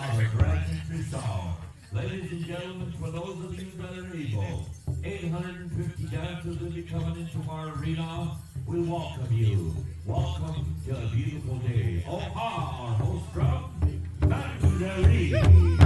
Ladies and gentlemen, for those of you that are able, 850 dancers will be coming into our arena. We welcome you. Welcome to a beautiful day. Oh, our host drum, back to the ring.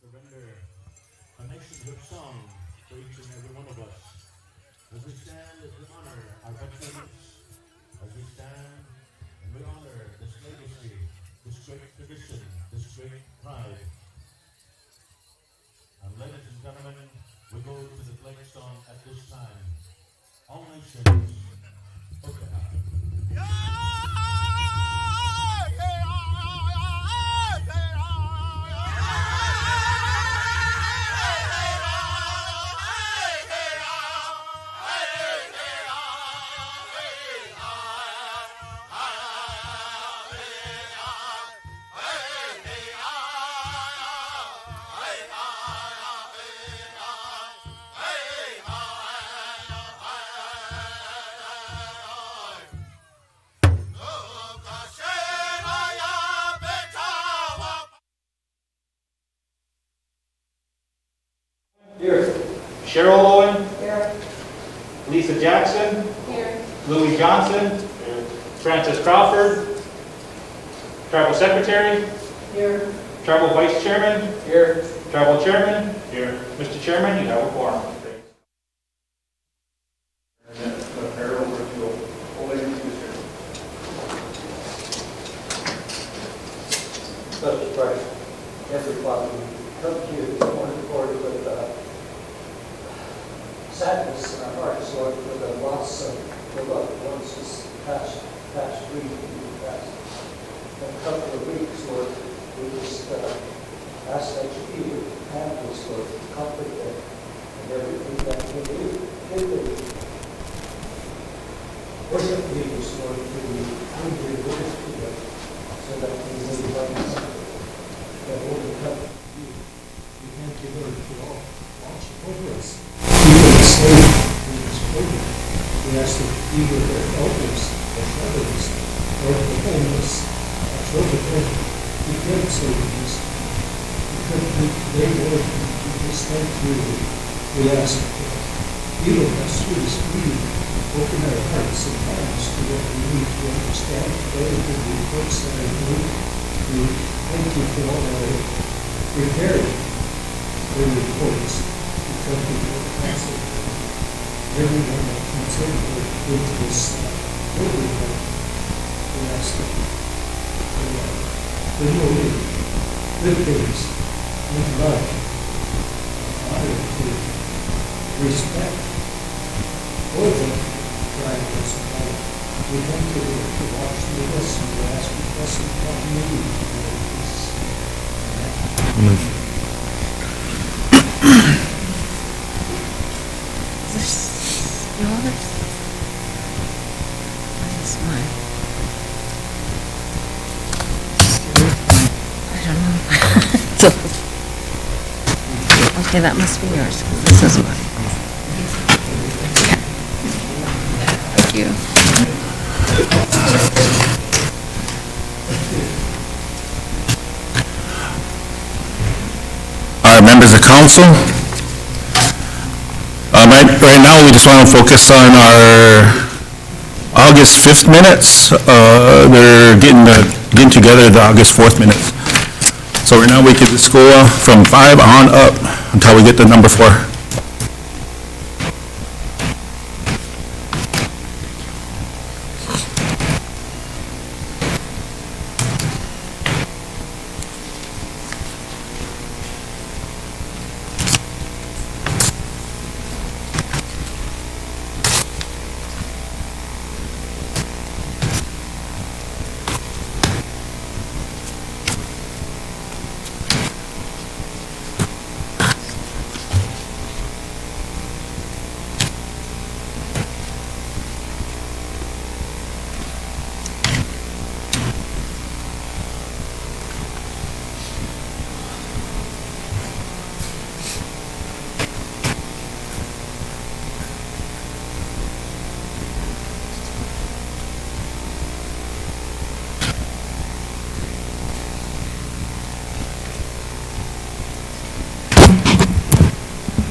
Surrender a nation-good song for each and every one of us. As we stand to honor our veterans, as we stand and we honor this legacy, this great tradition, this great pride. And ladies and gentlemen, we go to the flag song at this time. All nations, okay. Here. Cheryl Owen. Here. Lisa Jackson. Here. Louis Johnson. Here. Francis Crawford. Tribal Secretary. Here. Tribal Vice Chairman. Here. Tribal Chairman. Here. Mr. Chairman, you have a quorum. Such Christ, every Father, we come to you this morning, Lord, with sadness in our hearts, Lord, for the loss of the loved ones who's passed past week, the past a couple of weeks, where we just asked that you would have this for comfort and everything that we do. Did the worship leaders Lord to bring your words to them so that we may find comfort that will come to you. We thank you, Lord, for all watch over us. Even the slave in this program. We ask that you be with their elders, their brothers, Lord, the homeless, our children, we can't say this. Because today, Lord, we just thank you. We ask that you with us through this meeting, open our hearts and minds to what we need to understand today, the reports that are made. We thank you for all that are prepared for the reports to come to your council. Everyone that comes into this building, we ask that good motive, good things, and love, honor to respect, all of them drive us all. We thank you for watching with us, and we ask you to bless and continue to do this. Yours? That's mine. I don't know. Okay, that must be yours, 'cause this is mine. Okay. Thank you. Our members of council, right now we just want to focus on our August 5th minutes. They're getting together the August 4th minutes. So right now we could just go from 5 on up until we get to number 4.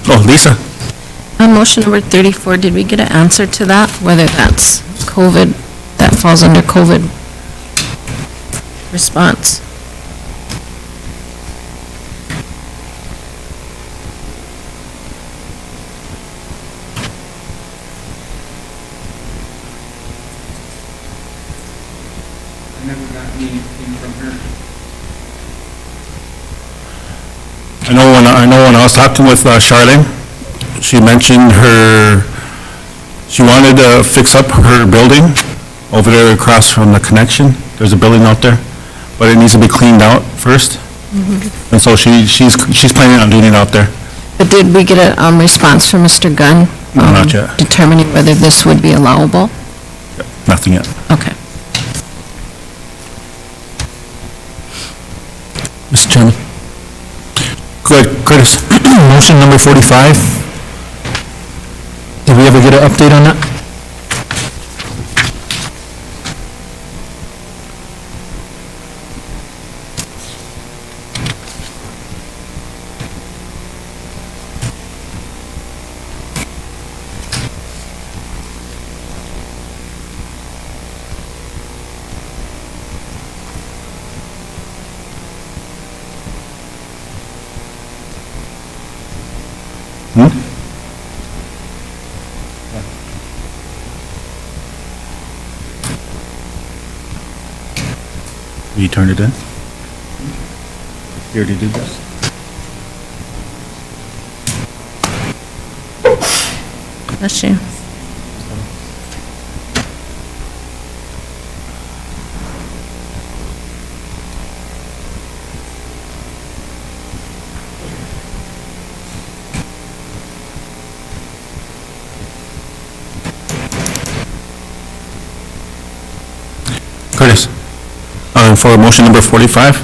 Oh, Lisa. On motion number 34, did we get an answer to that, whether that's COVID, that falls under COVID response? I never got anything from her. I know when I was talking with Charlene, she mentioned she wanted to fix up her building over there across from the connection. There's a building out there, but it needs to be cleaned out first. And so she's planning on doing it out there. But did we get a response from Mr. Gunn? No, not yet. Determining whether this would be allowable? Nothing yet. Okay. Mr. Chairman. Go ahead, Curtis. Motion number 45. Did we ever get an update on that? You turned it in? You already did this? Bless you. Curtis, for motion number 45,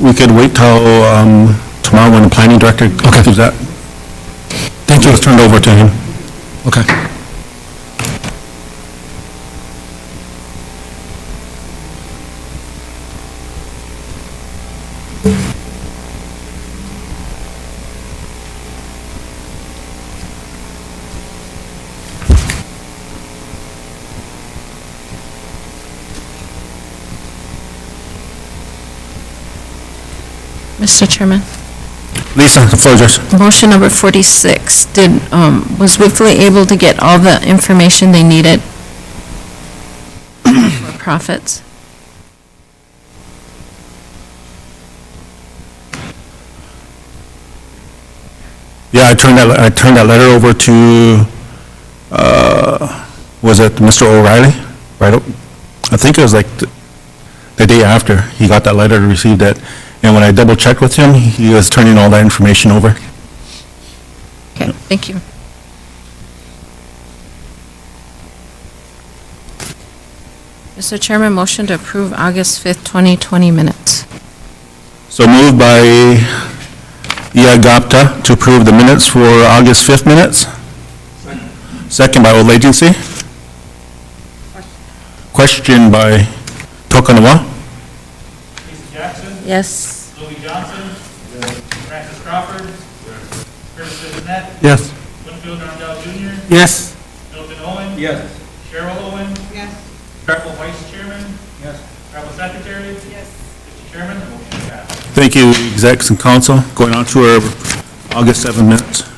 we could wait till tomorrow when the planning director gives that. Thank you. It's turned over to him. Okay. Mr. Chairman, Lisa, the floor is yours. motion number 46, was Wipfli able to get all the information they needed for profits? Yeah, I turned that letter over to, was it Mr. O'Reilly? Right, I think it was like the day after he got that letter, received it. And when I double checked with him, he was turning all that information over. Okay, thank you. Mr. Chairman, motion to approve August 5th, 2020 minutes. So moved by Iagapta to approve the minutes for August 5th minutes. Second by Old Agency. Question by Tokanawa. Lisa Jackson, Yes. Louis Johnson, Francis Crawford, Curtis Bissonnette, Yes. Winfield Rondell Jr., Yes. Milton Owen, Yes. Cheryl Owen, Yes. Travel Vice Chairman, Yes. Travel Secretary. Yes. Mr. Chairman, the motion passed. Thank you, execs and council. Going on to our August 7 minutes.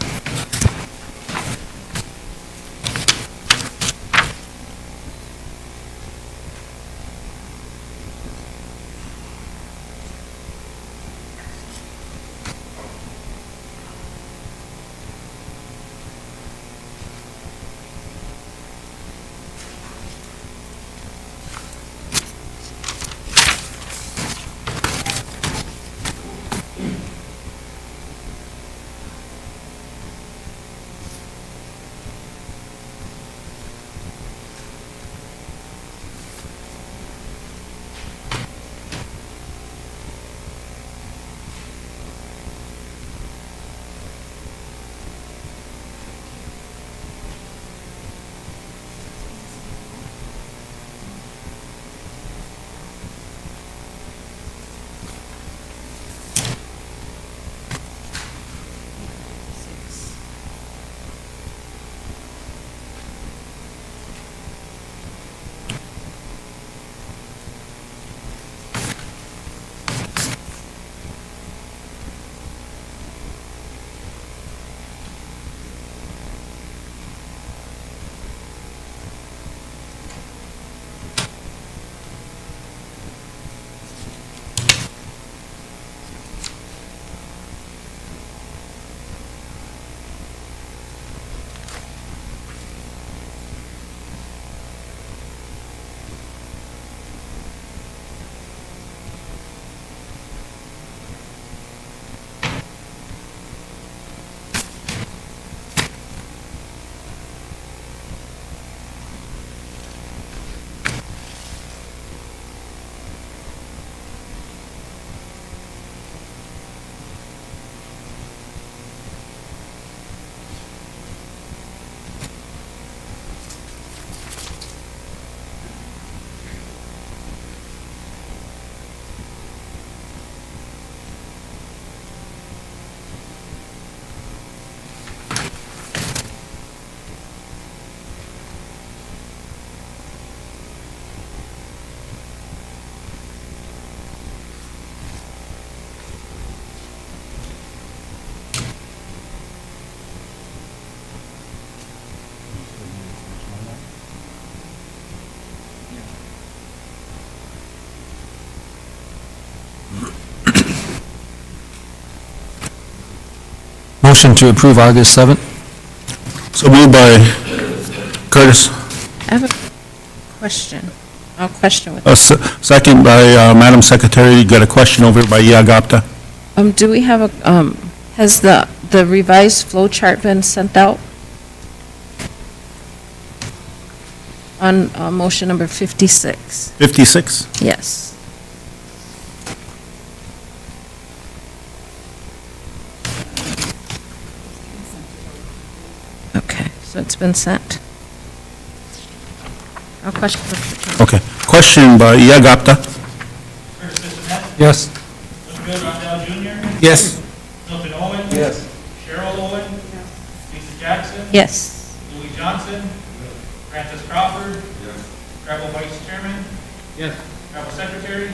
Motion to approve August 7th. So moved by Curtis. I have a question. A question with, Second by Madam Secretary. You got a question over by Iagapta. do we have a, has the revised flow chart been sent out? On motion number 56. 56? Yes. Okay, so it's been sent. No question, Mr. Chairman. Okay. Question by Iagapta. Curtis Bissonnette, Yes. Bill Rondell Jr., Yes. Milton Owen. Yes. Cheryl Owen. Lisa Jackson. Yes. Louis Johnson. Francis Crawford. Travel Vice Chairman. Yes. Travel Secretary.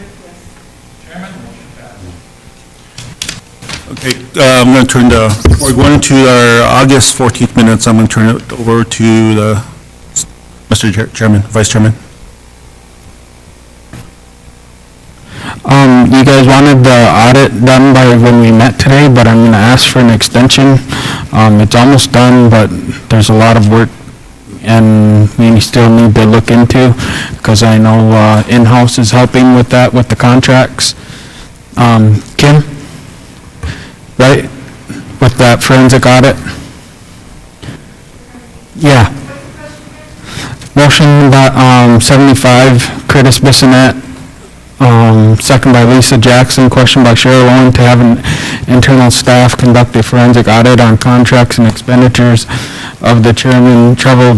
Chairman, motion passed. Okay, I'm going to turn we're going into our August 14th minutes. I'm going to turn it over to Mr. Chairman, Vice Chairman. You guys wanted the audit done by when we met today, but I'm going to ask for an extension. It's almost done, but there's a lot of work and we still need to look into, because I know in-house is helping with that, with the contracts. Kim? Right? With that forensic audit? Yeah. Motion by 75, Curtis Bissonnette. Second by Lisa Jackson, question by Cheryl Owen, to have an internal staff conduct a forensic audit on contracts and expenditures of the chairman, tribal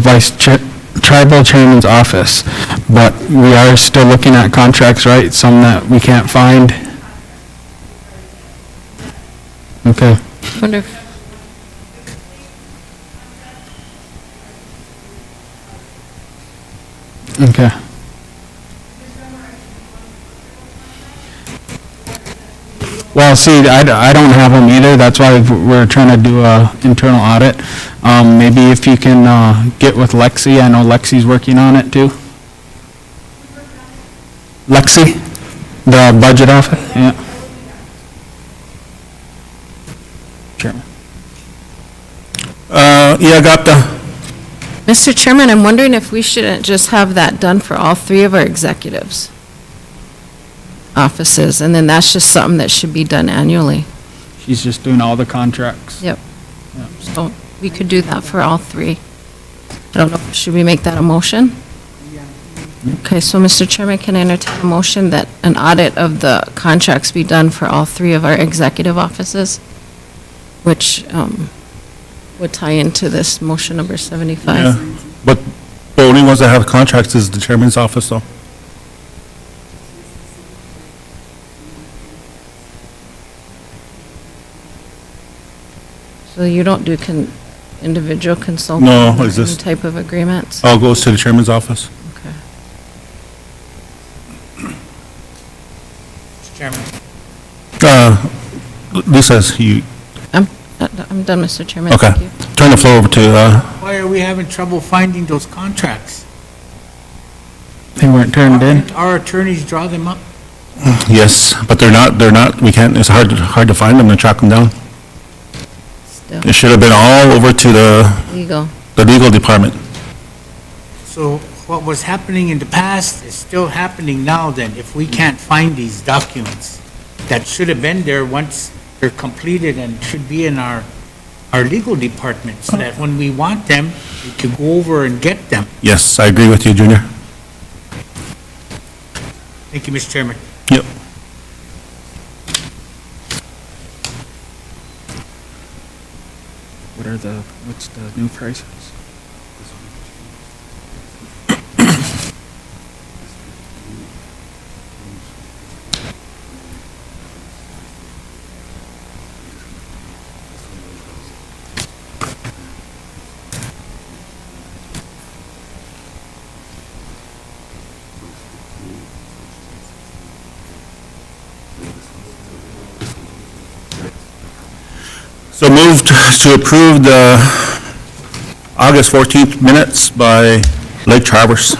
chairman's office. But we are still looking at contracts, right? Some that we can't find. Okay. Wonder if Okay. Well, see, I don't have them either, that's why we're trying to do a internal audit. Maybe if you can get with Lexi, I know Lexi's working on it too. Lexi, the budget office, yeah. Chairman. Iagapta. Mr. Chairman, I'm wondering if we shouldn't just have that done for all three of our executives' offices, and then that's just something that should be done annually. She's just doing all the contracts. Yep. So we could do that for all three. I don't know, should we make that a motion? Okay, so Mr. Chairman, can I entertain a motion that an audit of the contracts be done for all three of our executive offices? Which would tie into this motion number 75. Yeah. But the only ones that have contracts is the chairman's office, though. So you don't do individual consulting? No, or is this- any type of agreements? All goes to the chairman's office. Okay. Mr. Chairman. Lisa's, you, I'm done, Mr. Chairman. okay. Thank you. Turn the floor over to, Why are we having trouble finding those contracts? They weren't turned in. Our attorneys draw them up? yes, but they're not, we can't, it's hard to find them and track them down. Still It should have been all over to legal. the legal department. So what was happening in the past is still happening now then, if we can't find these documents that should have been there once they're completed and should be in our legal department, so that when we want them, we can go over and get them. Yes, I agree with you, Junior. Thank you, Mr. Chairman. Yep. What's the new prices? So moved to approve the August 14th minutes by Lake Traverse.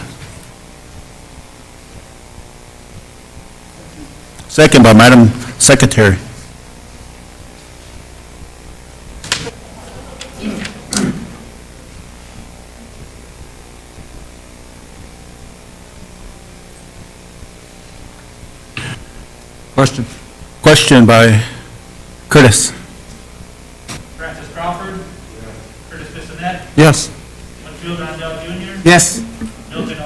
Second by Madam Secretary. Question. Question by Curtis. Francis Crawford. Curtis Bissonnette. Yes. Bill Rondell Jr. Yes. Milton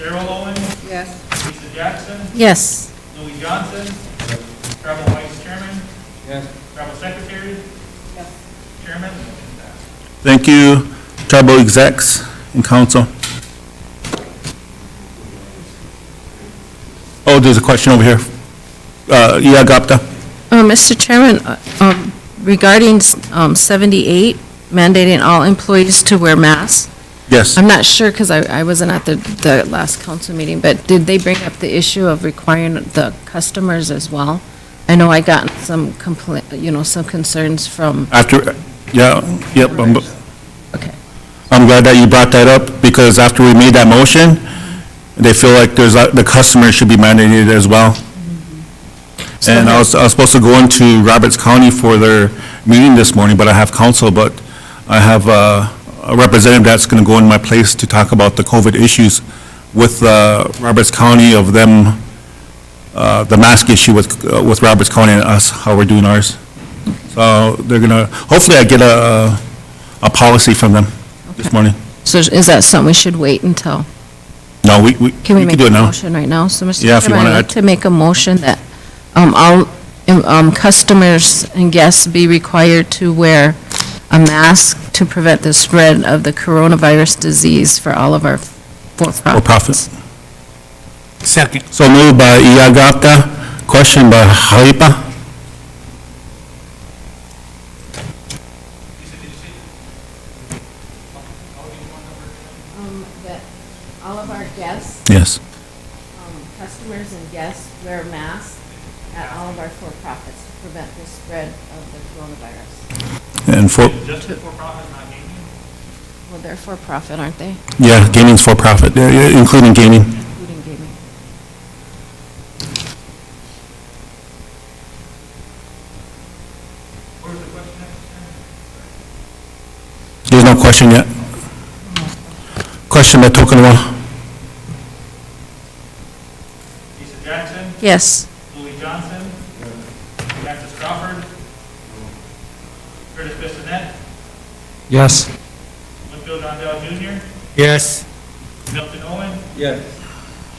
Cheryl Owen, Yes. Lisa Jackson, Yes. Louis Johnson, Travel Vice Chairman, Yes. Travel Secretary, Yes. Chairman, motion passed. Thank you, tribal execs and council. Oh, there's a question over here. Yeah, Gupta. Mr. Chairman, regarding 78, mandating all employees to wear masks, Yes. I'm not sure, because I wasn't at the last council meeting, but did they bring up the issue of requiring the customers as well? I know I got some some concerns from, After, yeah, yep, okay. I'm glad that you brought that up, because after we made that motion, they feel like the customer should be mandated as well. And I was supposed to go into Roberts County for their meeting this morning, but I have counsel, but I have a representative that's going to go in my place to talk about the COVID issues with Roberts County of them, the mask issue with Roberts County and us, how we're doing ours. So they're going to, hopefully I get a policy from them this morning. So is that something we should wait until? No, we Can we can make do a it now. motion right now? So, Mr. Yeah, if you Chairman, wanna I'd like add- to make a motion that all customers and guests be required to wear a mask to prevent the spread of the coronavirus disease for all of our For for-profits. profit. Second. So moved by Iagata, question by Halipa. Lisa, did you say? That all of our guests, Yes. customers and guests wear masks at all of our for-profits to prevent the spread of the coronavirus. And for, Just for profit, not gaming? Well, they're for-profit, aren't they? yeah, gaming's for profit, yeah, including gaming. Including gaming. Where's the question at? There's no question yet. Question by Tokunawa. Lisa Jackson, Yes. Louis Johnson, Francis Crawford, Curtis Bissonette, Yes. Winfield Rondell Jr., Yes. Milton Owen, Yes.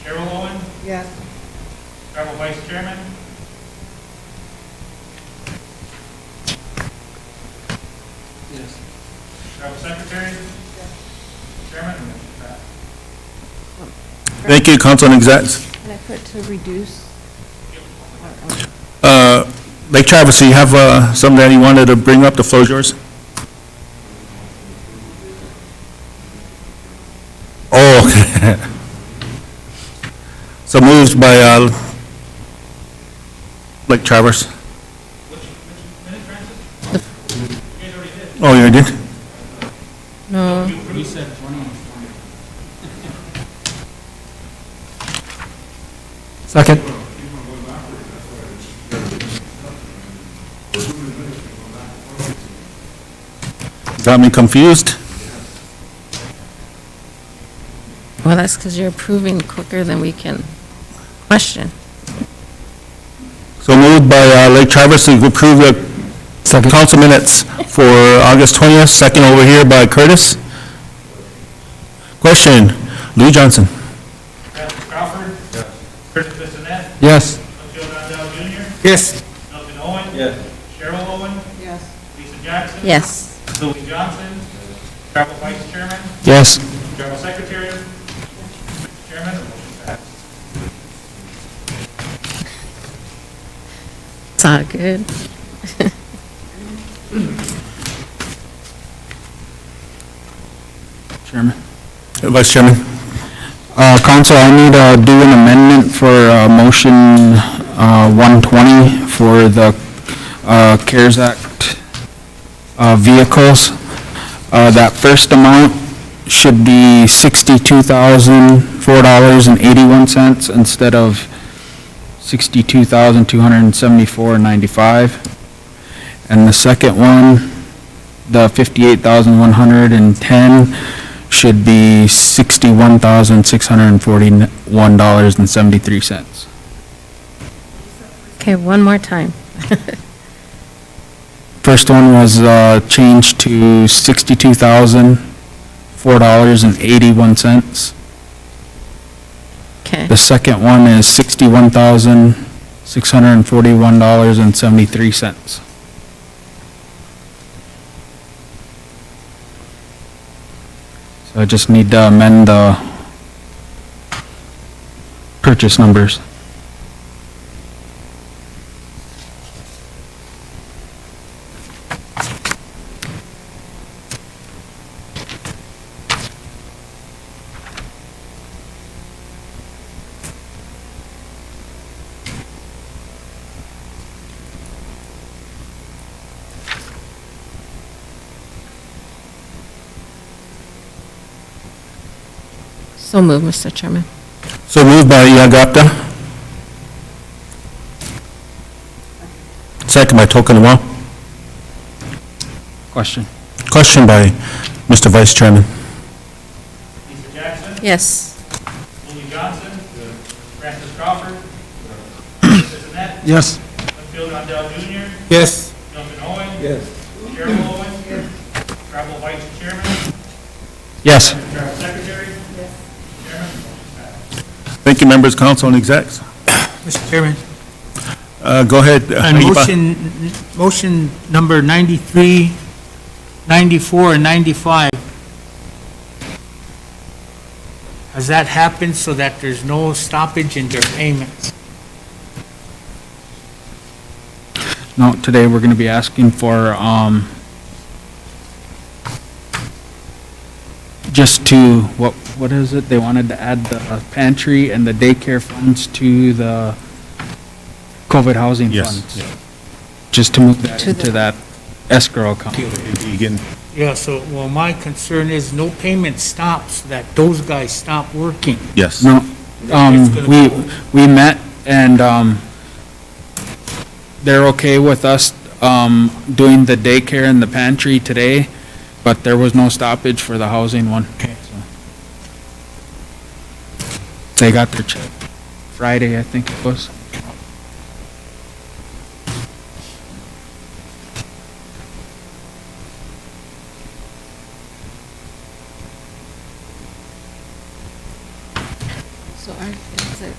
Cheryl Owen, Yes. Travel Vice Chairman, Yes. Travel Secretary, Chairman, motion passed. Thank you, council and execs. Can I put to reduce? Lake Travis, you have something that you wanted to bring up, the floor is yours. Oh, okay. So moved by Lake Travis. Which minute, Francis? You guys already did. Oh, you did? No. We said 20. Second. Got me confused. Well, that's because you're approving quicker than we can question. So moved by Lake Travis to approve the Second. council minutes for August 20th, second over here by Curtis. Question, Louis Johnson. Francis Crawford. Curtis Bissonette, Yes. Winfield Rondell Jr., Yes. Milton Owen. Yes. Cheryl Owen, Yes. Lisa Jackson. Yes. Louis Johnson, Travel Vice Chairman, Yes. Travel Secretary, Chairman, motion passed. It's all good. Chairman. Vice Chairman. Council, I need to do an amendment for motion 120 for the CARES Act vehicles. That first amount should be $62,004.81 instead of $62,274.95. And the second one, the $58,110 should be $61,641.73. Okay, one more time. First one was changed to $62,004.81. Okay. The second one is $61,641.73. So I just need to amend the purchase numbers. So moved, Mr. Chairman. So moved by Yagapta. Second by Tokunwa. Question. Question by Mr. Vice Chairman. Lisa Jackson, Yes. Willie Johnson, Francis Crawford, Mrs. Annette, Yes. Linfield Rondell Jr., Yes. Milton Owen, Yes. Cheryl Owen, Travel Vice Chairman, Yes. Travel Secretary. Chairman, motion passed. Thank you, members, council, and execs. Mr. Chairman, Go ahead. on Aiba. motion number 93, 94, and 95, has that happened so that there's no stoppage in their payments? No, today we're going to be asking for, just to, what is it? They wanted to add the pantry and the daycare funds to the COVID housing Yes. funds. Just to move that To the- into that escrow account. Again, Yeah, so, well, my concern is no payment stops, that those guys stop working. yes. No, we met and, they're okay with us, doing the daycare and the pantry today, but there was no stoppage for the housing one. Okay. They got their check Friday, I think it was. So is it?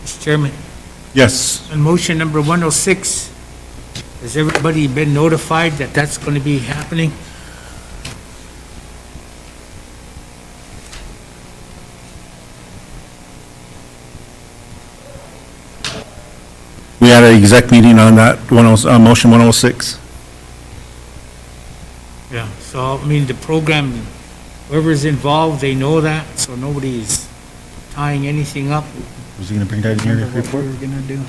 Mr. Chairman, Yes. on motion number 106, has everybody been notified that that's going to be happening? We had an exec meeting on that, motion 106. Yeah, so, I mean, the program, whoever's involved, they know that, so nobody's tying anything up. Was he going to bring that in your Remember what report? we were gonna do?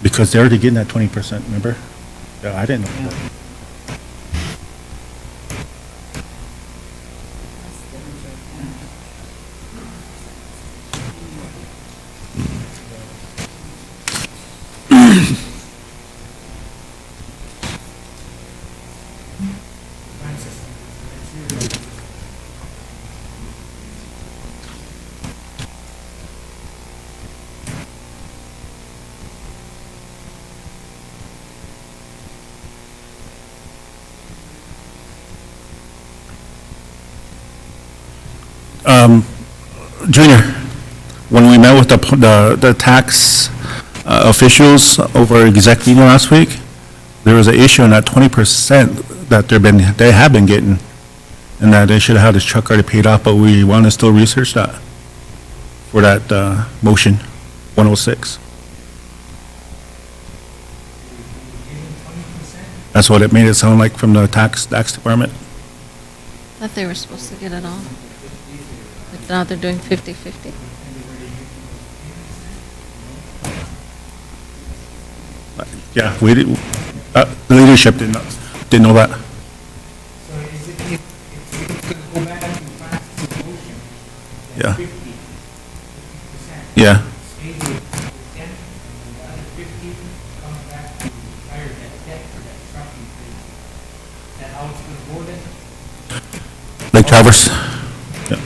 Because they're already getting that 20%, remember? Yeah, I didn't know that. Junior, when we met with the tax officials over exec meeting last week, there was an issue on that 20% that they have been getting, and that they should have had this truck already paid off, but we want to still research that for that motion 106. That's what it made it sound like from the tax department. Thought they were supposed to get it all. But now they're doing 50/50. Yeah, we did, the leadership didn't know that. So is it, if we could go back to Francis' motion, Yeah. 50%, Yeah, stay with 10, and the other 50 comes back to retire that debt for that trucking thing. Is that how it's going to go then? Lake Traverse. Yeah.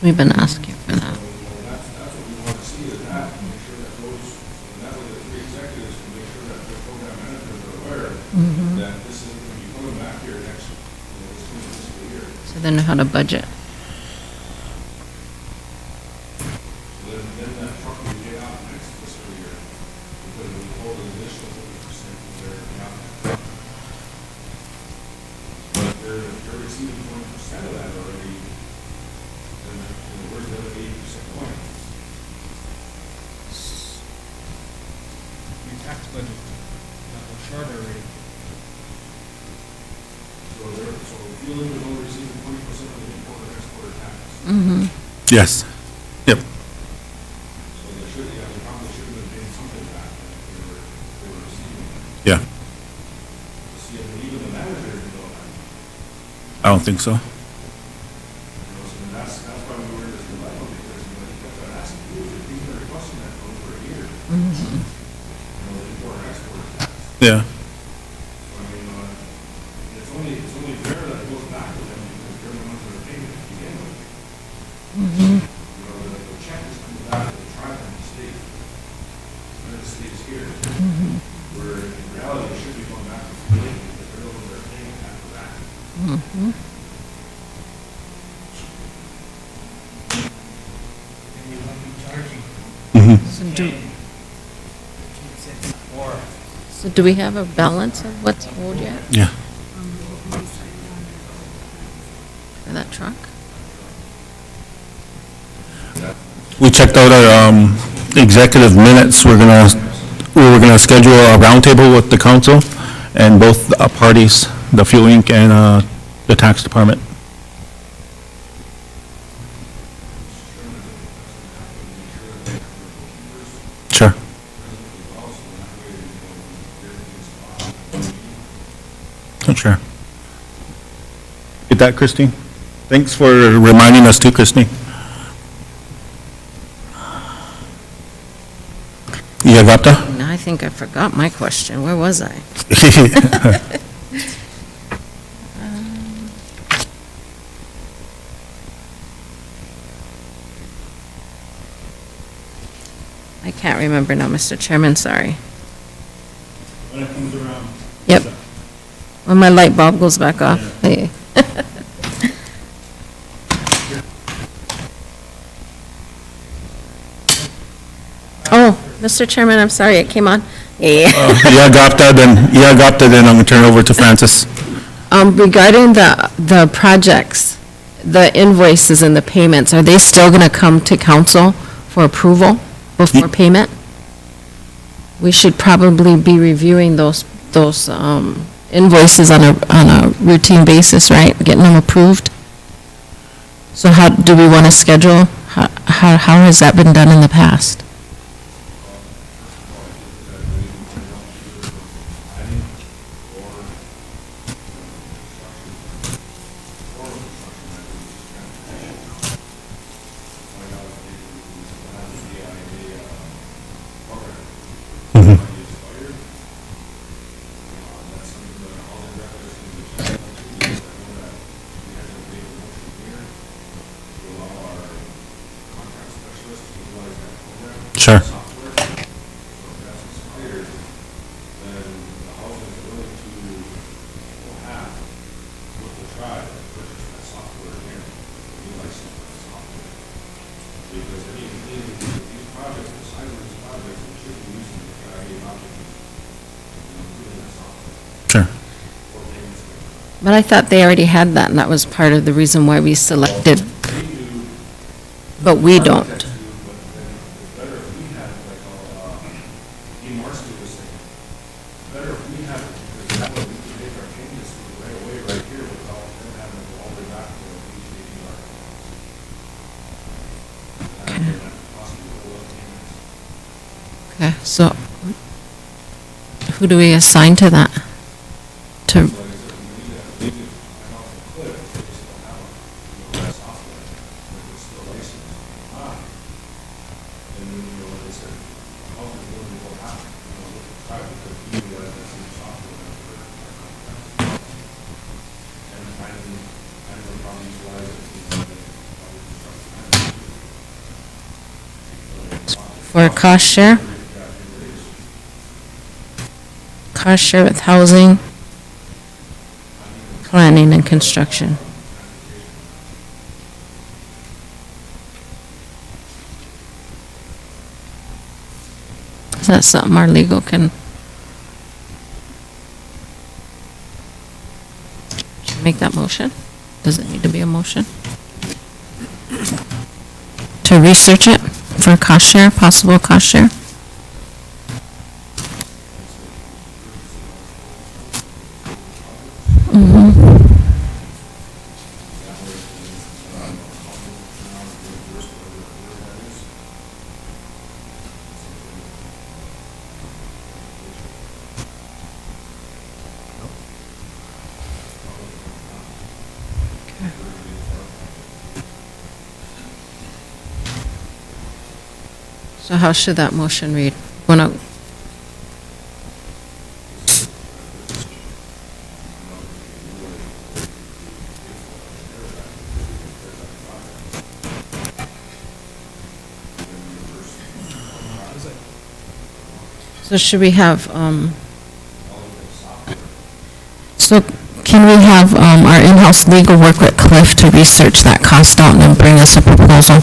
We've been asking for that. That's what we want to see is that, and make sure that those, and that way the three executives can make sure that their program managers are aware that this is going to be coming back here next, this coming fiscal year. So they know how to budget. So then that truck will get out next fiscal year, because we hold an additional 50% of their account. But if they're receiving 20% of that already, then where's the other 80% going? Your tax budget, we're short already. So if you live only receiving 20% of the import or export tax, Mm-hmm. Yes. Yep. so they should, yeah, they probably should have been paying something back that they were receiving. Yeah. See, and even the manager didn't know that. I don't think so. So that's why we were in this dilemma, because, he kept on asking, he's been requesting that for over a year. The import or export tax. Yeah. So, I mean, it's only fair that it goes back to them, because they're the ones that are paying it to begin with. The check is coming back to the tribe and the state. And the state's here. Where in reality, it should be going back to the state, because they're the ones that are paying after that. And we want to be charging So do, 15 cents more. so do we have a balance of what's owed yet Yeah. for that truck? We checked out our executive minutes. We were gonna schedule a roundtable with the council and both parties, the Fuel Inc. and the tax department. Sure. Oh, sure. Get that, Christine? Thanks for reminding us too, Christine. You got that? Now I think I forgot my question. Where was I? I can't remember now, Mr. Chairman, sorry. When it comes around. Yep. When my light bulb goes back off. Hey. Oh, Mr. Chairman, I'm sorry, it came on. Yeah. Yeah, got that, then I'm gonna turn it over to Francis. Regarding the projects, the invoices and the payments, are they still going to come to council for approval before payment? We should probably be reviewing those invoices on a routine basis, right? Getting them approved? So how, do we want to schedule? How has that been done in the past? Sure. Sure. But I thought they already had that, and that was part of the reason why we selected. But we don't. Okay, so who do we assign to that? To, for cost share. Cost share with housing, planning and construction. Is that something our legal can make that motion? Does it need to be a motion? To research it for cost share, possible cost share? So how should that motion read? Wanna, so should we have, so can we have, our in-house legal work with Cliff to research that cost out and then bring us a proposal?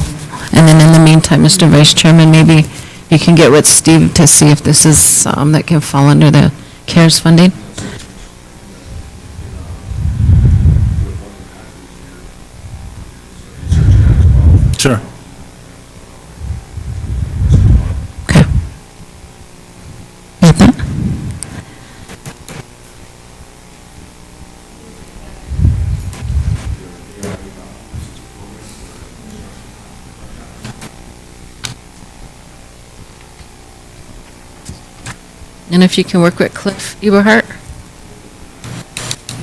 And then in the meantime, Mr. Vice Chairman, maybe you can get with Steve to see if this is, that can fall under the CARES funding? Sure. Okay. Got that? And if you can work with Cliff Eberhardt?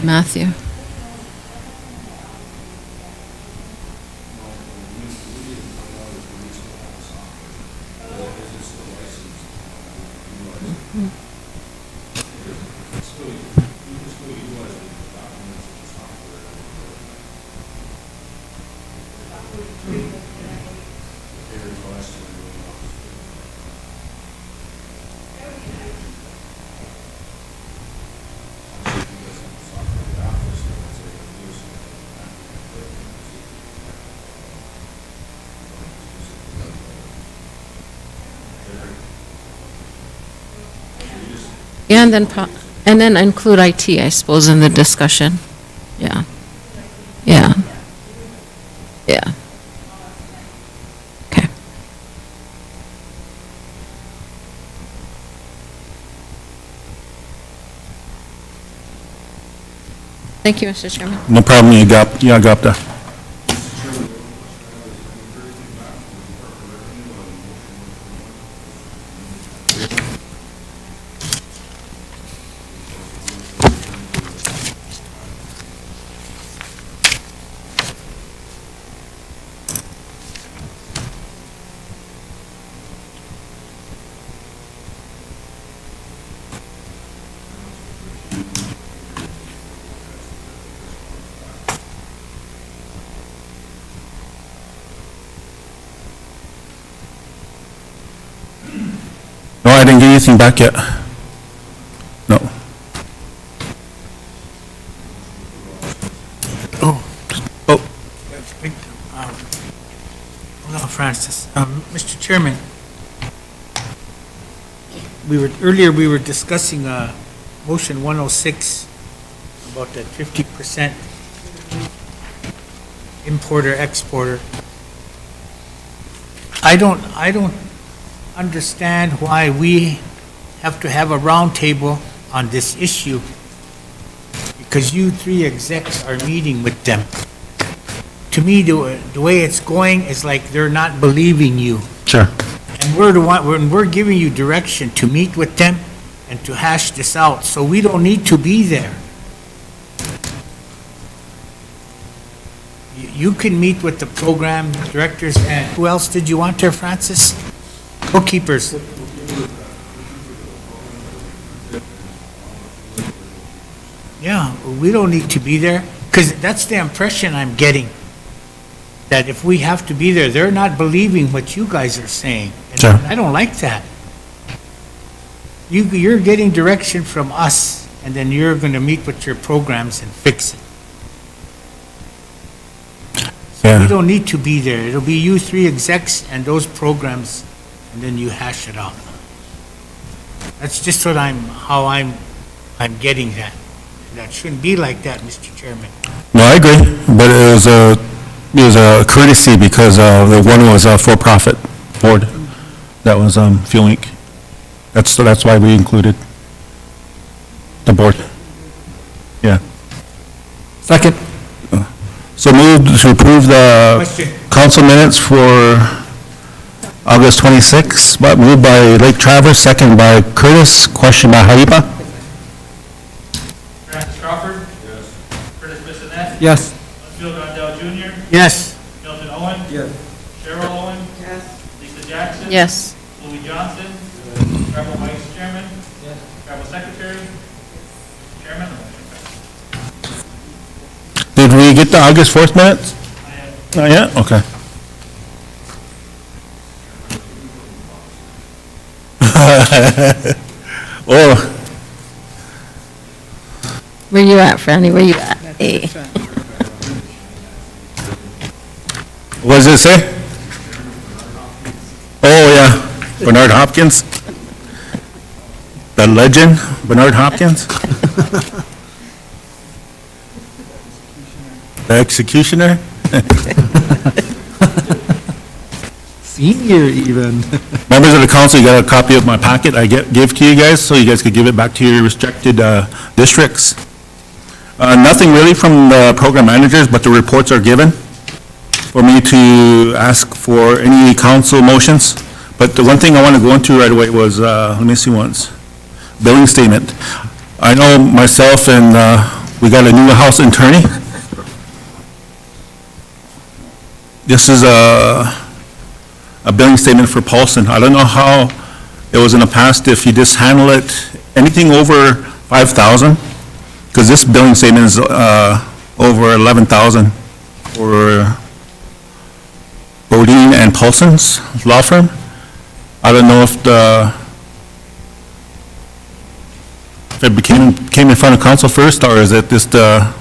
Matthew? Yeah, and then include IT, I suppose, in the discussion. Yeah. Yeah. Yeah. Okay. Thank you, Mr. Chairman. No problem, you got that. No, I didn't get anything back yet. No. Oh. Hold on, Francis. Mr. Chairman, earlier we were discussing, motion 106 about that 50% importer, exporter. I don't understand why we have to have a roundtable on this issue, because you three execs are meeting with them. To me, the way it's going is like they're not believing you. Sure. And we're giving you direction to meet with them and to hash this out, so we don't need to be there. You can meet with the program directors, and who else did you want there, Francis? Bookkeepers. Yeah, we don't need to be there, because that's the impression I'm getting, that if we have to be there, they're not believing what you guys are saying. Sure. I don't like that. You're getting direction from us, and then you're gonna meet with your programs and fix it. You Yeah. don't need to be there. It'll be you three execs and those programs, and then you hash it out. That's just what how I'm getting that. That shouldn't be like that, Mr. Chairman. No, I agree, but it was a courtesy because the one was a for-profit board. That was Fuel Inc. That's why we included the board. Yeah. Second. So moved to approve the Question. council minutes for August 26, but moved by Lake Travis, second by Curtis, question by Haripa. Francis Crawford. Yes. Curtis Bissonette. Yes. Linfield Rondell Jr. Yes. Milton Owen. Yes. Cheryl Owen. Yes. Lisa Jackson. Yes. Louis Johnson. Travel Vice Chairman. Yes. Travel Secretary. Chairman, the motion passes. Did we get the August 4th minutes? I have Not yet? Okay. Oh, Where you at, Franny? Where you at? Hey. what does it say? Oh, yeah, Bernard Hopkins. The legend, Bernard Hopkins. The executioner. Senior even. Members of the council, you got a copy of my packet I gave to you guys, so you guys could give it back to your restricted districts. Nothing really from the program managers, but the reports are given for me to ask for any council motions. But the one thing I want to go into right away was, let me see once, billing statement. I know myself and we got a new house attorney. This is a billing statement for Paulson. I don't know how it was in the past, if you just handle it, anything over 5,000, because this billing statement is over 11,000 for Bodine and Paulson's law firm. I don't know if it came in front of council first, or is it just, how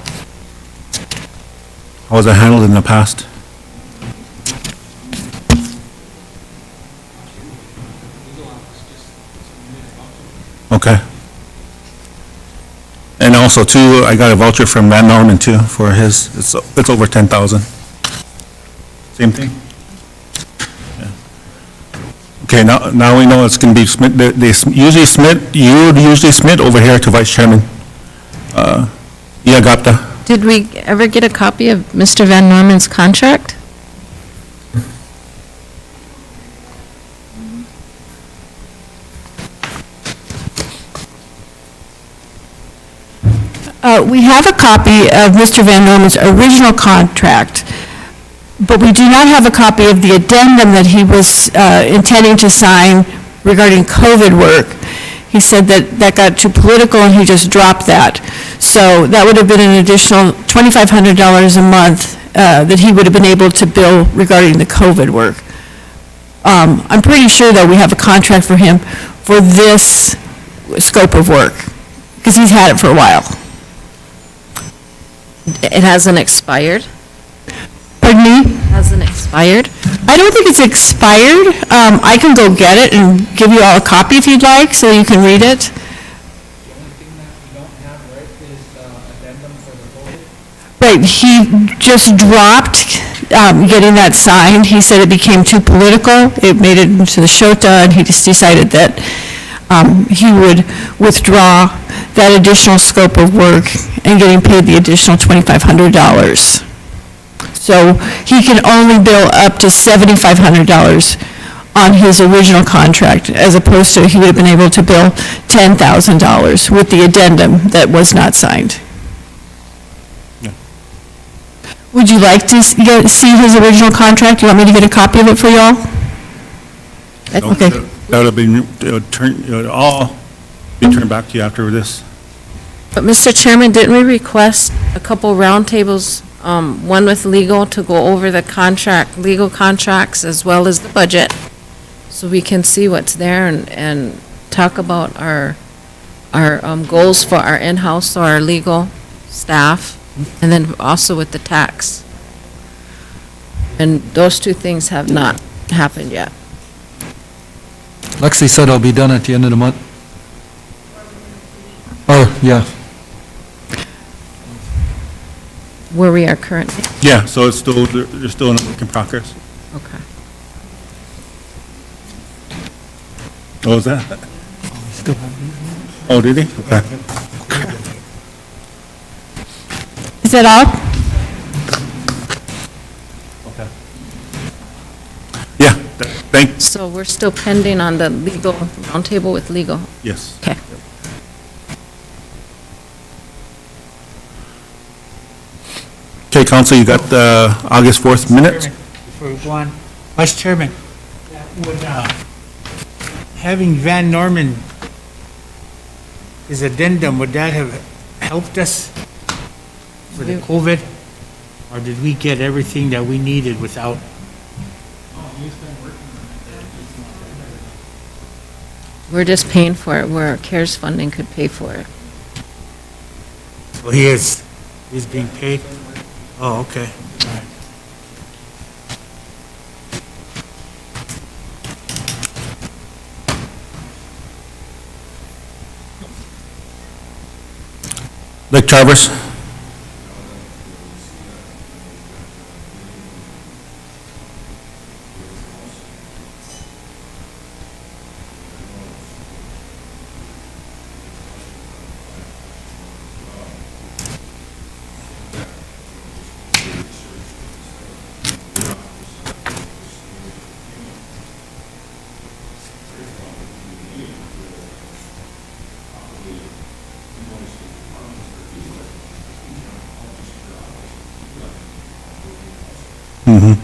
was it handled in the past? Okay. And also too, I got a voucher from Van Norman too for his, it's over 10,000. Same thing? Yeah. Okay, now we know it's gonna be submit, they usually submit, you would usually submit over here to Vice Chairman. Iagapta. Did we ever get a copy of Mr. Van Norman's contract? We have a copy of Mr. Van Norman's original contract, but we do not have a copy of the addendum that he was intending to sign regarding COVID work. He said that that got too political and he just dropped that. So that would have been an additional $2,500 a month that he would have been able to bill regarding the COVID work. I'm pretty sure that we have a contract for him for this scope of work, because he's had it for a while. It hasn't expired? Pardon me? Hasn't expired? I don't think it's expired. I can go get it and give you all a copy if you'd like, so you can read it. Right, he just dropped getting that signed. He said it became too political. It made it into the Shota, and he just decided that he would withdraw that additional scope of work and getting paid the additional $2,500. So he can only bill up to $7,500 on his original contract, as opposed to he would have been able to bill $10,000 with the addendum that was not signed. Would you like to see his original contract? You want me to get a copy of it for y'all? Okay. That would have been, it would all be turned back to you after this. But Mr. Chairman, didn't we request a couple roundtables, one with legal to go over the contract, legal contracts as well as the budget? so we can see what's there and talk about our goals for our in-house or our legal staff, and then also with the tax. And those two things have not happened yet. Lexi said it'll be done at the end of the month. Oh, yeah. Where we are currently. Yeah, so it's still, they're still in a work in progress. Okay. What was that? Oh, did he? Okay. Is that all? Yeah, thanks. So we're still pending on the legal, roundtable with legal. Yes. Okay. Okay, Council, you got the August 4th minutes? Before we go on, Vice Chairman, would, having Van Norman, his addendum, would that have helped us for the COVID? Or did we get everything that we needed without? We're just paying for it where CARES funding could pay for it. Well, he is, he's being paid? Oh, okay. All right. Lake Traverse? Mm-hmm.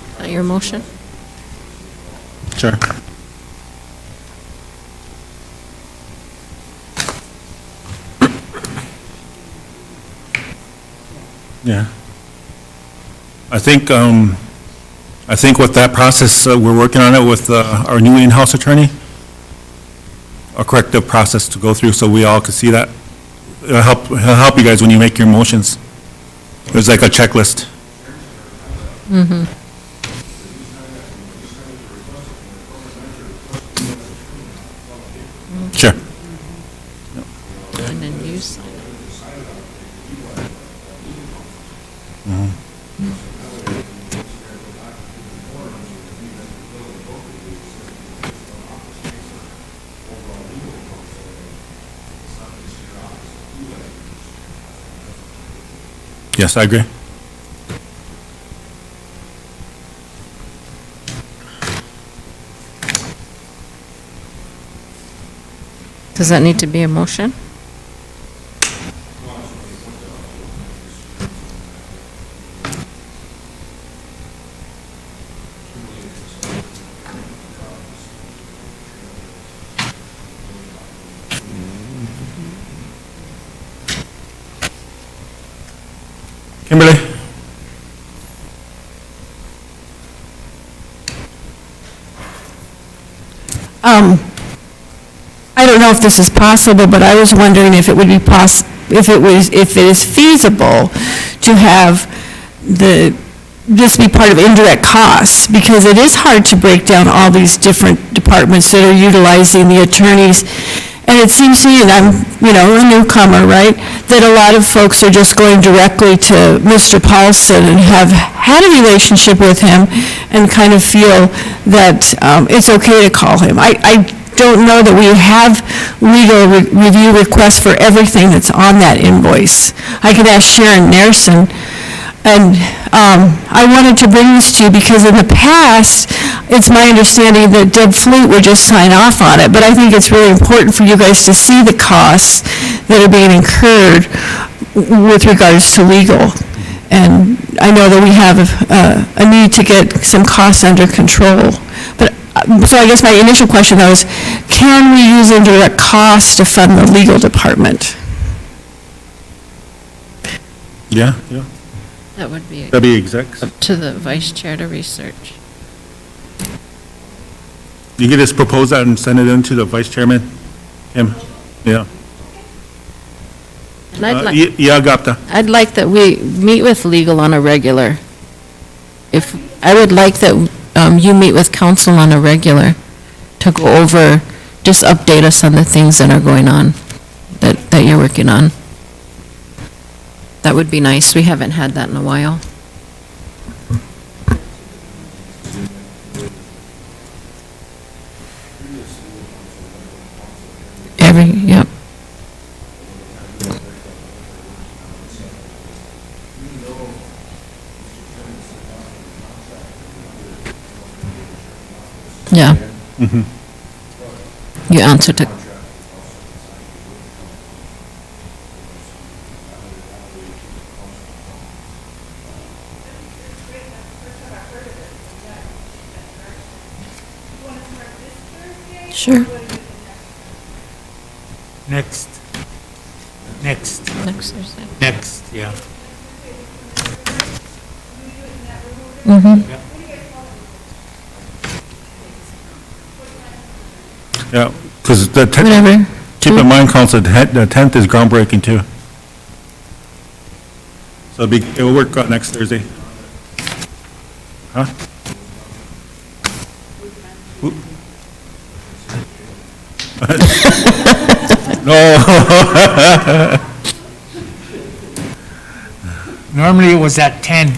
Is that your motion? Sure. Yeah. I think with that process, we're working on it with our new in-house attorney, a corrective process to go through so we all can see that. It'll help you guys when you make your motions. There's like a checklist. Mm-hmm. Sure. And then you sign it. Yes, I agree. Does that need to be a motion? Kimberly? I don't know if this is possible, but I was wondering if it would be if it is feasible to have this be part of indirect costs, because it is hard to break down all these different departments that are utilizing the attorneys And it seems to me, and I'm, a newcomer, right, that a lot of folks are just going directly to Mr. Paulson and have had a relationship with him and kind of feel that it's okay to call him. I don't know that we have legal review requests for everything that's on that invoice. I could ask Sharon Nairson. And I wanted to bring this to you because in the past, it's my understanding that Deb Flute would just sign off on it, but I think it's really important for you guys to see the costs that are being incurred with regards to legal. And I know that we have a need to get some costs under control. But so I guess my initial question though is, can we use indirect costs to fund the legal department? Yeah. That would be That'd be execs. up to the vice chair to research. You can just propose that and send it in to the vice chairman, Kim? Yeah. And I'd like, Yeah, Gapta. I'd like that we meet with legal on a regular. I would like that you meet with council on a regular to go over, just update us on the things that are going on, that you're working on. That would be nice. We haven't had that in a while. Yep. Yeah. You answered it. Sure. Next, Next Thursday. yeah. Mm-hmm. Yeah, because Whatever. keep in mind, council, the 10th is groundbreaking too. So it'll work out next Thursday. Huh? No. Normally it was at 10.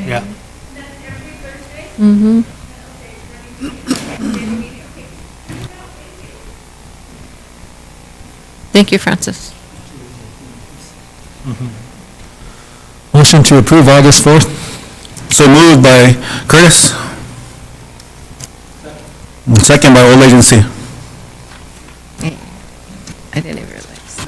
Yeah. Mm-hmm. Thank you, Francis. Motion to approve August 4th? So moved by Curtis. And second by Old Agency. I didn't even realize.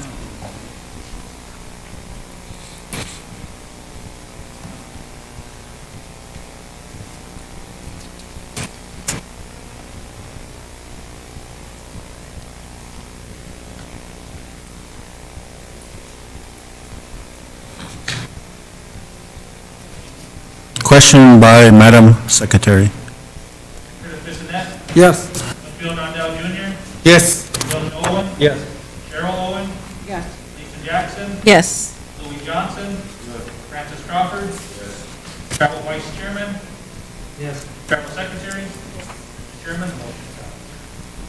Question by Madam Secretary. Curtis Bissonnette, Yes. Bill Rondell Jr., Yes. Wilson Owen, Yes. Cheryl Owen, Yes. Lisa Jackson, Yes. Louis Johnson, Francis Crawford, travel vice chairman, Yes. travel secretary, chairman, motion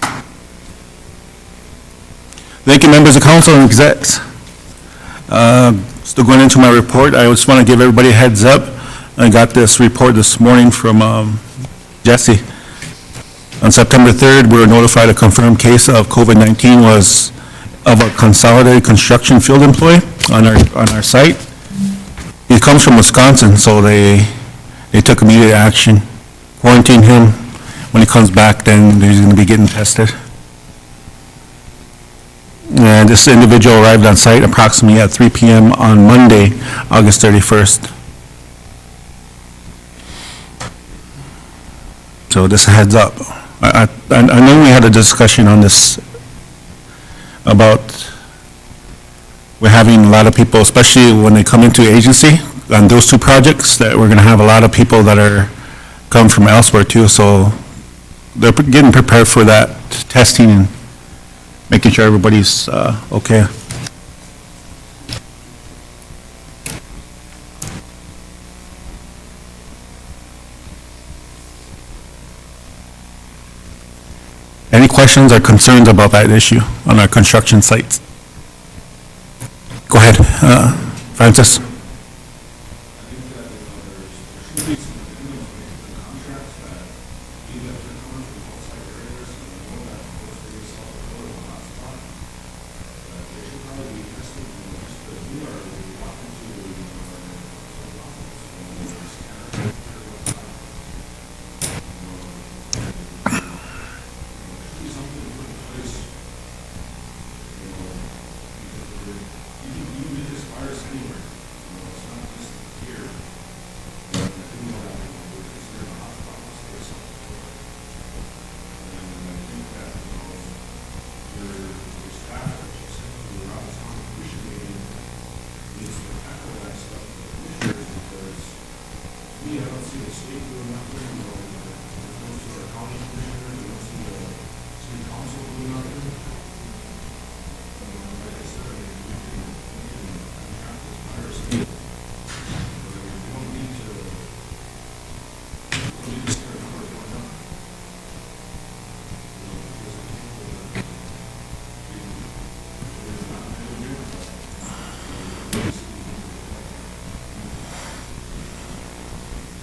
passed. Thank you, members of council and execs. Still going into my report, I just want to give everybody a heads up. I got this report this morning from Jesse. On September 3rd, we were notified a confirmed case of COVID-19 was of a consolidated construction field employee on our site. He comes from Wisconsin, so they took immediate action, quarantined him. When he comes back, then he's going to be getting tested. And this individual arrived on site approximately at 3 p.m. on Monday, August 31st. So just a heads up. I know we had a discussion on this about we're having a lot of people, especially when they come into agency on those two projects, that we're going to have a lot of people that are come from elsewhere too. So they're getting prepared for that testing and making sure everybody's okay. Any questions or concerns about that issue on our construction sites? Go ahead, Francis.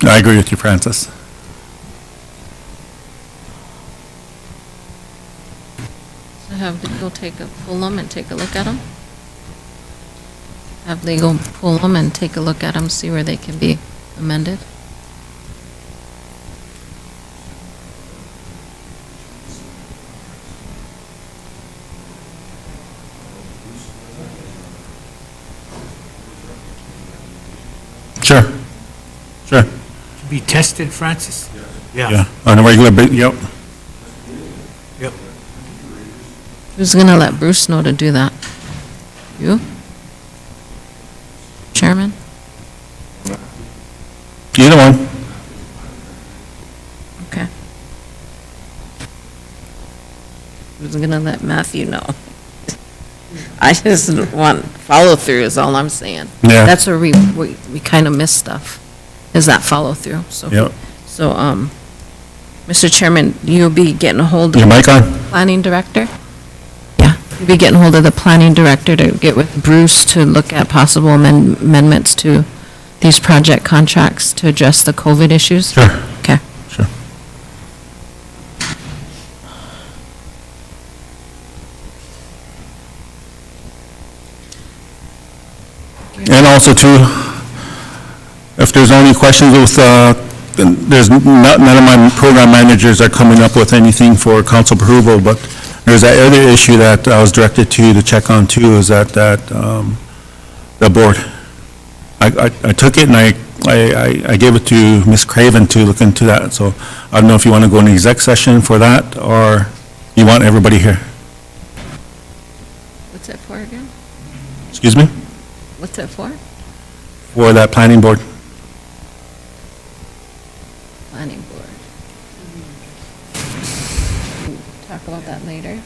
I agree with you, Francis. So have legal pull them and take a look at them? Have legal pull them and take a look at them, see where they can be amended? Sure, sure, To be tested, Francis? yeah, on a regular, yep. Yep. Who's gonna let Bruce know to do that? You? Chairman? Either one. Okay. Who's gonna let Matthew know? I just want follow-through is all I'm saying. Yeah. That's where we kind of miss stuff, is that follow-through, so. Yep. So, Mr. Chairman, you'll be getting a hold of Your mic on? planning director? Yeah, you'll be getting hold of the planning director to get with Bruce to look at possible amendments to these project contracts to address the COVID issues? Sure. Okay. Sure. And also too, if there's any questions with, there's none of my program managers are coming up with anything for council approval, but there's that other issue that I was directed to check on too, is that the board. I took it and I gave it to Ms. Craven to look into that, so I don't know if you want to go in the exec session for that, or you want everybody here. What's it for again? Excuse me? What's it for? For that planning board. Planning board. Talk about that later.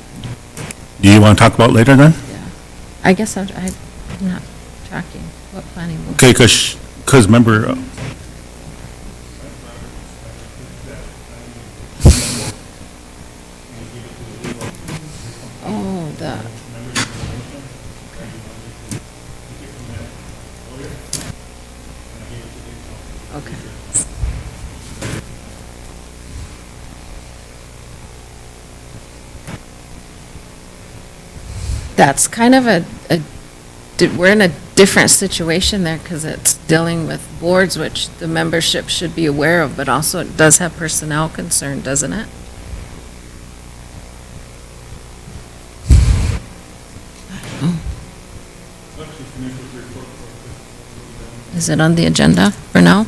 Do you want to talk about later then? Yeah. I guess I'm not tracking. What planning board? Okay, because remember, Oh, the. Okay. That's kind of we're in a different situation there because it's dealing with boards, which the membership should be aware of, but also it does have personnel concern, doesn't it? Is it on the agenda for now?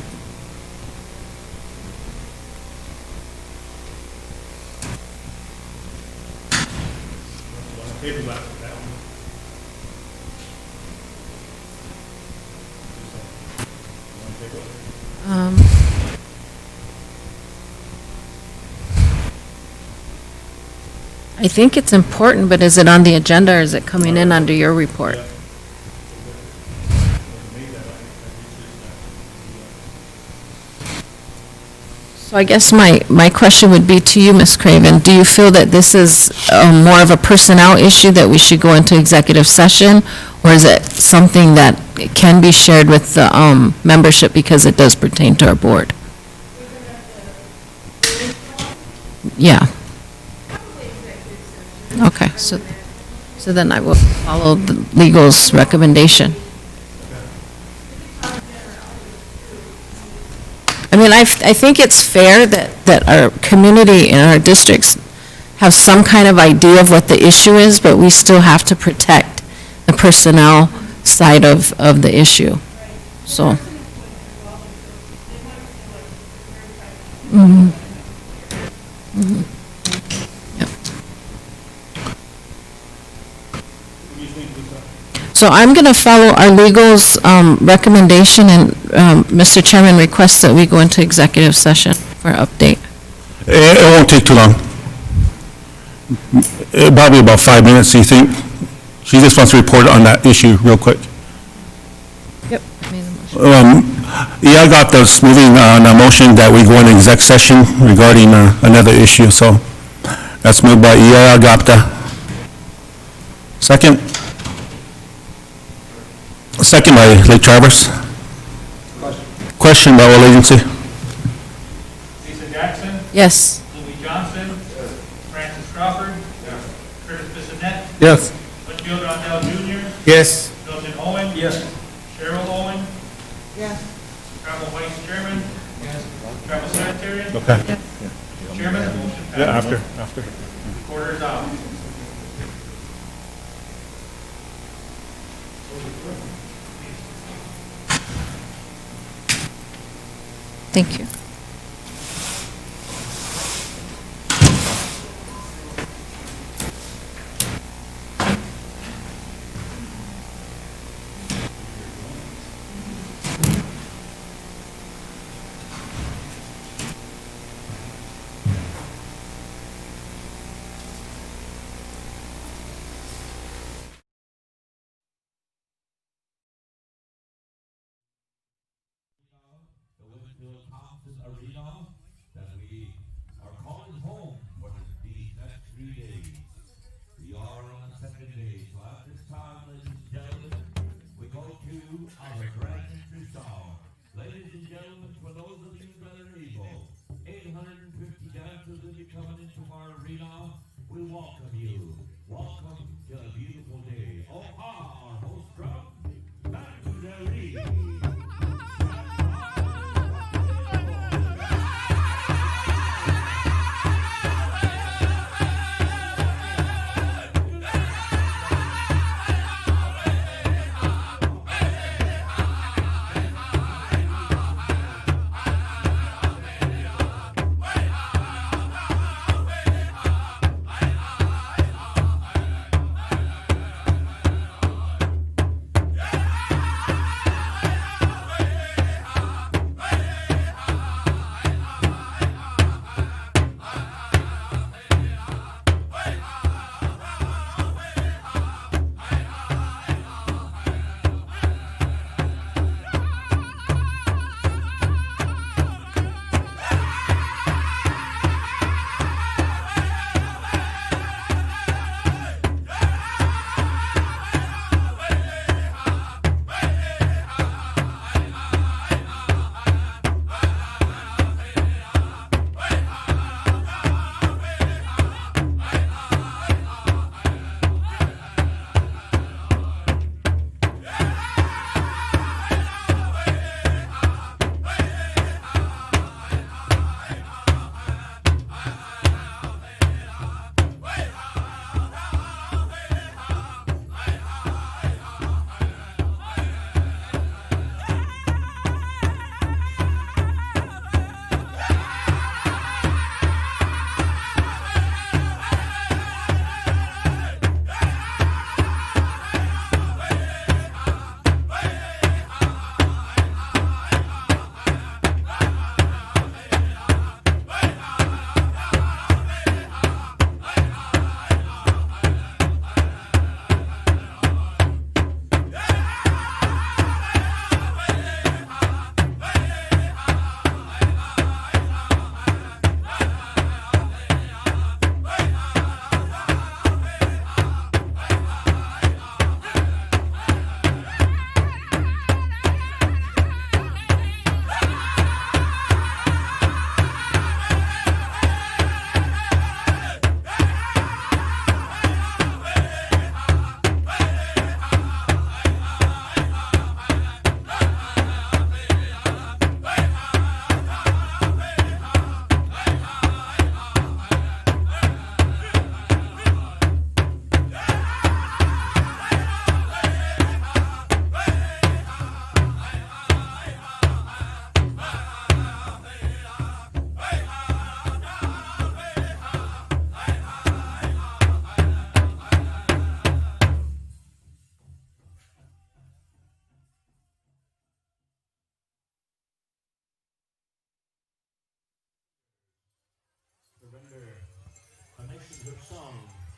Um, I think it's important, but is it on the agenda or is it coming in under your report? So So I guess my question would be to you, Ms. Craven. Do you feel that this is more of a personnel issue that we should go into executive session? Or is it something that can be shared with the membership because it does pertain to our board? Yeah. Okay, so then I will follow the legal's recommendation. I mean, I think it's fair that our community and our districts have some kind of idea of what the issue is, but we still have to protect the personnel side of the issue, so. Mhm. Mhm. Yep. So I'm going to follow our legal's recommendation, and Mr. Chairman requests that we go into executive session for update. It won't take too long. Probably about 5 minutes, do you think? She just wants to report on that issue real quick. Yep. Made the motion. Yeah, I got this moving on a motion that we go into exec session regarding another issue, so that's moved by Ia Agapta. Second? Second by Lake Traverse. Question by all agency. Lisa Jackson, Yes. Louis Johnson, Francis Crawford, Curtis Bissonnette, Yes. Whitfield Rondell Jr., Yes. Milton Owen. Cheryl Owen. Travel Vice Chairman. Travel Secretary. Okay. Chairman, motion passes. After. Recorder's out. Thank you. the SWO Council Arena that we are calling home for these next 3 days. We are on the second day, so at this time, ladies and gentlemen, we go to our grand entry song. Ladies and gentlemen, for those of you that are able, 850 dancers will be coming into our arena. We welcome you. Welcome to a beautiful day. Oh, our host drum, back to the lead.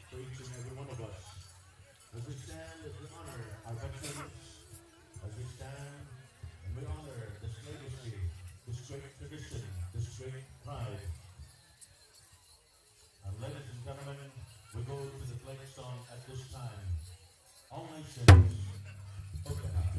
for each and every one of us. As we stand, as we honor our veterans, as we stand and we honor this legacy, this great tradition, this great pride. And ladies and gentlemen, we go to the flag song at this time. All nations, open up.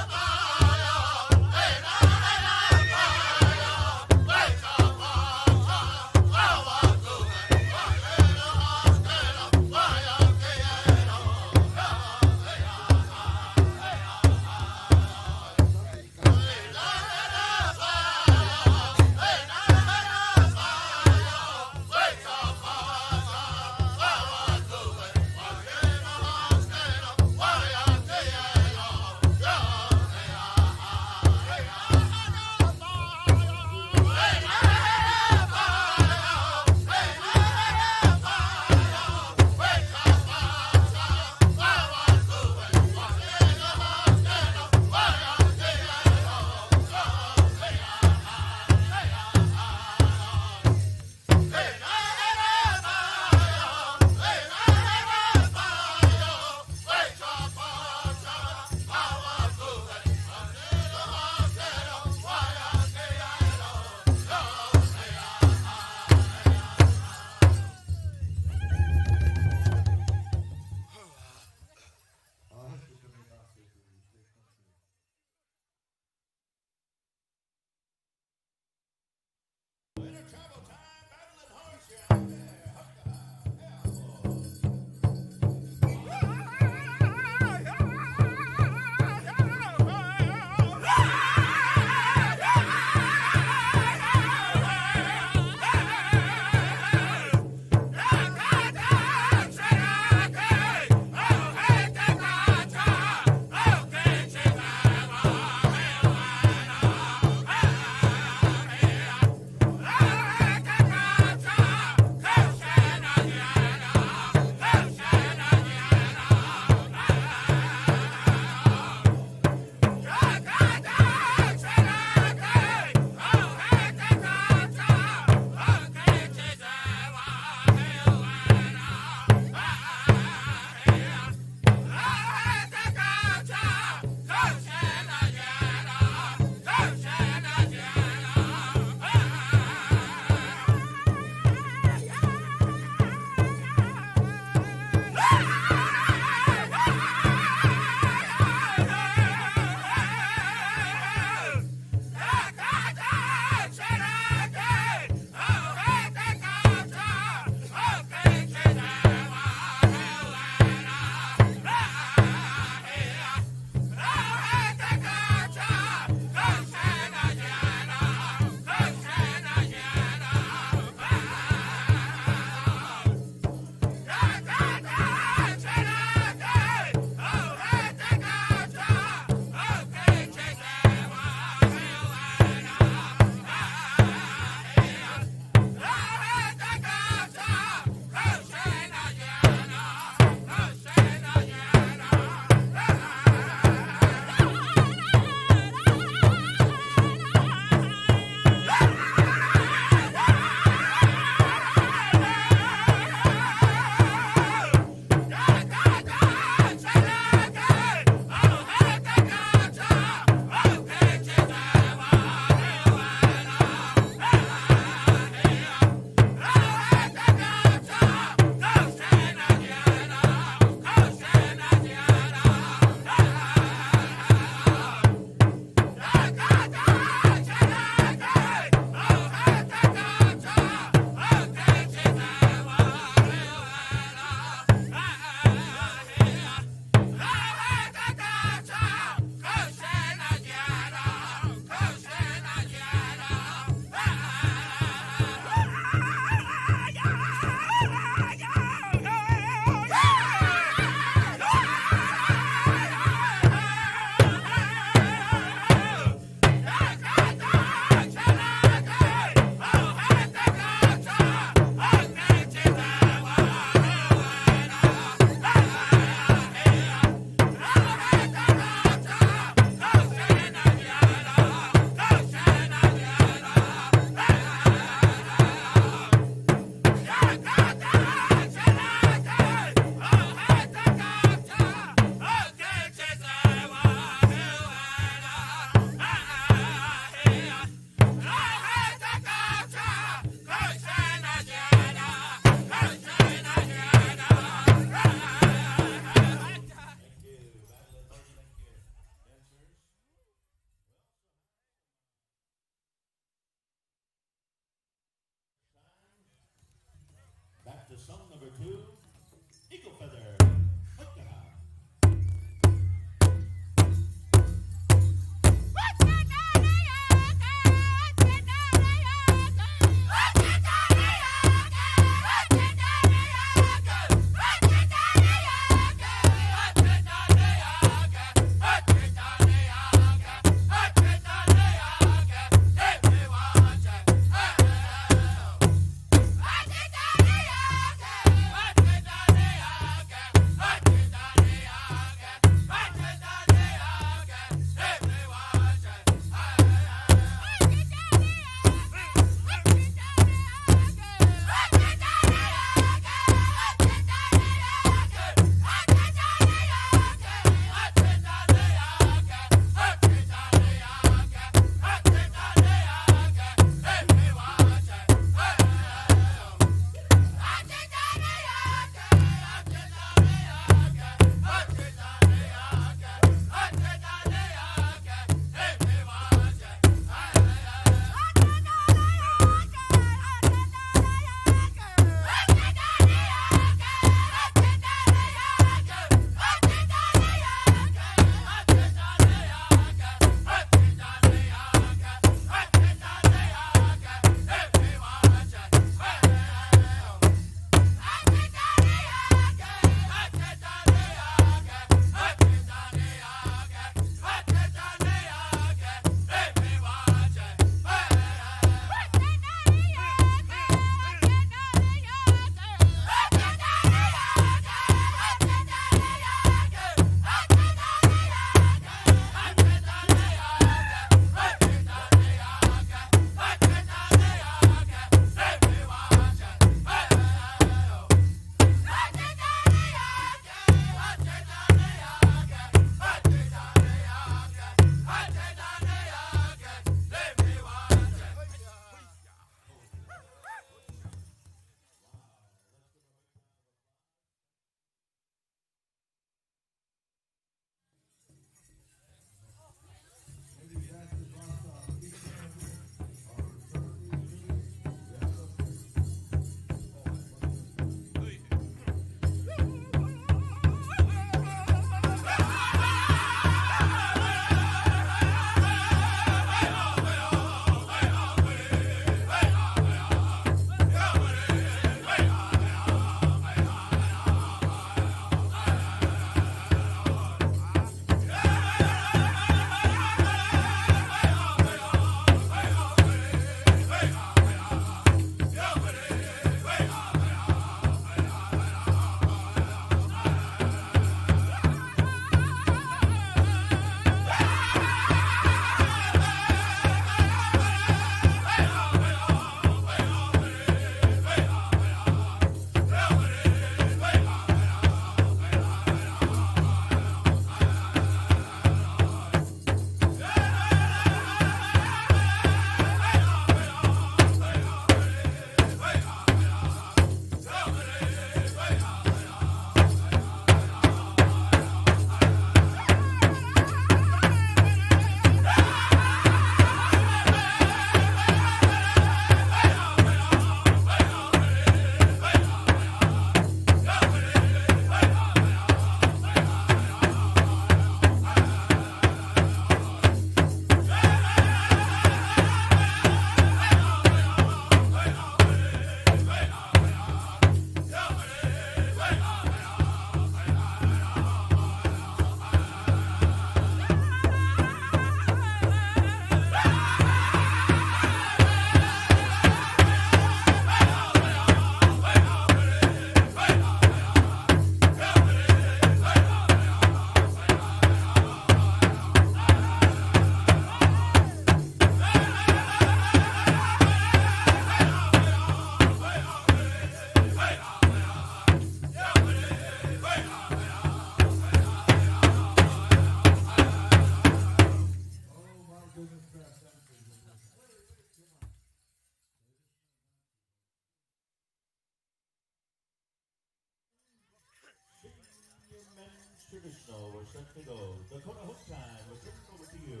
men's traditional, we're set to go. Dakota Hook time, we're turning over to you.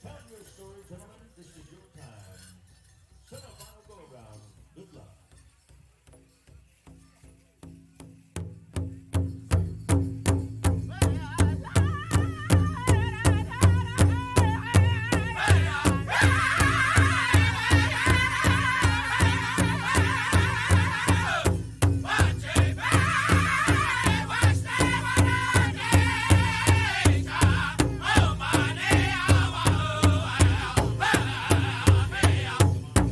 Tell your story, gentlemen, this is your time. Semifinal go around, good luck.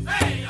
Hey,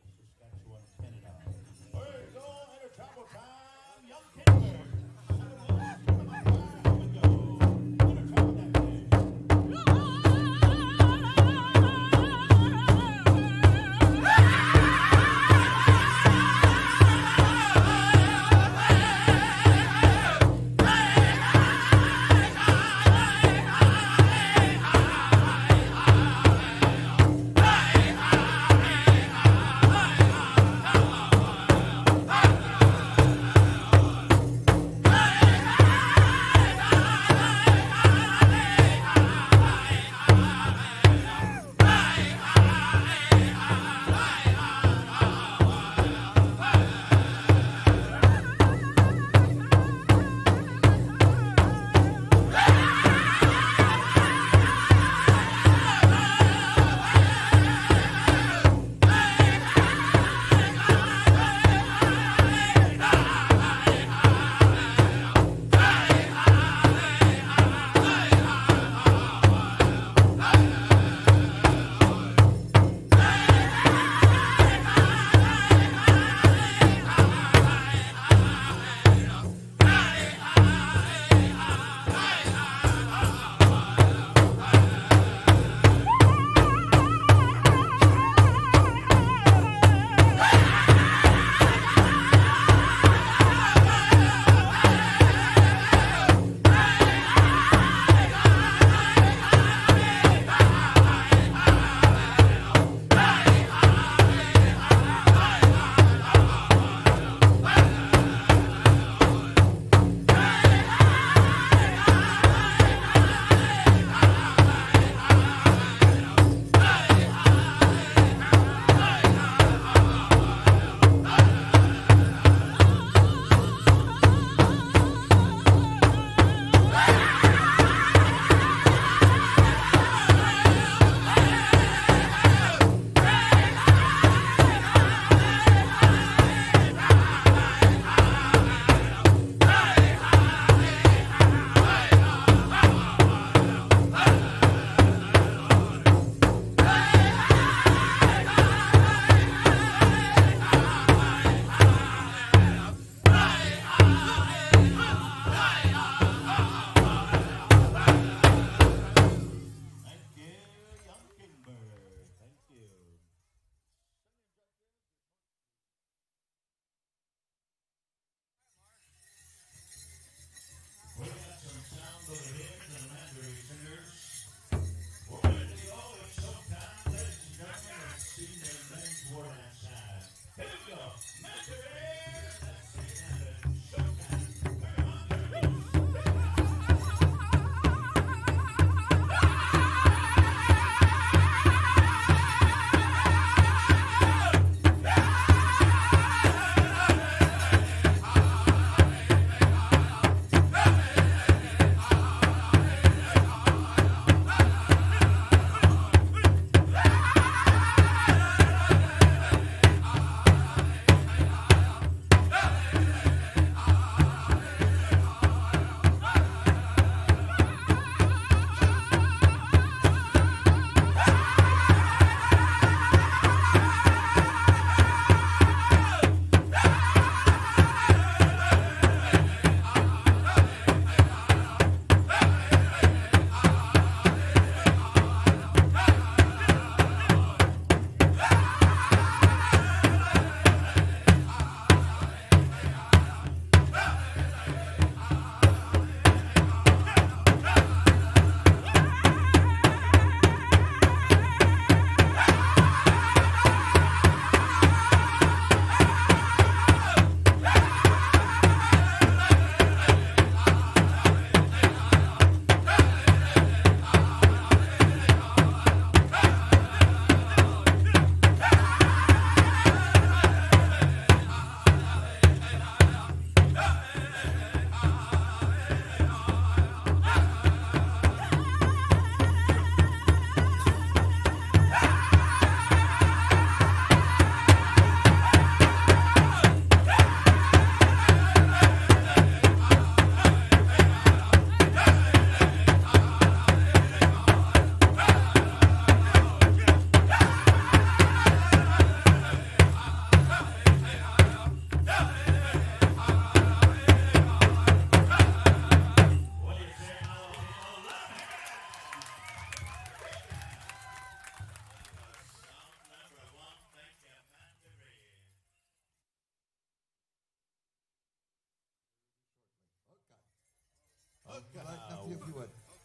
Saskatchewan, Canada. Where's all in a travel time, young Canada? Hey!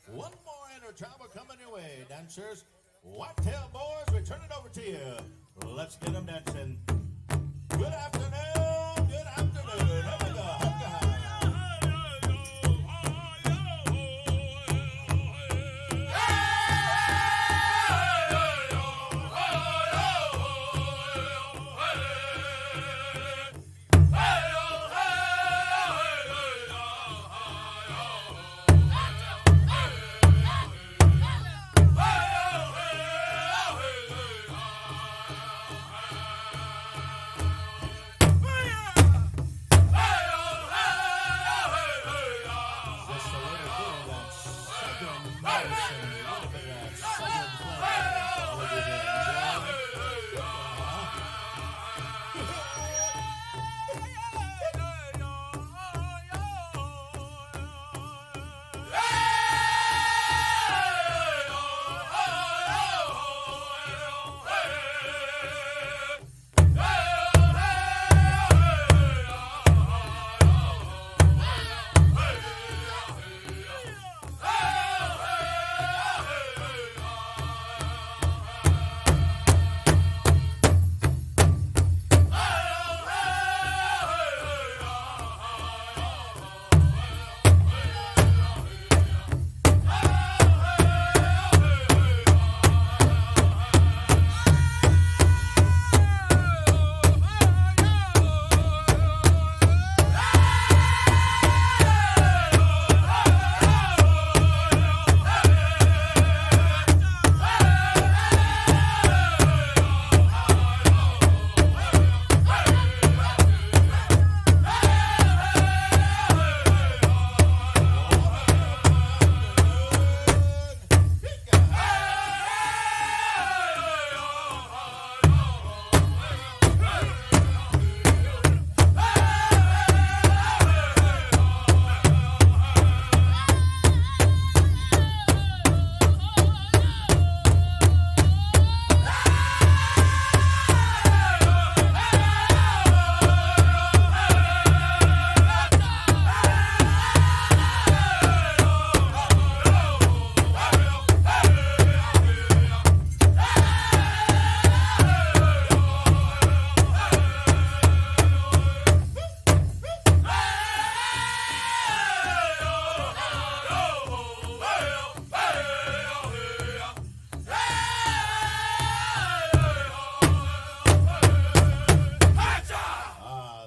One more inter-tribal coming your way. Dancers, Whitetail Boys, we turn it over to you. Let's get them dancing. Good afternoon, good afternoon. Here we go.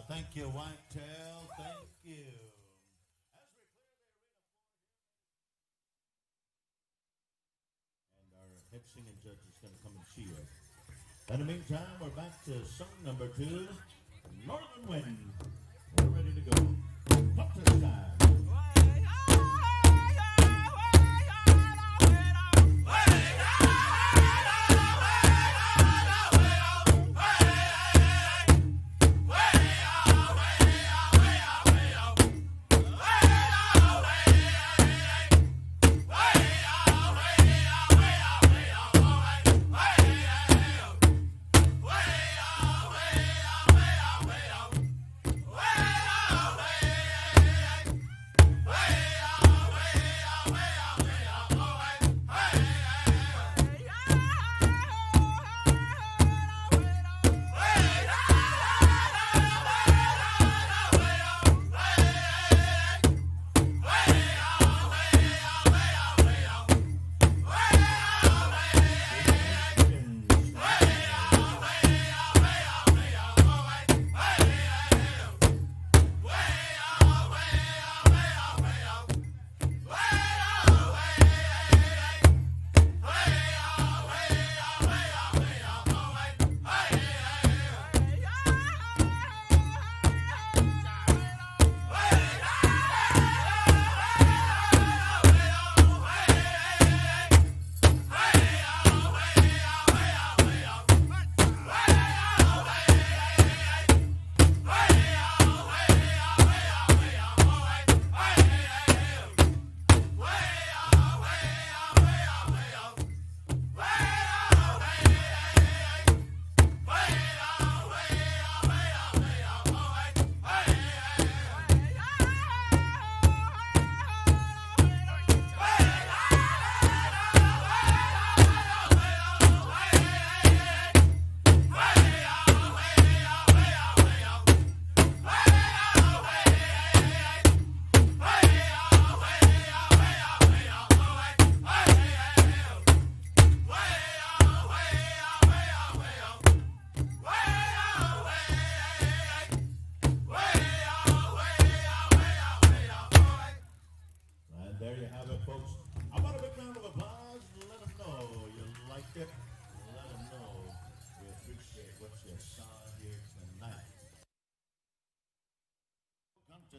Thank you, Whitetail. Thank you. And our head singing judge is going to come and see you. In the meantime, we're back to song number 2, Northern Wind. We're ready to go. Up to the time.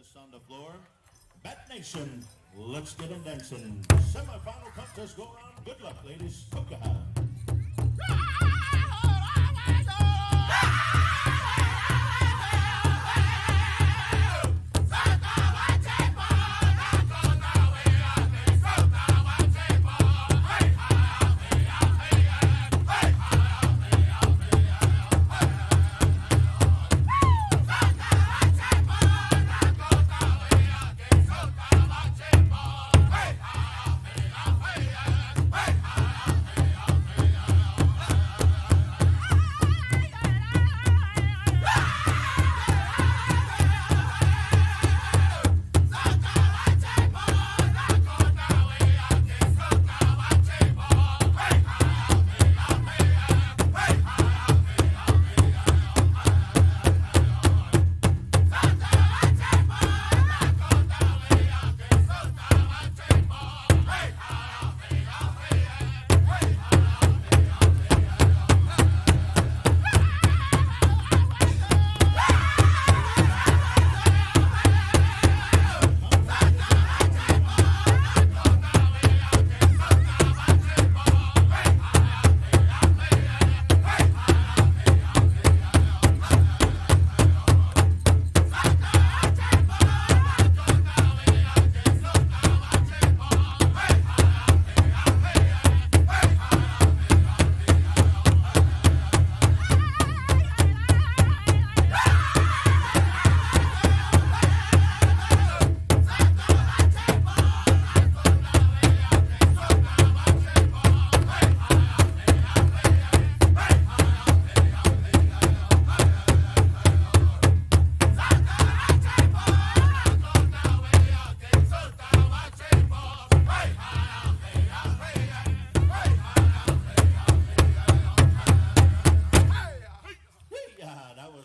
contest on the floor. Bat Nation, let's get 'em dancing. Semi-final contest go around. Good luck, ladies. Hookah.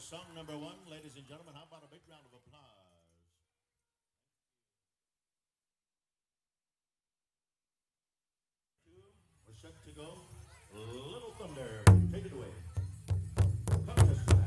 Song number one, ladies and gentlemen, how about a big round of applause? We're set to go. Little Thunder, take it away. Contest time.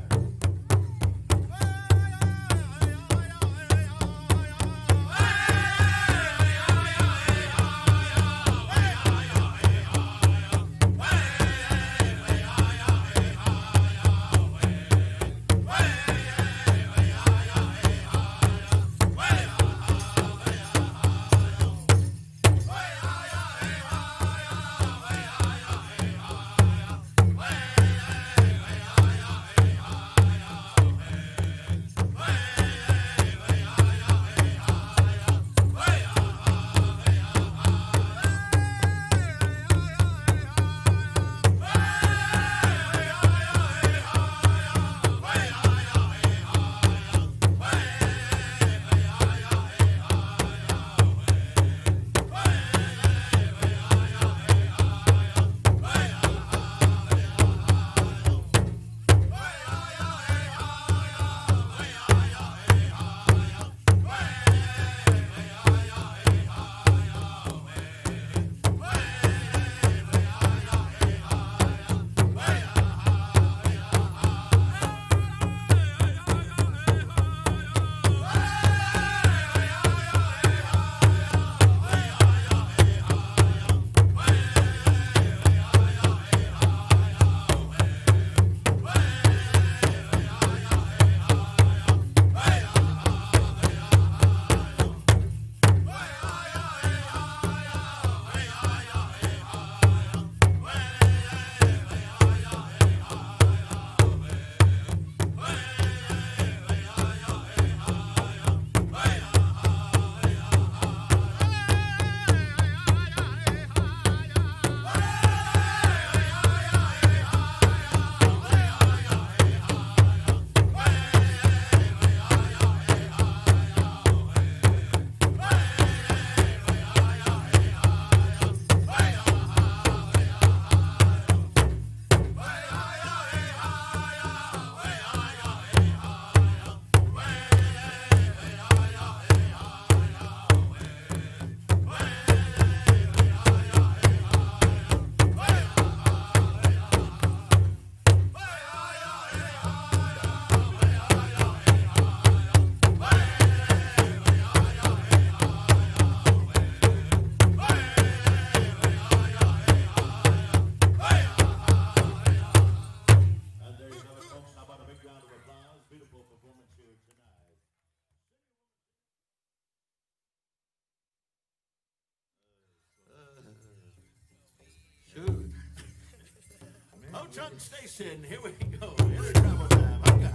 Show Chunk Station, here we go. Inner travel time. Okay.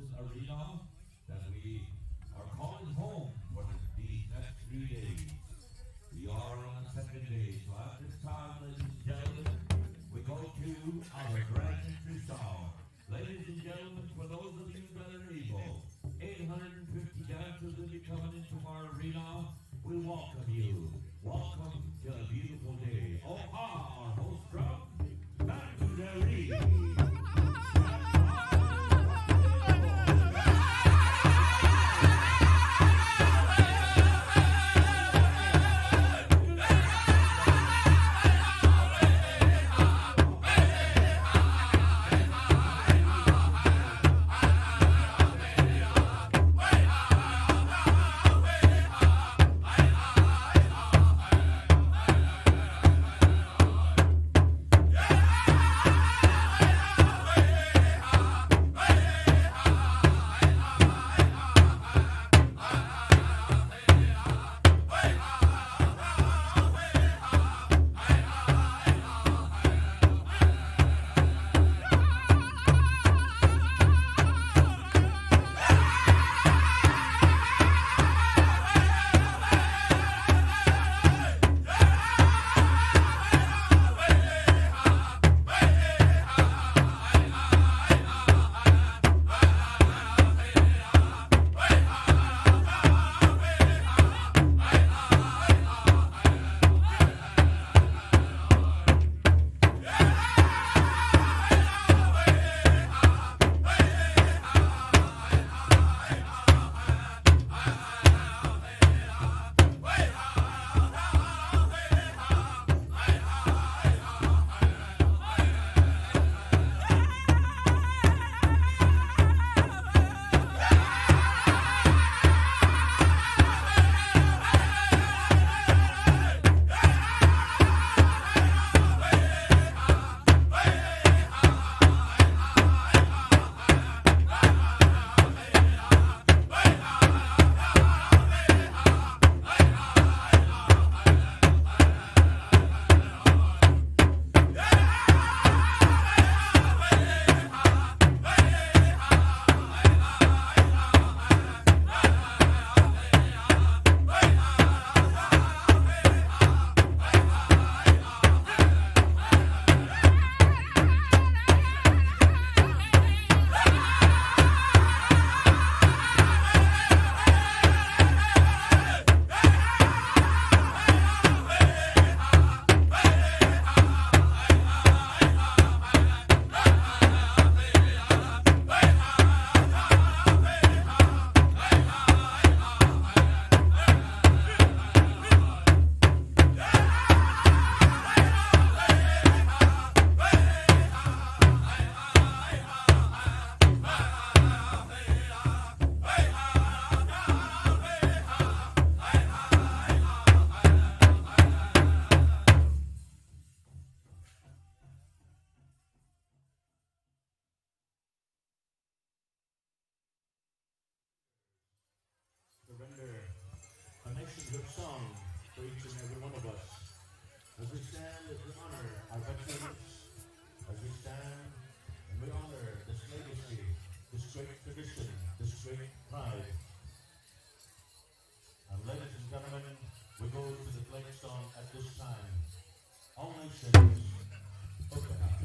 arena that we are calling home for these next 3 days. We are on the second day, so at this time, ladies and gentlemen, we go to our grand entry song. Ladies and gentlemen, for those of you that are able, 850 dancers will be coming into our arena. We welcome you. Welcome to a beautiful day. Oh, our host drum, back to the ring. To render a nation-good song for each and every one of us. As we stand, as we honor our veterans, as we stand and we honor this legacy, this great tradition, this great pride. And ladies and gentlemen, we go to the flag song at this time. All nations, open up.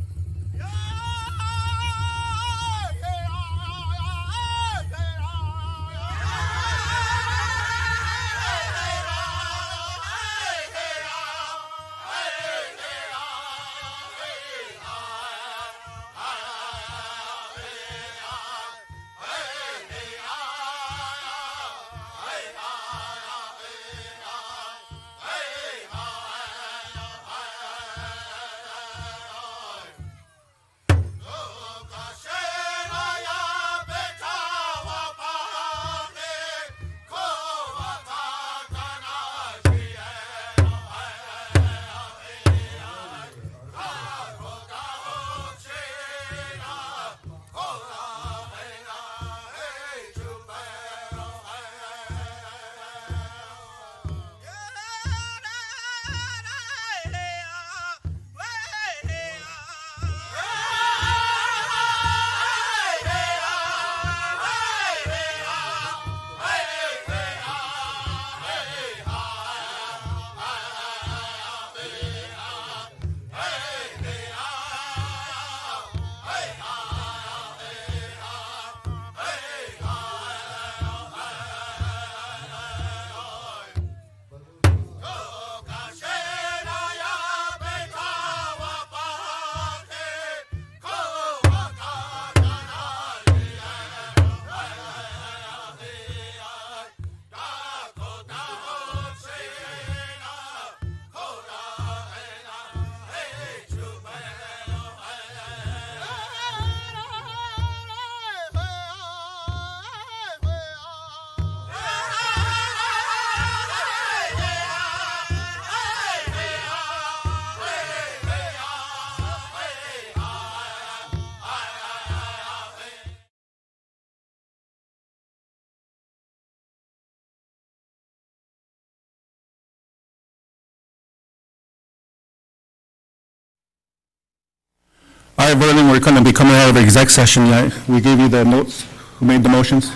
All right, Verlin, we're going to be coming out of exec session. We gave you the notes. Who made the motions?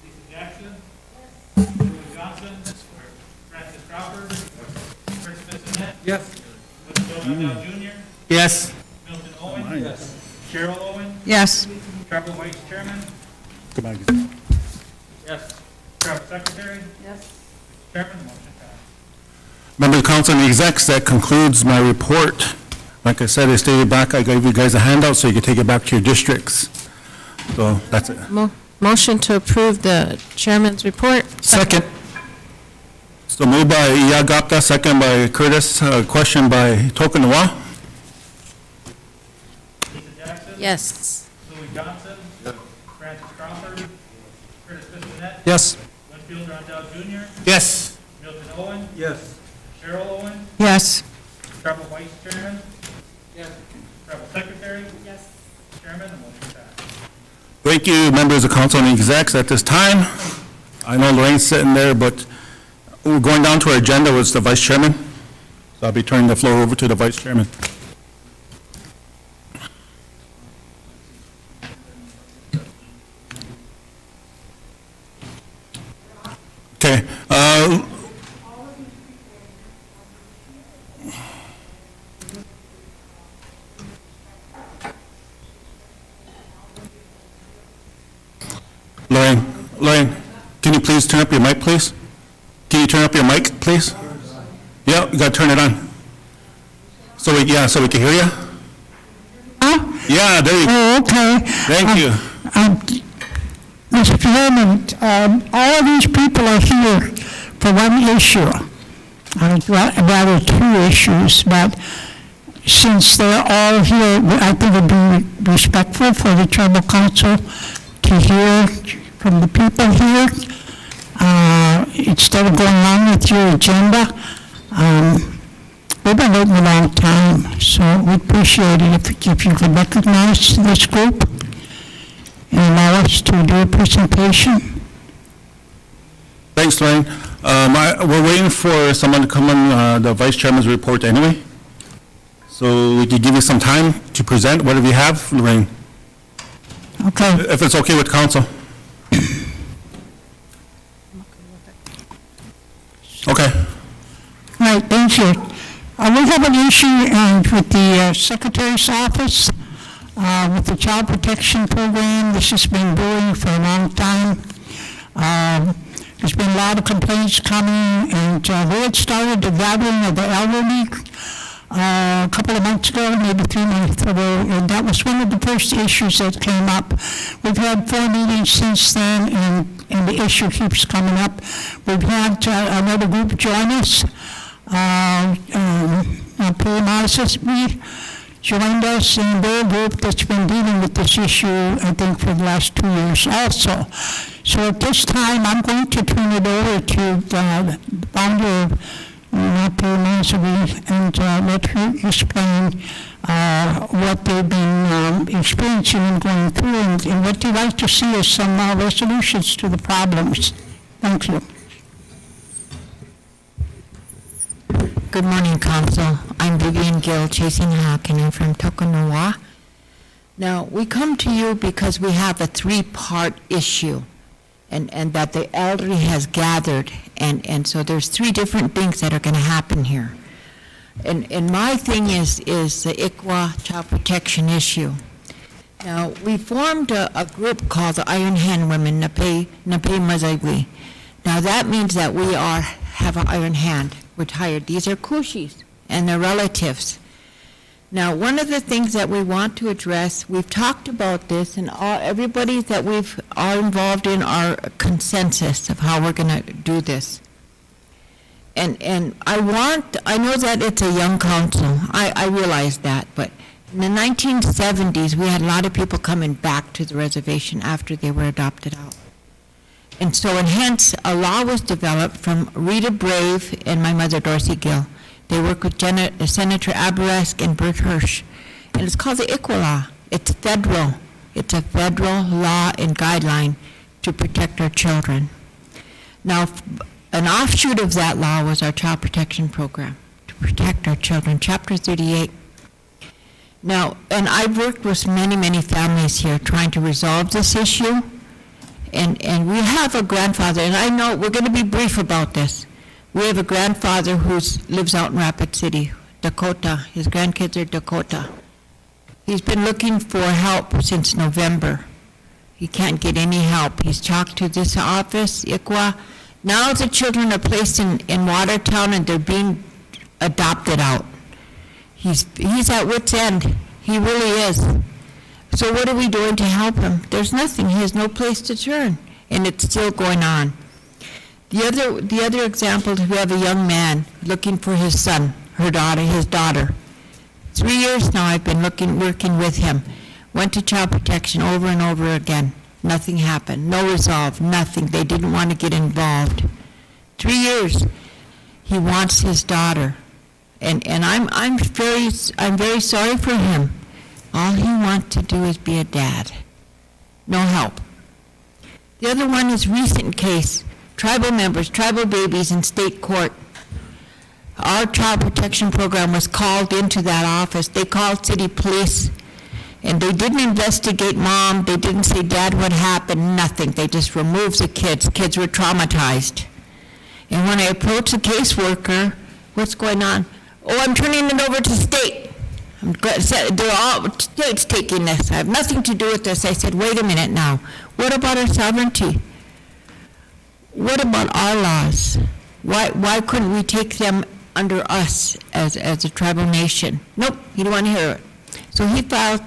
Lisa Jackson. Julie Johnson. Francis Crawford. Chris Bissonette. Yes. Bill Randall Jr. Yes. Milton Owen. Yes. Cheryl Owen. Yes. Trevor Vice Chairman. Come on. Yes. Trevor Secretary. Yes. Chairman, motion passed. Member of the council and the execs, that concludes my report. Like I said, I stated back, I gave you guys a handout so you can take it back to your districts. So that's it. Motion to approve the chairman's report. Second. So moved by Iyagapta, second by Curtis, question by Tokanawa. Lisa Jackson. Yes. Louis Johnson. Francis Crawford. Curtis Bissonette. Yes. Winfield Rondell Jr. Yes. Milton Owen. Yes. Cheryl Owen. Yes. Trevor Vice Chairman. Yes. Trevor Secretary. Yes. Chairman, the motion passed. Thank you, members of council and execs. At this time, I know Lorraine's sitting there, but we're going down to our agenda was the vice chairman. So I'll be turning the floor over to the vice chairman. Okay. Lorraine, can you please turn up your mic, please? Can you turn up your mic, please? Yeah, you gotta turn it on. So we can hear you? Yeah, there you go. Oh, okay. Thank you. Mr. Chairman, all these people are here for one issue, rather two issues, but since they're all here, I think it'd be respectful for the tribal council to hear from the people here, instead of going on with your agenda. We've been waiting a long time, so we appreciate it if you could recognize this group and allow us to do a presentation. Thanks, Lorraine. We're waiting for someone to come on the vice chairman's report anyway. So we could give you some time to present whatever you have, Lorraine, Okay. if it's okay with council. Okay. Right, thank you. We have an issue with the Secretary's office, with the Child Protection Program. This has been brewing for a long time. There's been a lot of complaints coming, and we had started the gathering of the elderly a couple of months ago, maybe 3 months ago, and that was one of the first issues that came up. We've had 4 meetings since then, and the issue keeps coming up. We've had another group join us. We joined us in their group that's been dealing with this issue, I think, for the last 2 years also. So at this time, I'm going to turn it over to the founder of and let her explain what they've been experiencing and going through, and what they'd like to see is some resolutions to the problems. Thank you. Good morning, Council. I'm Vivian Gill, Chasing Hawk, and I'm from Tokanawa. Now, we come to you because we have a 3-part issue, and that the elderly has gathered, and so there's 3 different things that are going to happen here. And my thing is the ICWA child protection issue. Now, we formed a group called the Iron Hand Women, Nape Mazagwi. Now, that means that we have an iron hand. We're tired. These are Kushis and their relatives. Now, one of the things that we want to address, we've talked about this, and everybody that are involved in our consensus of how we're going to do this. And I know that it's a young council. I realize that, but in the 1970s, we had a lot of people coming back to the reservation after they were adopted out. And so, and hence, a law was developed from Rita Brave and my mother, Dorothy Gill. They work with Senator Aberesk and Bert Hirsch. And it's called the ICWA Law. It's federal. It's a federal law and guideline to protect our children. Now, an offshoot of that law was our child protection program, to protect our children, Chapter 38. Now, and I've worked with many, many families here trying to resolve this issue, and we have a grandfather, and I know we're going to be brief about this. We have a grandfather who lives out in Rapid City, Dakota. His grandkids are Dakota. He's been looking for help since November. He can't get any help. He's talked to this office, ICWA. Now the children are placed in Watertown and they're being adopted out. He's at wit's end. He really is. So what are we doing to help him? There's nothing. He has no place to turn, and it's still going on. The other example, we have a young man looking for his son, his daughter. 3 years now I've been working with him. Went to child protection over and over again. Nothing happened. No resolve. Nothing. They didn't want to get involved. 3 years. He wants his daughter, and I'm very sorry for him. All he wants to do is be a dad. No help. The other one is recent case. Tribal members, tribal babies in state court. Our child protection program was called into that office. They called city police, and they didn't investigate mom. They didn't say, Dad, what happened? Nothing. They just removed the kids. Kids were traumatized. And when I approached the caseworker, what's going on? Oh, I'm turning it over to state. They're all states taking this. I have nothing to do with this. I said, wait a minute now. What about our sovereignty? What about our laws? Why couldn't we take them under us as a tribal nation? Nope, he didn't want to hear it. So he filed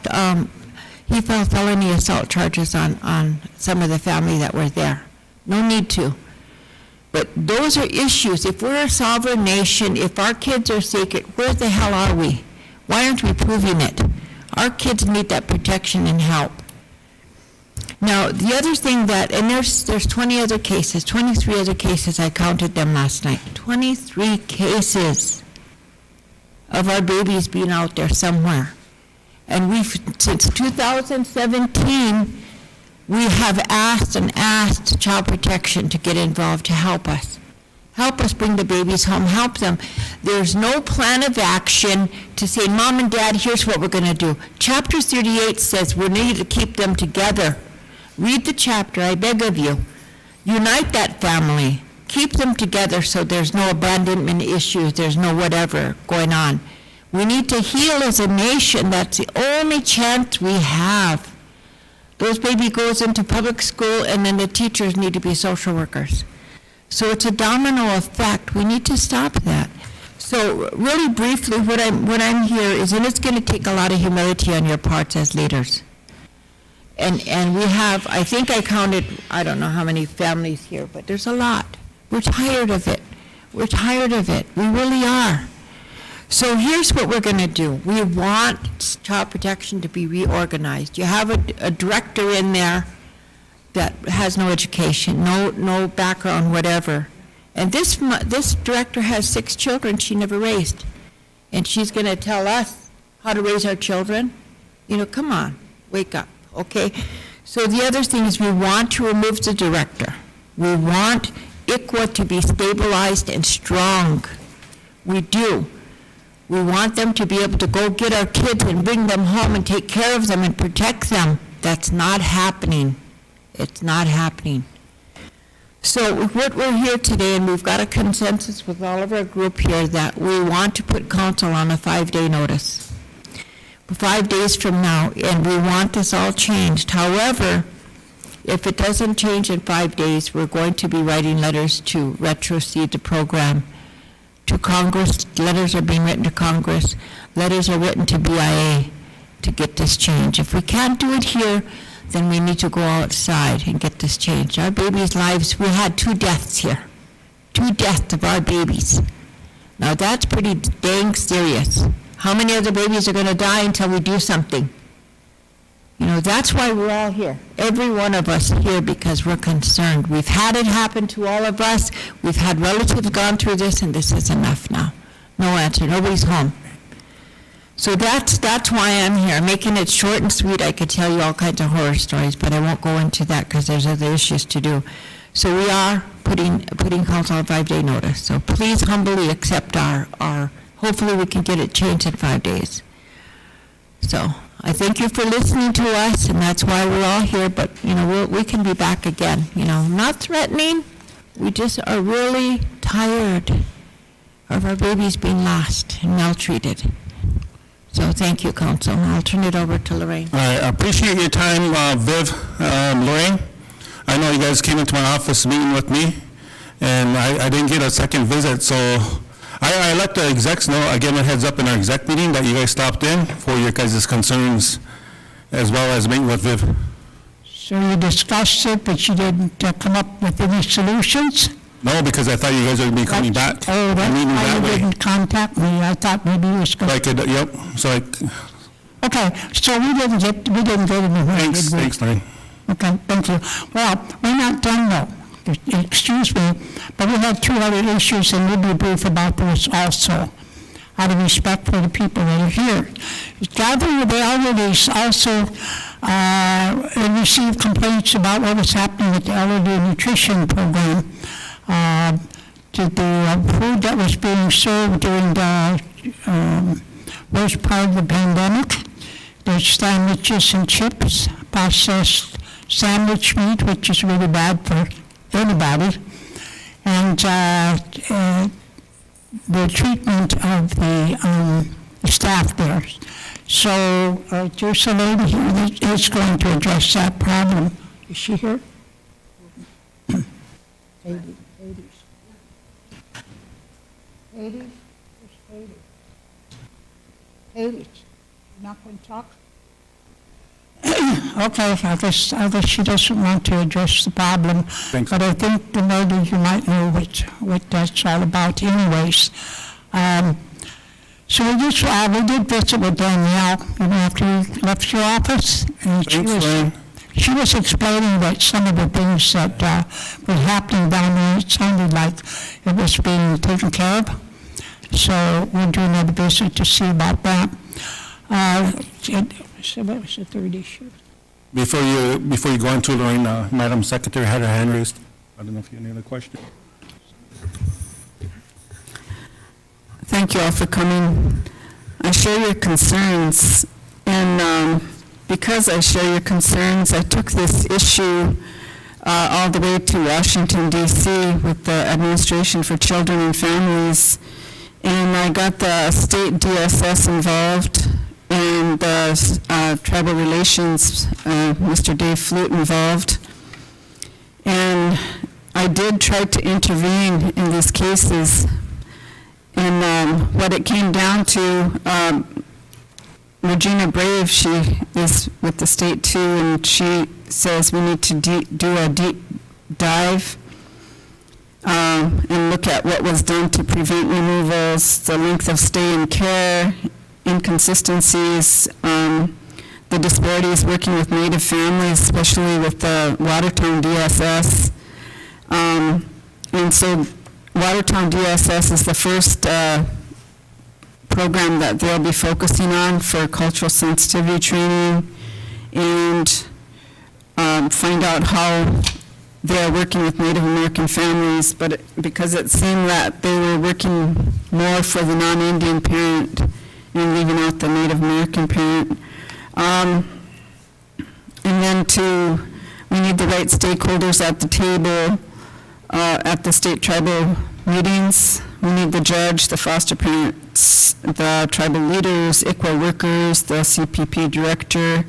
felony assault charges on some of the family that were there. No need to. But those are issues. If we're a sovereign nation, if our kids are sacred, where the hell are we? Why aren't we proving it? Our kids need that protection and help. Now, the other thing and there's 20 other cases, 23 other cases, I counted them last night. 23 cases of our babies being out there somewhere. And since 2017, we have asked Child Protection to get involved to help us. Help us bring the babies home, help them. There's no plan of action to say, Mom and Dad, here's what we're going to do. Chapter 38 says we need to keep them together. Read the chapter, I beg of you. Unite that family. Keep them together so there's no abandonment issues, there's no whatever going on. We need to heal as a nation. That's the only chance we have. Those baby goes into public school, and then the teachers need to be social workers. So it's a domino effect. We need to stop that. So really briefly, what I'm here is, and it's going to take a lot of humility on your parts as leaders. And we have, I think I counted, I don't know how many families here, but there's a lot. We're tired of it. We're tired of it. We really are. So here's what we're going to do. We want child protection to be reorganized. You have a director in there that has no education, no background, whatever. And this director has 6 children she never raised. And she's going to tell us how to raise our children? Come on, wake up. Okay, so the other thing is we want to remove the director. We want ICWA to be stabilized and strong. We do. We want them to be able to go get our kids and bring them home and take care of them and protect them. That's not happening. It's not happening. So what we're here today, and we've got a consensus with all of our group here, that we want to put council on a 5-day notice. 5 days from now, and we want this all changed. However, if it doesn't change in 5 days, we're going to be writing letters to retrocede the program to Congress. Letters are being written to Congress. Letters are written to BIA to get this changed. If we can't do it here, then we need to go outside and get this changed. Our babies' lives, we had 2 deaths here. 2 deaths of our babies. Now that's pretty dang serious. How many other babies are going to die until we do something? That's why we're all here. Every one of us here, because we're concerned. We've had it happen to all of us. We've had relatives gone through this, and this is enough now. No answer. Nobody's home. So that's why I'm here. Making it short and sweet, I could tell you all kinds of horror stories, but I won't go into that because there's other issues to do. So we are putting council on 5-day notice. So please humbly accept our, hopefully we can get it changed in 5 days. So I thank you for listening to us, and that's why we're all here, but, we can be back again, not threatening. We just are really tired of our babies being lost and maltreated. So thank you, council. I'll turn it over to Lorraine. I appreciate your time, Viv, Lorraine. I know you guys came into my office meeting with me, and I didn't get a second visit, so I let the execs know, I gave them a heads up in our exec meeting that you guys stopped in for your guys' concerns, as well as meeting with Viv. So you discussed it, but you didn't come up with any solutions? No, because I thought you guys would be coming back. Oh, that's meeting why that you way. didn't contact me. I thought maybe you was going So I could, yep, so I, Okay, so we didn't get anywhere, thanks, did we? thanks, Lorraine. Okay, thank you. Well, we're not done though. Excuse me, but we have 2 other issues, and we'll be brief about those also, out of respect for the people that are here. Gathering of the elderly also received complaints about what was happening with the elderly nutrition program. The food that was being served during the worst part of the pandemic, there's sandwiches and chips, processed sandwich meat, which is really bad for anybody, and the treatment of the staff there. So there's a lady here that is going to address that problem. Is she here? Hades? Where's Hades? You're not going to talk? Okay, I guess she doesn't want to address the problem. Thanks. But I think the lady, you might know what that's all about anyways. So we did visit with Danielle, after we left your office. And she was explaining that some of the things that were happening down there, it sounded like it was being taken care of. So we'll do another visit to see about that. So what was the third issue? Before you go into Lorraine, Madam Secretary had her hand raised. I don't know if you have any other questions. Thank you all for coming. I share your concerns, and because I share your concerns, I took this issue all the way to Washington, D.C. with the Administration for Children and Families, and I got the state DSS involved, and the Tribal Relations, Mr. Dave Flute involved. And I did try to intervene in these cases. And what it came down to, Regina Brave, she is with the state too, and she says we need to do a deep dive and look at what was done to prevent removals, the length of stay in care, inconsistencies, the disparities working with Native families, especially with the Watertown DSS. And so Watertown DSS is the first program that they'll be focusing on for cultural sensitivity training and find out how they're working with Native American families, but because it seemed that they were working more for the non-Indian parent and leaving out the Native American parent. And then we need the right stakeholders at the table at the state tribal meetings. We need the judge, the foster parents, the tribal leaders, ICWA workers, the CPP director,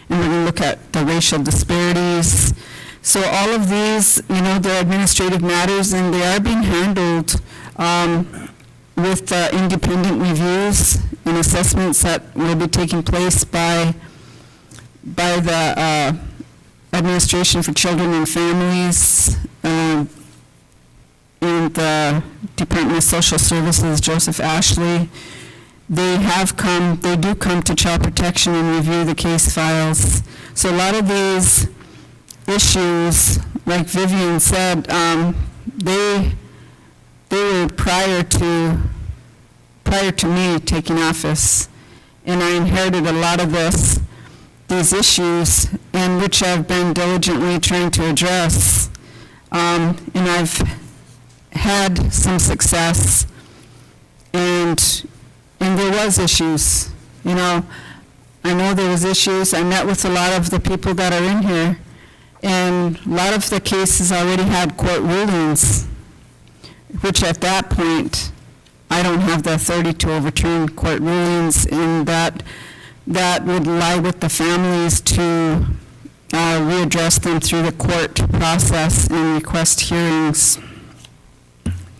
and we're going to look at the racial disparities. So all of these, they're administrative matters, and they are being handled with independent reviews and assessments that will be taking place by the Administration for Children and Families and the Department of Social Services, Joseph Ashley. They do come to Child Protection and review the case files. So a lot of these issues, like Vivian said, they were prior to me taking office, and I inherited a lot of these issues, and which I've been diligently trying to address. And I've had some success, and there was issues, you know. I know there was issues. I met with a lot of the people that are in here, and a lot of the cases already had court rulings, which at that point, I don't have the authority to overturn court rulings, and that would lie with the families to readdress them through the court process and request hearings.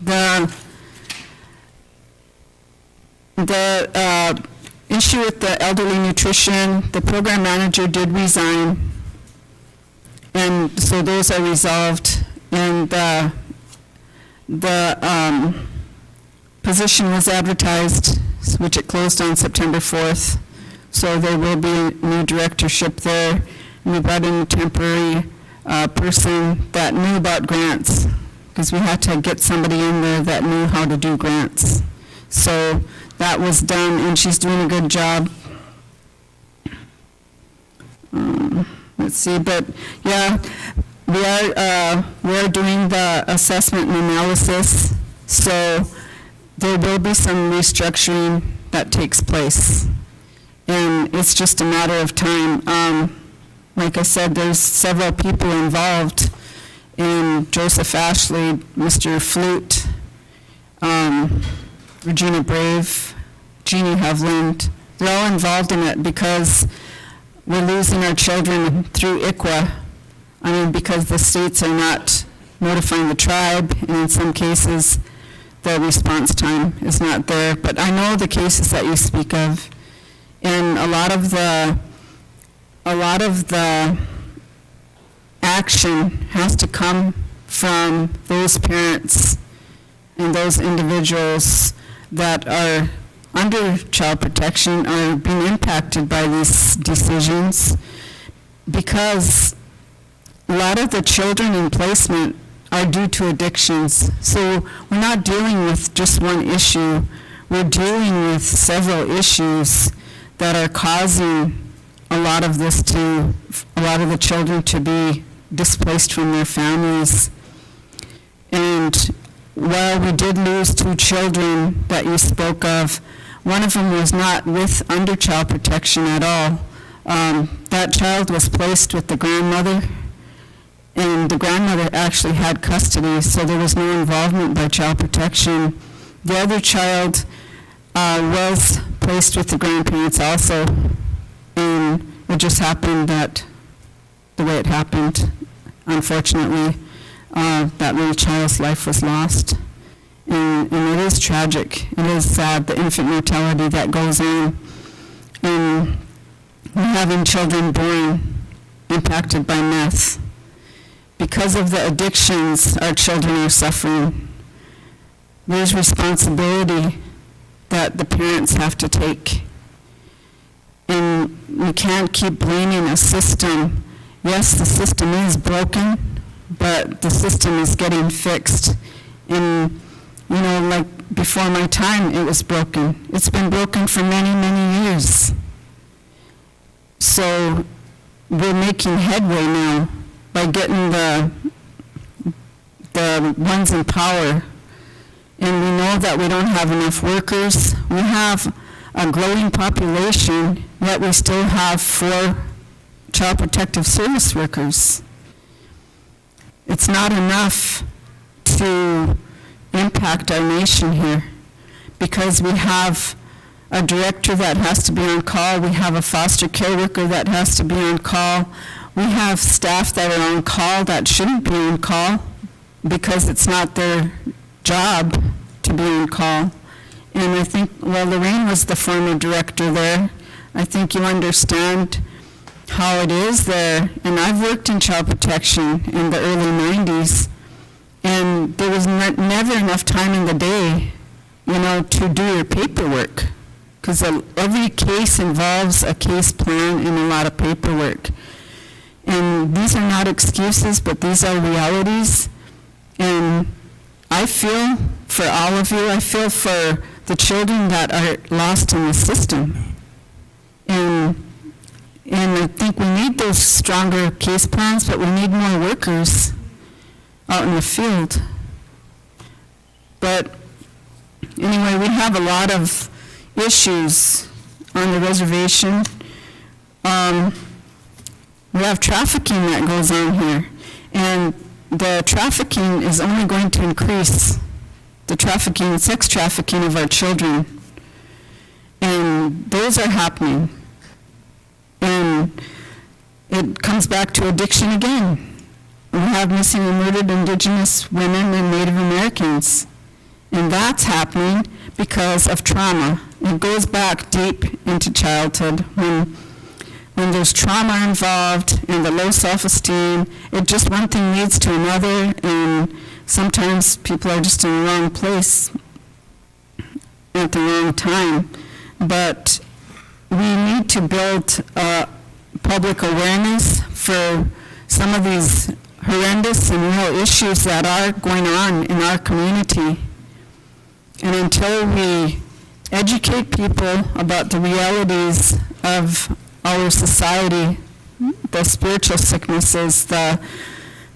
The issue with the elderly nutrition, the program manager did resign, and so those are resolved, and the position was advertised, which it closed on September 4th, so there will be a new directorship there, and we brought in a temporary person that knew about grants, because we had to get somebody in there that knew how to do grants. So that was done, and she's doing a good job. Let's see, but yeah, we are doing the assessment and analysis, so there will be some restructuring that takes place, and it's just a matter of time. Like I said, there's several people involved, in Joseph Ashley, Mr. Flute, Regina Brave, Jeannie Hovland. They're all involved in it because we're losing our children through ICWA. I mean, because the states are not notifying the tribe, and in some cases, the response time is not there. But I know the cases that you speak of, and a lot of the action has to come from those parents and those individuals that are under child protection are being impacted by these decisions, because a lot of the children in placement are due to addictions. So we're not dealing with just one issue. We're dealing with several issues that are causing a lot of the children to be displaced from their families. And while we did lose 2 children that you spoke of, one of them was not under child protection at all. That child was placed with the grandmother, and the grandmother actually had custody, so there was no involvement by child protection. The other child was placed with the grandparents also, and it just happened that the way it happened, unfortunately, that little child's life was lost. And it is tragic. It is sad, the infant mortality that goes on. And we're having children born impacted by meth. Because of the addictions our children are suffering, there's responsibility that the parents have to take. And we can't keep blaming a system. Yes, the system is broken, but the system is getting fixed. And, you know, like before my time, it was broken. It's been broken for many, many years. So we're making headway now by getting the ones in power. And we know that we don't have enough workers. We have a growing population, yet we still have 4 child protective service workers. It's not enough to impact our nation here, because we have a director that has to be on call, we have a foster care worker that has to be on call, we have staff that are on call that shouldn't be on call because it's not their job to be on call. And I think, well, Lorraine was the former director there. I think you understand how it is there. And I've worked in child protection in the early 90s, and there was never enough time in the day, you know, to do your paperwork, because every case involves a case plan and a lot of paperwork. And these are not excuses, but these are realities. And I feel for all of you. I feel for the children that are lost in the system. And I think we need those stronger case plans, but we need more workers. out in the field. But anyway, we have a lot of issues on the reservation. We have trafficking that goes on here, and the trafficking is only going to increase, the trafficking, sex trafficking of our children. And those are happening. And it comes back to addiction again. We have missing and murdered Indigenous women and Native Americans. And that's happening because of trauma. It goes back deep into childhood when there's trauma involved and the low self-esteem. It just one thing leads to another, and sometimes people are just in the wrong place at the wrong time. But we need to build public awareness for some of these horrendous and real issues that are going on in our community. And until we educate people about the realities of our society, the spiritual sicknesses, the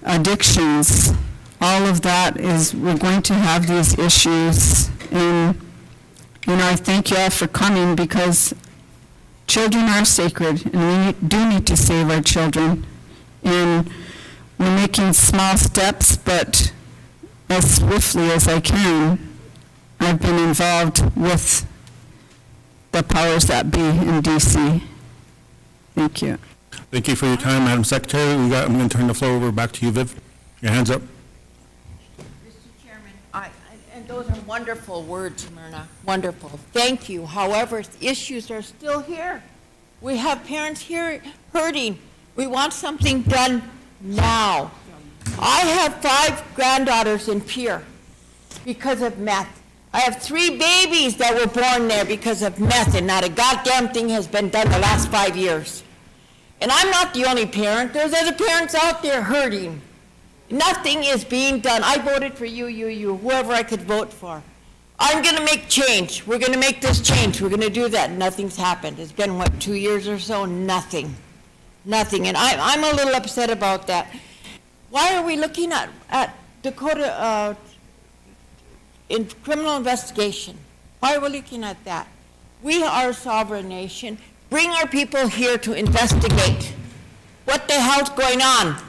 addictions, all of that we're going to have these issues. And, I thank you all for coming, because children are sacred, and we do need to save our children. And we're making small steps, but as swiftly as I can, I've been involved with the powers that be in D.C. Thank you. Thank you for your time, Madam Secretary. I'm going to turn the floor over back to you, Viv. Your hand's up. Mr. Chairman, and those are wonderful words, Myrna, wonderful. Thank you. However, issues are still here. We have parents here hurting. We want something done now. I have 5 granddaughters in Pierre because of meth. I have 3 babies that were born there because of meth, and not a goddamn thing has been done the last 5 years. And I'm not the only parent. There's other parents out there hurting. Nothing is being done. I voted for you, whoever I could vote for. I'm going to make change. We're going to make this change. We're going to do that. Nothing's happened. It's been, 2 years or so? Nothing. Nothing. And I'm a little upset about that. Why are we looking at Dakota in criminal investigation? Why are we looking at that? We are a sovereign nation. Bring our people here to investigate. What the hell's going on?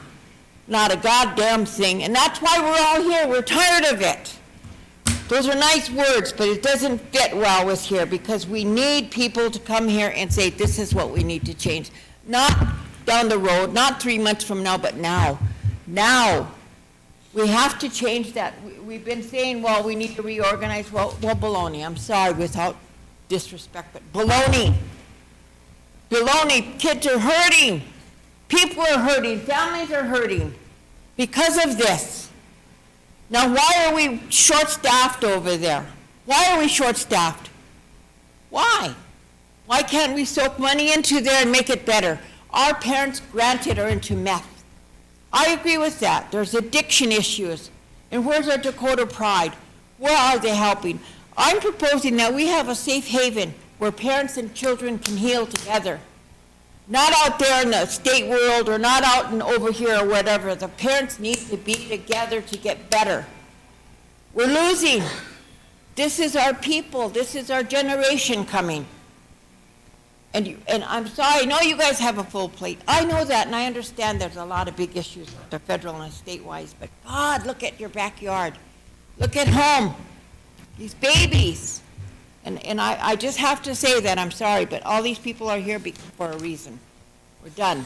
Not a goddamn thing. And that's why we're all here. We're tired of it. Those are nice words, but it doesn't fit well with here, because we need people to come here and say, this is what we need to change. Not down the road, not 3 months from now, but now. Now. We have to change that. We've been saying, well, we need to reorganize. Well, baloney. I'm sorry, without disrespect, but baloney. Baloney. Kids are hurting. People are hurting. Families are hurting because of this. Now, why are we short-staffed over there? Why are we short-staffed? Why? Why can't we soak money into there and make it better? Our parents, granted, are into meth. I agree with that. There's addiction issues. And where's our Dakota pride? Where are they helping? I'm proposing that we have a safe haven where parents and children can heal together. Not out there in the state world, or not out and over here or whatever. The parents need to be together to get better. We're losing. This is our people. This is our generation coming. And I'm sorry, I know you guys have a full plate. I know that, and I understand there's a lot of big issues at the federal and state-wise, but God, look at your backyard. Look at home. These babies. And I just have to say that, I'm sorry, but all these people are here for a reason. We're done.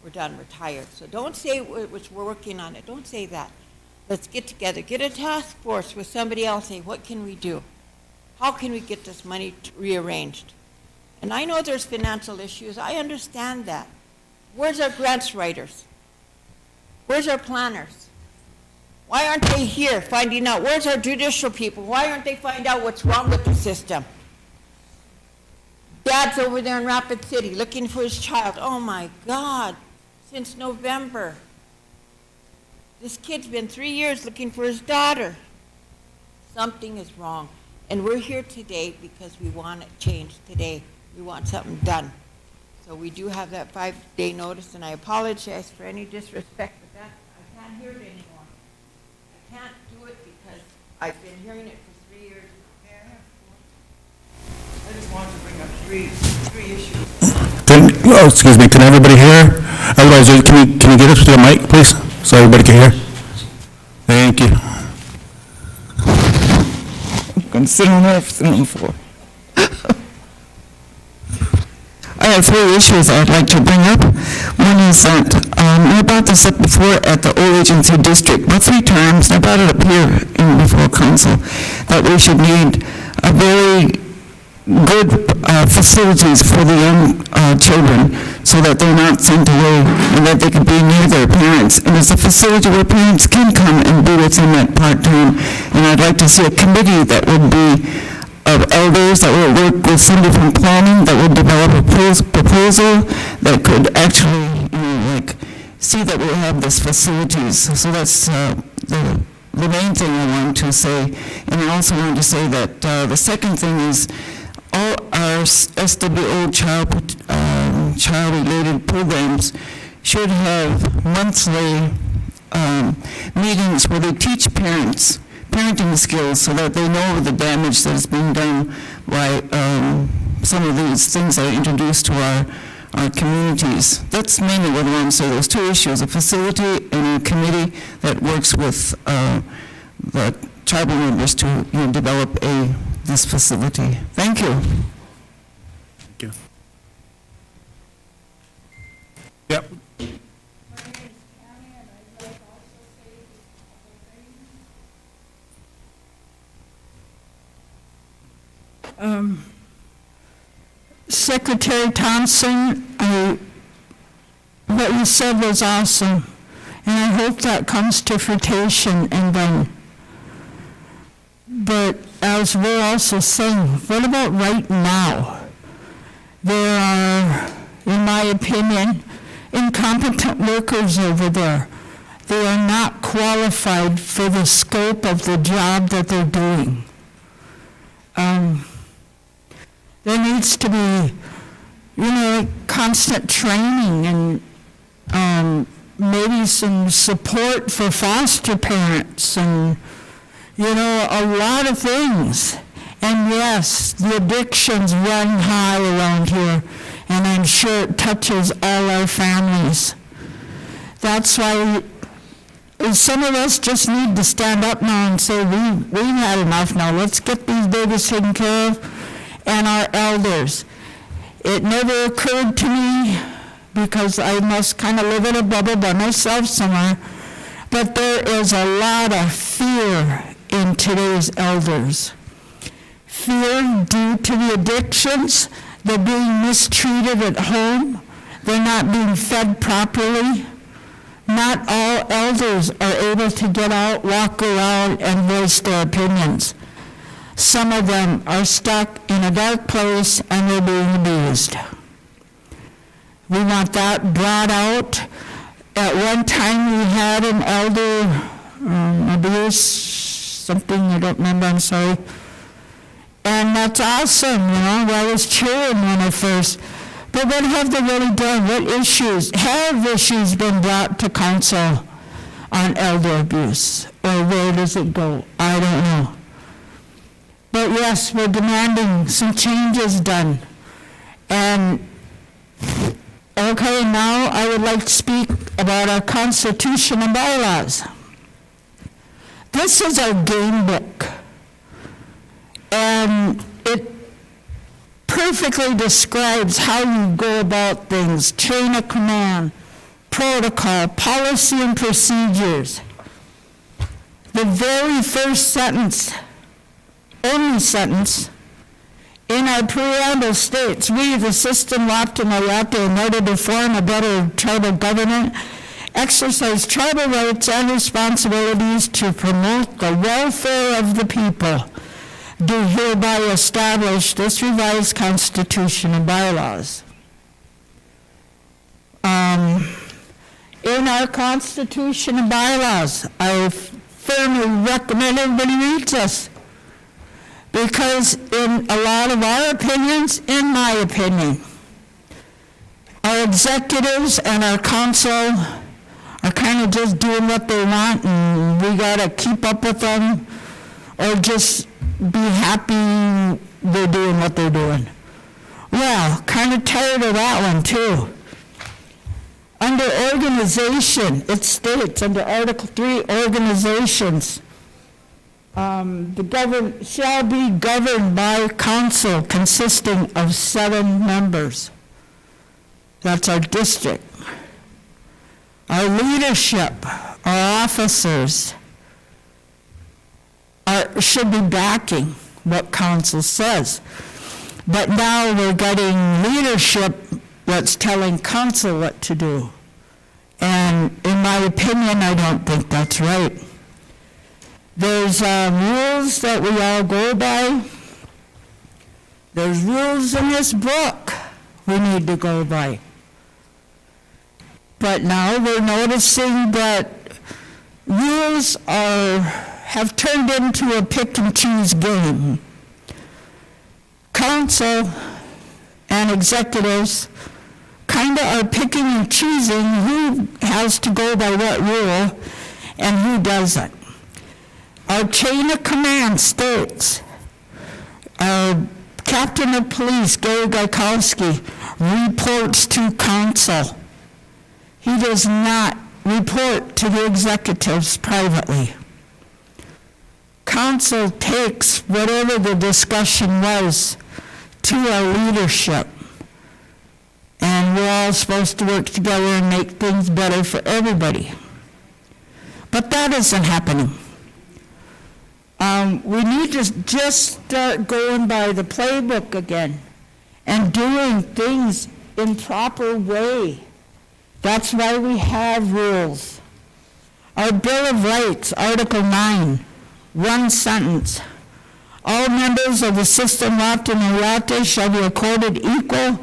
We're done. We're tired. So don't say we're working on it. Don't say that. Let's get together. Get a task force with somebody else. Say, what can we do? How can we get this money rearranged? And I know there's financial issues. I understand that. Where's our grants writers? Where's our planners? Why aren't they here finding out? Where's our judicial people? Why aren't they finding out what's wrong with the system? Dad's over there in Rapid City looking for his child. Oh my God, since November. This kid's been 3 years looking for his daughter. Something is wrong. And we're here today because we want it changed today. We want something done. So we do have that 5-day notice, and I apologize for any disrespect, but that, I can't hear it anymore. can't do it because I've been hearing it for 3 years. I just wanted to bring up three issues. Excuse me, can everybody hear? Otherwise, can you get up to the mic, please, so everybody can hear? Thank you. I'm going to sit on there, sit on the floor. I have 3 issues I'd like to bring up. One is that, I brought this up before at the old agency district, about 3 times. I brought it up here before council, that we should need a very good facilities for the young children so that they're not sent away and that they can be near their parents. And it's a facility where parents can come and be with them at part-time. And I'd like to see a committee that would be of elders that would work with somebody from planning that would develop a proposal that could actually, see that we have these facilities. So that's the main thing I wanted to say. And I also wanted to say that the second thing is all our SWO child-related programs should have monthly meetings where they teach parents parenting skills so that they know the damage that is being done by some of these things that are introduced to our communities. That's mainly what I want to say. Those 2 issues, a facility and a committee that works with the tribal members to develop this facility. Thank you. Thank you. Yep. Secretary Thompson, what you said was awesome, and I hope that comes to fruition and done. But as we're also saying, what about right now? There are, in my opinion, incompetent workers over there. They are not qualified for the scope of the job that they're doing. There needs to be, constant training and maybe some support for foster parents and, a lot of things. And yes, the addictions run high around here, and I'm sure it touches all our families. That's why some of us just need to stand up now and say, we've had enough now. Let's get these babies taken care of. And our elders. It never occurred to me, because I must kind of live in a bubble by myself somewhere, but there is a lot of fear in today's elders. Fear due to the addictions, they're being mistreated at home, they're not being fed properly. Not all elders are able to get out, walk around, and voice their opinions. Some of them are stuck in a dark place and they're being abused. We want that brought out. At one time we had an elder abuse, something I don't remember, I'm sorry. And that's awesome, I was cheering when I first. But what have they really done? What issues? Have issues been brought to council on elder abuse? Or where does it go? I don't know. But yes, we're demanding some changes done. And, okay, now I would like to speak about our Constitution and bylaws. This is our game book. And it perfectly describes how you go about things, chain of command, protocol, policy and procedures. The very first sentence, only sentence, in our preamble states, we, the system locked in Ayate, in order to form a better tribal government, exercise tribal rights and responsibilities to promote the welfare of the people, do hereby establish this revised Constitution and bylaws. In our Constitution and bylaws, I firmly recommend everybody reads this, because in a lot of our opinions, in my opinion, our executives and our council are kind of just doing what they want and we gotta keep up with them, or just be happy they're doing what they're doing? Well, kind of tired of that one too. Under organization, it states under Article 3, organizations, shall be governed by council consisting of 7 members. That's our district. Our leadership, our officers, should be backing what council says. But now we're getting leadership that's telling council what to do. And in my opinion, I don't think that's right. There's rules that we all go by. There's rules in this book we need to go by. But now we're noticing that rules have turned into a pick and choose game. Council and executives kind of are picking and choosing who has to go by what rule and who doesn't. Our chain of command states, our captain of police, Gary Gaikowski, reports to council. He does not report to the executives privately. Council takes whatever the discussion was to our leadership. And we're all supposed to work together and make things better for everybody. But that isn't happening. We need to just start going by the playbook again and doing things in proper way. That's why we have rules. Our Bill of Rights, Article 9, one sentence. All members of the system Latinate shall be accorded equal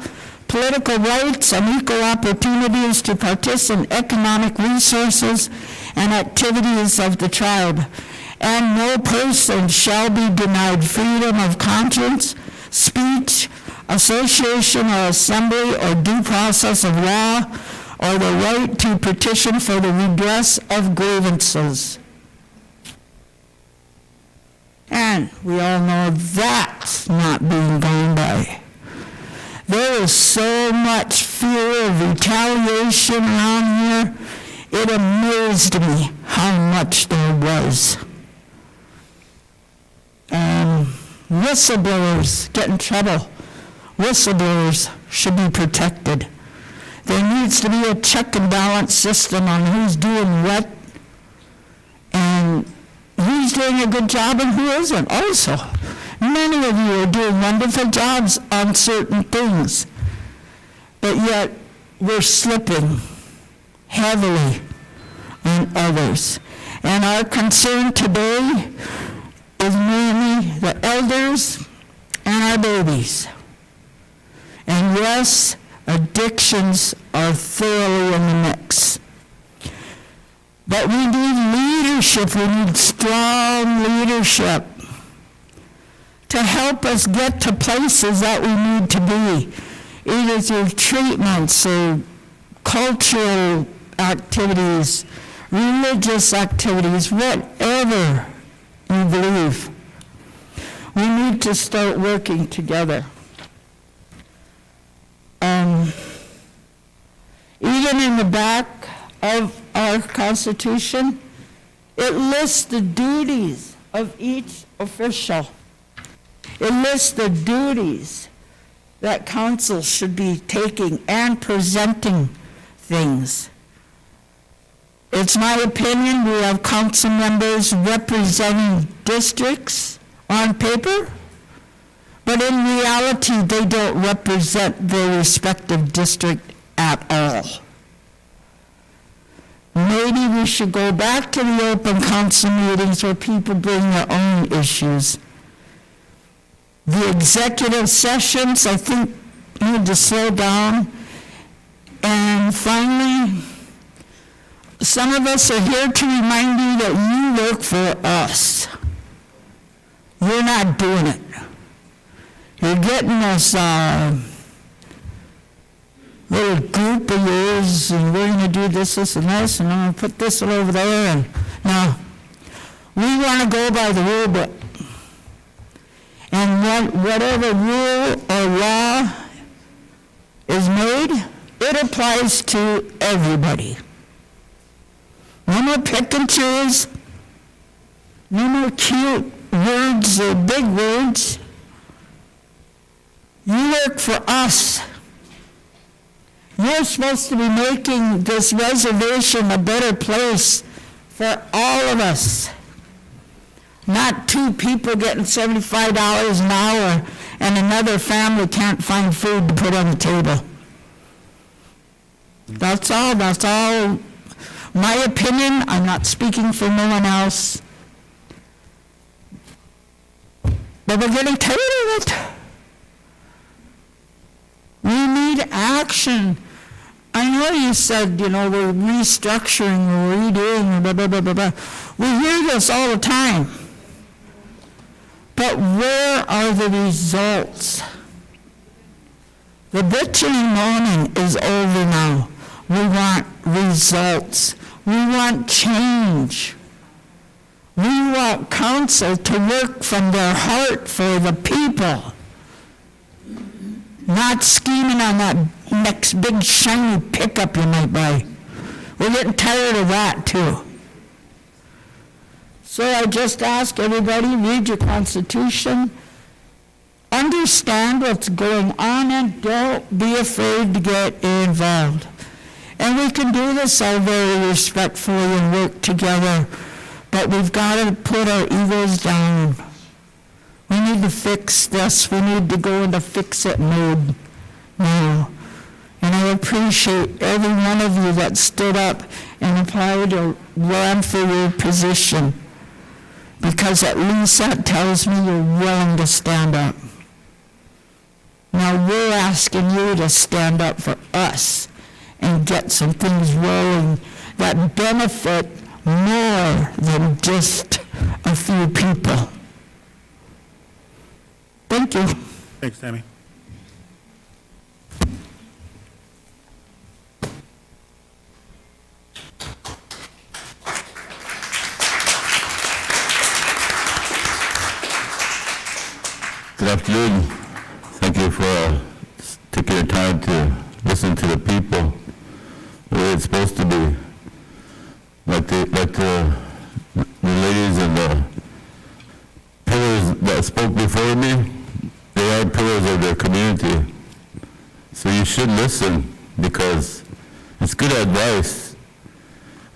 political rights and equal opportunities to participate in economic resources and activities of the tribe. And no person shall be denied freedom of conscience, speech, association or assembly or due process of law, or the right to petition for the redress of grievances. And we all know that's not being gone by. There is so much fear of retaliation around here. It amazed me how much there was. Whistleblowers get in trouble. Whistleblowers should be protected. There needs to be a check and balance system on who's doing what and who's doing a good job and who isn't also. Many of you are doing wonderful jobs on certain things, but yet we're slipping heavily on others. And our concern today is mainly the elders and our babies. And yes, addictions are thoroughly in the mix. But we need leadership, we need strong leadership to help us get to places that we need to be, either through treatments or cultural activities, religious activities, whatever you believe. We need to start working together. Even in the back of our Constitution, it lists the duties of each official. It lists the duties that council should be taking and presenting things. It's my opinion we have council members representing districts on paper, but in reality they don't represent their respective district at all. Maybe we should go back to the open council meetings where people bring their own issues. The executive sessions, I think, need to slow down. And finally, some of us are here to remind you that you work for us. You're not doing it. You're getting this little group group of years, and we're gonna do this, and this, and I'm gonna put this one over there, and, no. We wanna go by the rule book. And whatever rule or law is made, it applies to everybody. No more pick and choose, no more cute words or big words. You work for us. You're supposed to be making this reservation a better place for all of us. Not two people getting $75 an hour and another family can't find food to put on the table. That's all my opinion. I'm not speaking for no one else. But we're getting tired of it. We need action. I know you said, we're restructuring, we're redoing, blah, blah, blah, blah, blah. We hear this all the time. But where are the results? The bitching and moaning is over now. We want results. We want change. We want council to work from their heart for the people. Not scheming on that next big shiny pickup you might buy. We're getting tired of that too. So I just ask everybody, read your Constitution, understand what's going on, and don't be afraid to get involved. And we can do this all very respectfully and work together, but we've got to put our egos down. We need to fix this. We need to go into fix-it mode now. And I appreciate every one of you that stood up and applied or ran for your position, because at least that tells me you're willing to stand up. Now we're asking you to stand up for us and get some things rolling that benefit more than just a few people. Thank you. Thanks, Tammy. Good afternoon. Thank you for taking your time to listen to the people the way it's supposed to be. Like the ladies and the pillars that spoke before me, they are pillars of their community. So you should listen, because it's good advice.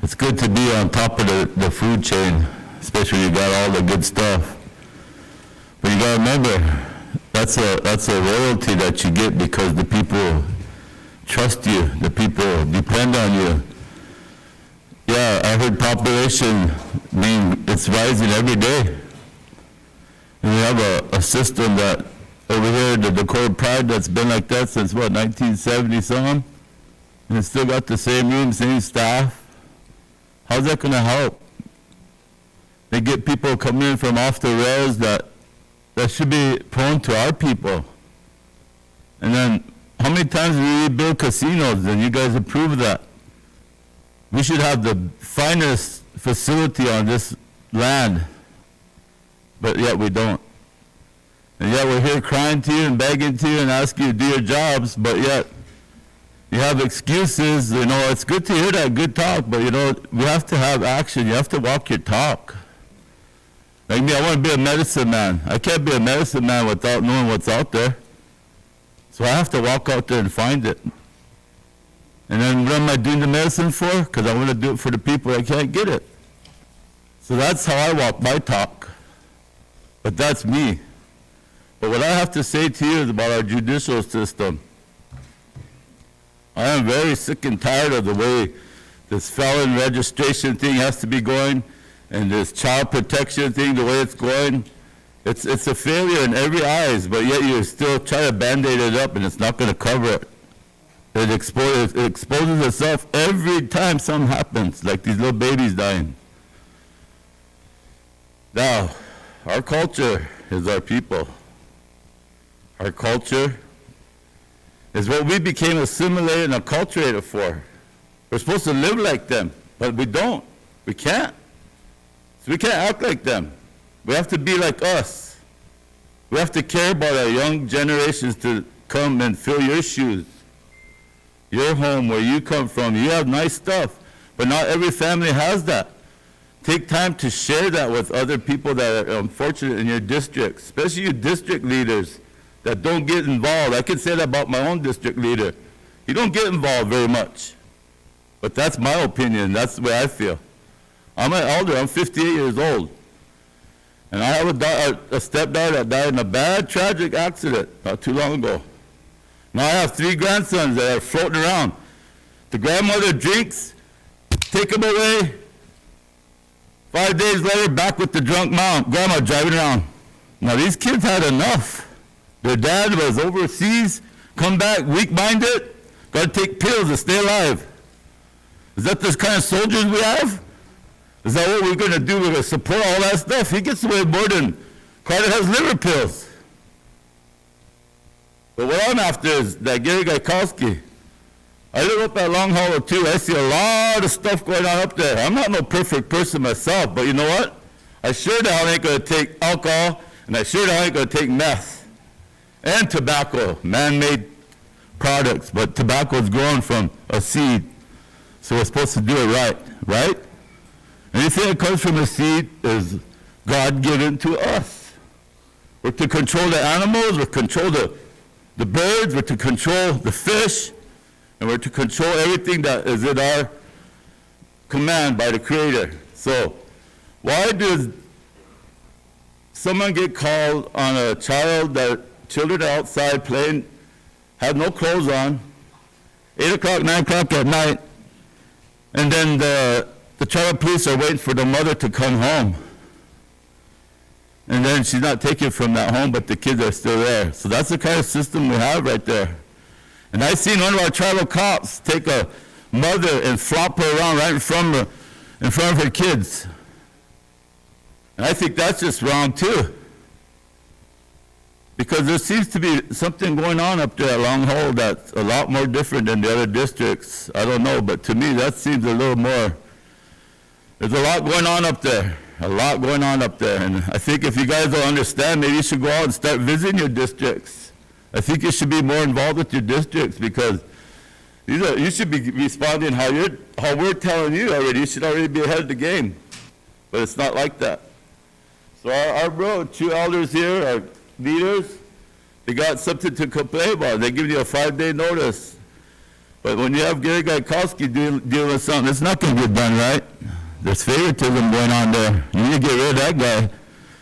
It's good to be on top of the food chain, especially when you got all the good stuff. But you gotta remember, that's a royalty that you get because the people trust you, the people depend on you. Yeah, I heard population it's rising every day. And we have a system that over here, the Dakota Pride, that's been like that since 1970 some, and it's still got the same room, same staff. How's that gonna help? They get people coming in from off the rails that should be prone to our people. And then, how many times do we build casinos and you guys approve of that? We should have the finest facility on this land, but yet we don't. And yet we're here crying to you and begging to you and asking you to do your jobs, but yet you have excuses. It's good to hear that good talk, but we have to have action. You have to walk your talk. Like me, I want to be a medicine man. I can't be a medicine man without knowing what's out there. So I have to walk out there and find it. And then what am I doing the medicine for? Because I want to do it for the people that can't get it. So that's how I walk my talk. But that's me. But what I have to say to you is about our judicial system. I am very sick and tired of the way this felon registration thing has to be going, and this child protection thing, the way it's going. It's a failure in every eyes, but yet you still try to Band-Aid it up, and it's not going to cover it. It exposes itself every time something happens, like these little babies dying. Now, our culture is our people. Our culture is what we became assimilated and acculturated for. We're supposed to live like them, but we don't. We can't. So we can't act like them. We have to be like us. We have to care about our young generations to come and fill your shoes, your home, where you come from. You have nice stuff, but not every family has that. Take time to share that with other people that are unfortunate in your district, especially you district leaders that don't get involved. I can say that about my own district leader. He don't get involved very much. But that's my opinion. That's the way I feel. I'm an elder. I'm 58 years old. And I have a stepdaughter that died in a bad, tragic accident not too long ago. Now I have 3 grandsons that are floating around. The grandmother drinks, take them away. 5 days later, back with the drunk mom, grandma driving around. Now these kids had enough. Their dad was overseas, come back weak-minded, got to take pills to stay alive. Is that the kind of soldiers we have? Is that what we're going to do? We're going to support all that stuff? He gets away more than Carter has liver pills. But what I'm after is that Gary Gaikowski. I live up at Long Hollow too. I see a lot of stuff going on up there. I'm not no perfect person myself, but you know what? I sure the hell ain't going to take alcohol, and I sure the hell ain't going to take meth. And tobacco, man-made products, but tobacco is grown from a seed. So we're supposed to do it right, right? Anything that comes from a seed is God-given to us. We're to control the animals, we're to control the birds, we're to control the fish, and we're to control everything that is in our command by the Creator. So why does someone get called on a child that children are outside playing, have no clothes on, 8 o'clock, 9 o'clock at night, and then the child police are waiting for the mother to come home. And then she's not taken from that home, but the kids are still there. So that's the kind of system we have right there. And I seen one of our tribal cops take a mother and flop her around right in front of her kids. And I think that's just wrong too. Because there seems to be something going on up there at Long Hole that's a lot more different than the other districts. I don't know, but to me that seems a little more. There's a lot going on up there. A lot going on up there. And I think if you guys don't understand, maybe you should go out and start visiting your districts. I think you should be more involved with your districts because you should be responding how we're telling you already. You should already be ahead of the game. But it's not like that. So our 2 elders here are leaders. They got something to complain about. They give you a 5-day notice. But when you have Gary Gaikowski dealing with something, it's not going to get done right. There's favoritism going on there. You need to get rid of that guy.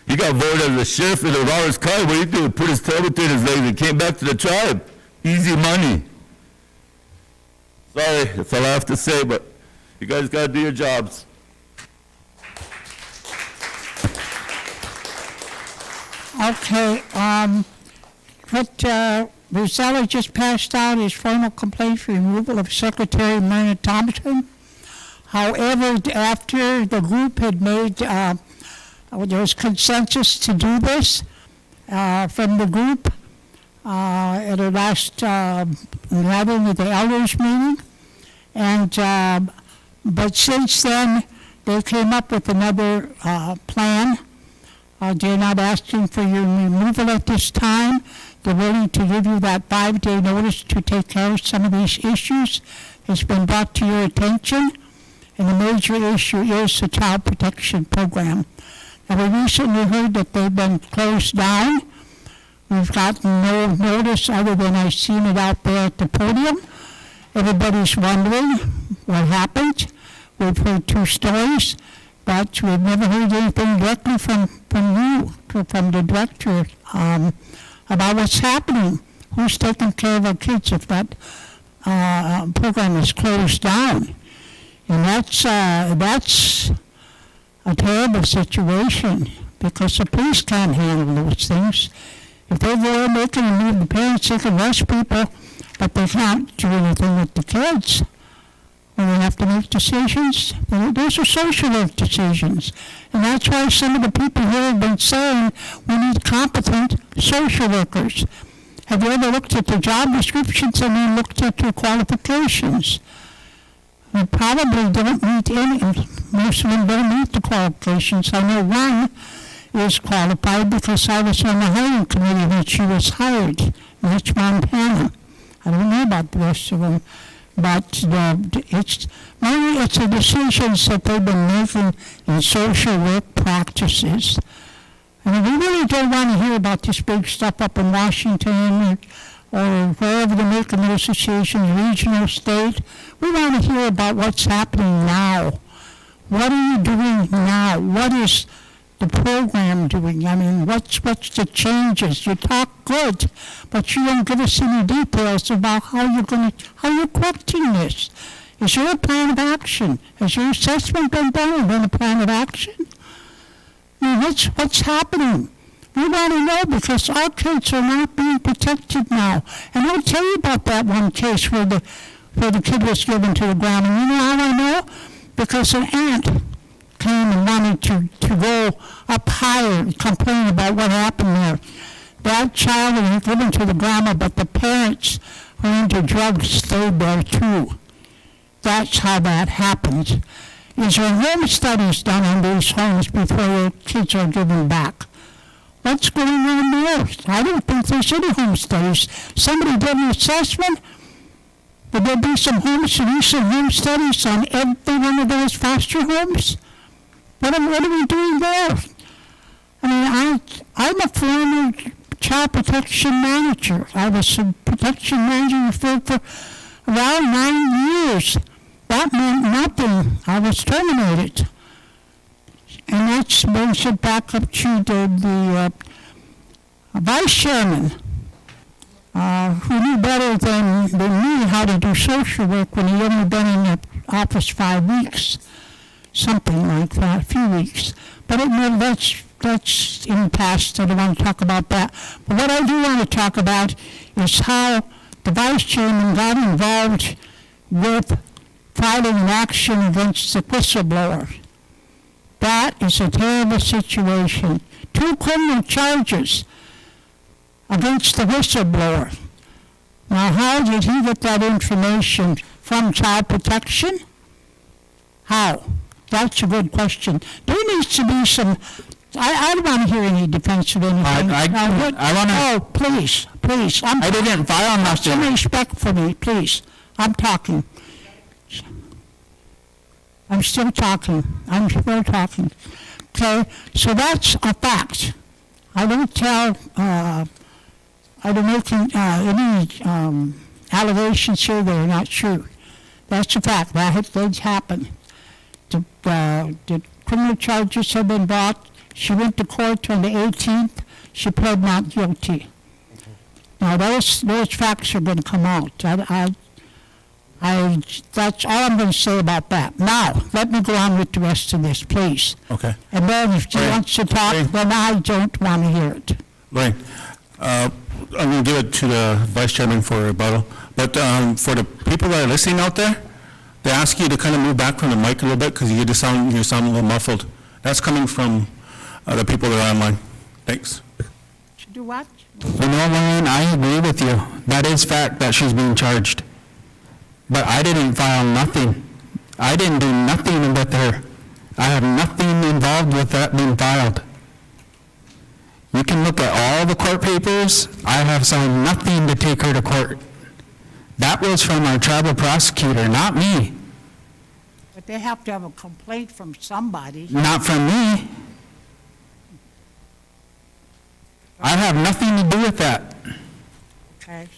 He got voted as a sheriff in the Lawrence County. What did he do? Put his tail between his legs and came back to the tribe. Easy money. Sorry, that's all I have to say, but you guys got to do your jobs. Okay, what Rosella just passed out is formal complaint for removal of Secretary Myrna Thompson. However, after the group had made, there was consensus to do this from the group at our last gathering of the elders meeting. And, but since then, they came up with another plan. They're not asking for your removal at this time. They're willing to give you that 5-day notice to take care of some of these issues. It's been brought to your attention. And the major issue is the Child Protection Program. Now, we recently heard that they've been closed down. We've gotten no notice other than I've seen it out there at the podium. Everybody's wondering what happened. We've heard 2 stories, but we've never heard anything directly from you, from the director, about what's happening. Who's taking care of our kids if that program is closed down? And that's a terrible situation because the police can't handle those things. If they go in, they can remove the parents, they can arrest people, but they can't do anything with the kids. When they have to make decisions, those are social work decisions. And that's why some of the people here have been saying we need competent social workers. Have you ever looked at the job descriptions and then looked at their qualifications? You probably don't meet any, most of them don't meet the qualifications. I know one is qualified because I was on the hiring committee when she was hired, Mitch Montana. I don't know about the rest of them, but it's the decisions that they've been making in social work practices. I mean, we really don't want to hear about this big stuff up in Washington or wherever they're making those decisions, regional, state. We want to hear about what's happening now. What are you doing now? What is the program doing? I mean, what's the changes? You talk good, but you don't give us any details about how you're correcting this. Is there a plan of action? Has your assessment been done and then a plan of action? I mean, what's happening? We want to know because our kids are not being protected now. And I'll tell you about that one case where the kid was given to the ground. And you know how I know? Because an aunt came and wanted to go up higher and complain about what happened there. That child was given to the grandma, but the parents who were into drugs stayed there too. That's how that happens. Is there home studies done on these homes before the kids are given back? What's going on there? I don't think there's any home studies. Somebody did an assessment. Would there be some recent home studies on every one of those foster homes? What are we doing there? I mean, I'm a former child protection manager. I was a protection manager for around 9 years. That meant nothing. I was terminated. And that brings it back up to the vice chairman, who knew better than me how to do social work when he only been in the office 5 weeks, something like that, a few weeks. But that's in the past. I don't want to talk about that. But what I do want to talk about is how the vice chairman got involved with filing an action against the whistleblower. That is a terrible situation. 2 criminal charges against the whistleblower. Now, how did he get that information from child protection? How? That's a good question. There needs to be some, I don't want to hear any defense of anything. I want to... Oh, please. I didn't file nothing. Have some respect for me, please. I'm talking. I'm still talking. Okay, so that's a fact. I don't tell, I don't make any allegations here that are not true. That's a fact. That did happen. The criminal charges have been brought. She went to court on the 18th. She pled not guilty. Now, those facts are going to come out. That's all I'm going to say about that. Now, let me go on with the rest of this, please. Okay. And then if she wants to talk, then I don't want to hear it. Lorraine, I'm going to give it to the vice chairman for rebuttal. But for the people that are listening out there, they ask you to kind of move back from the mic a little bit because you sound a little muffled. That's coming from the people that are online. Thanks. To do what? You know, Lorraine, I agree with you. That is fact that she's being charged. But I didn't file nothing. I didn't do nothing with her. I have nothing involved with that being filed. You can look at all the court papers. I have signed nothing to take her to court. That was from our tribal prosecutor, not me. But they have to have a complaint from somebody. Not from me. I have nothing to do with that. Okay.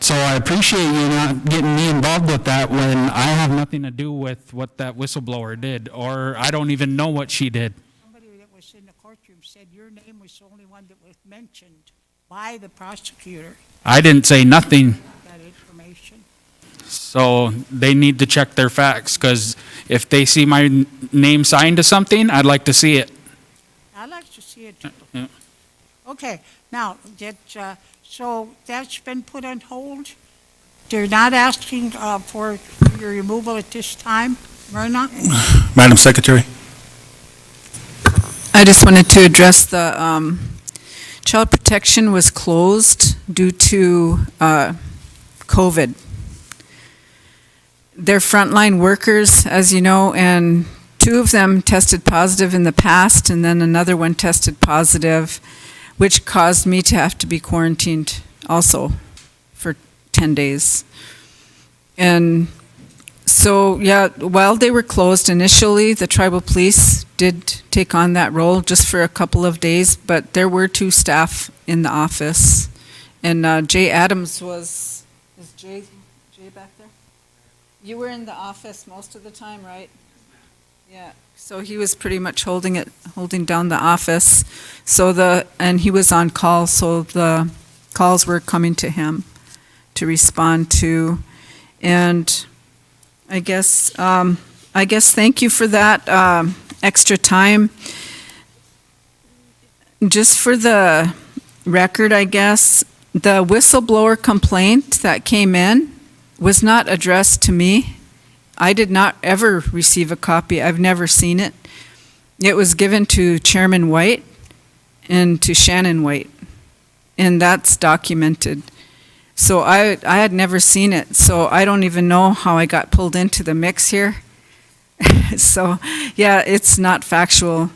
So I appreciate you not getting me involved with that when I have nothing to do with what that whistleblower did, or I don't even know what she did. Somebody that was in the courtroom said your name was the only one that was mentioned by the prosecutor. I didn't say nothing. That information. So they need to check their facts, because if they see my name signed to something, I'd like to see it. I'd like to see it too. Yeah. Okay, now, so that's been put on hold? They're not asking for your removal at this time, Myrna? Madam Secretary. I just wanted to address the Child Protection was closed due to COVID. They're frontline workers, as you know, and 2 of them tested positive in the past, and then another one tested positive, which caused me to have to be quarantined also for 10 days. And so, yeah, while they were closed initially, the tribal police did take on that role just for a couple of days, but there were 2 staff in the office. And Jay Adams is Jay back there? You were in the office most of the time, right? Yeah, so he was pretty much holding down the office. And he was on call, so the calls were coming to him to respond to. And I guess thank you for that extra time. Just for the record, I guess, the whistleblower complaint that came in was not addressed to me. I did not ever receive a copy. I've never seen it. It was given to Chairman White and to Shannon White, and that's documented. So I had never seen it, so I don't even know how I got pulled into the mix here. So, yeah, it's not factual.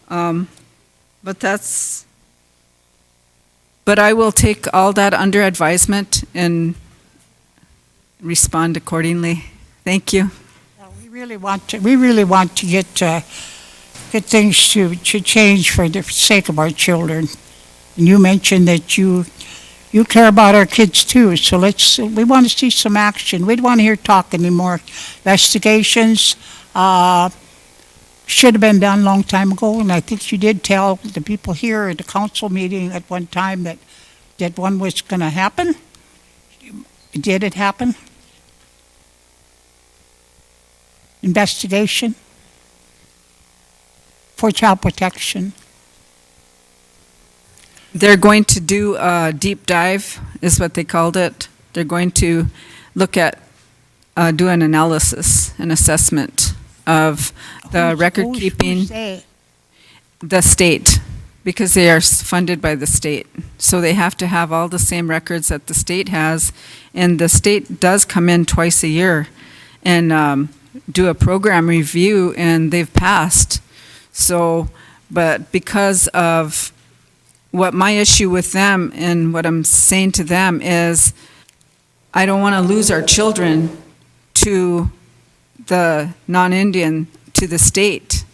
But I will take all that under advisement and respond accordingly. Thank you. We really want to get things to change for the sake of our children. And you mentioned that you care about our kids too, so we want to see some action. We don't want to hear talk anymore. Investigations should have been done a long time ago, and I think you did tell the people here at the council meeting at one time that one was going to happen. Did it happen? Investigation for child protection. They're going to do a deep dive, is what they called it. They're going to look at, do an analysis, an assessment of the record keeping, the state, because they are funded by the state. So they have to have all the same records that the state has, and the state does come in twice a year and do a program review, and they've passed. So, but because of what my issue with them and what I'm saying to them is, I don't want to lose our children to the non-Indian, to the state.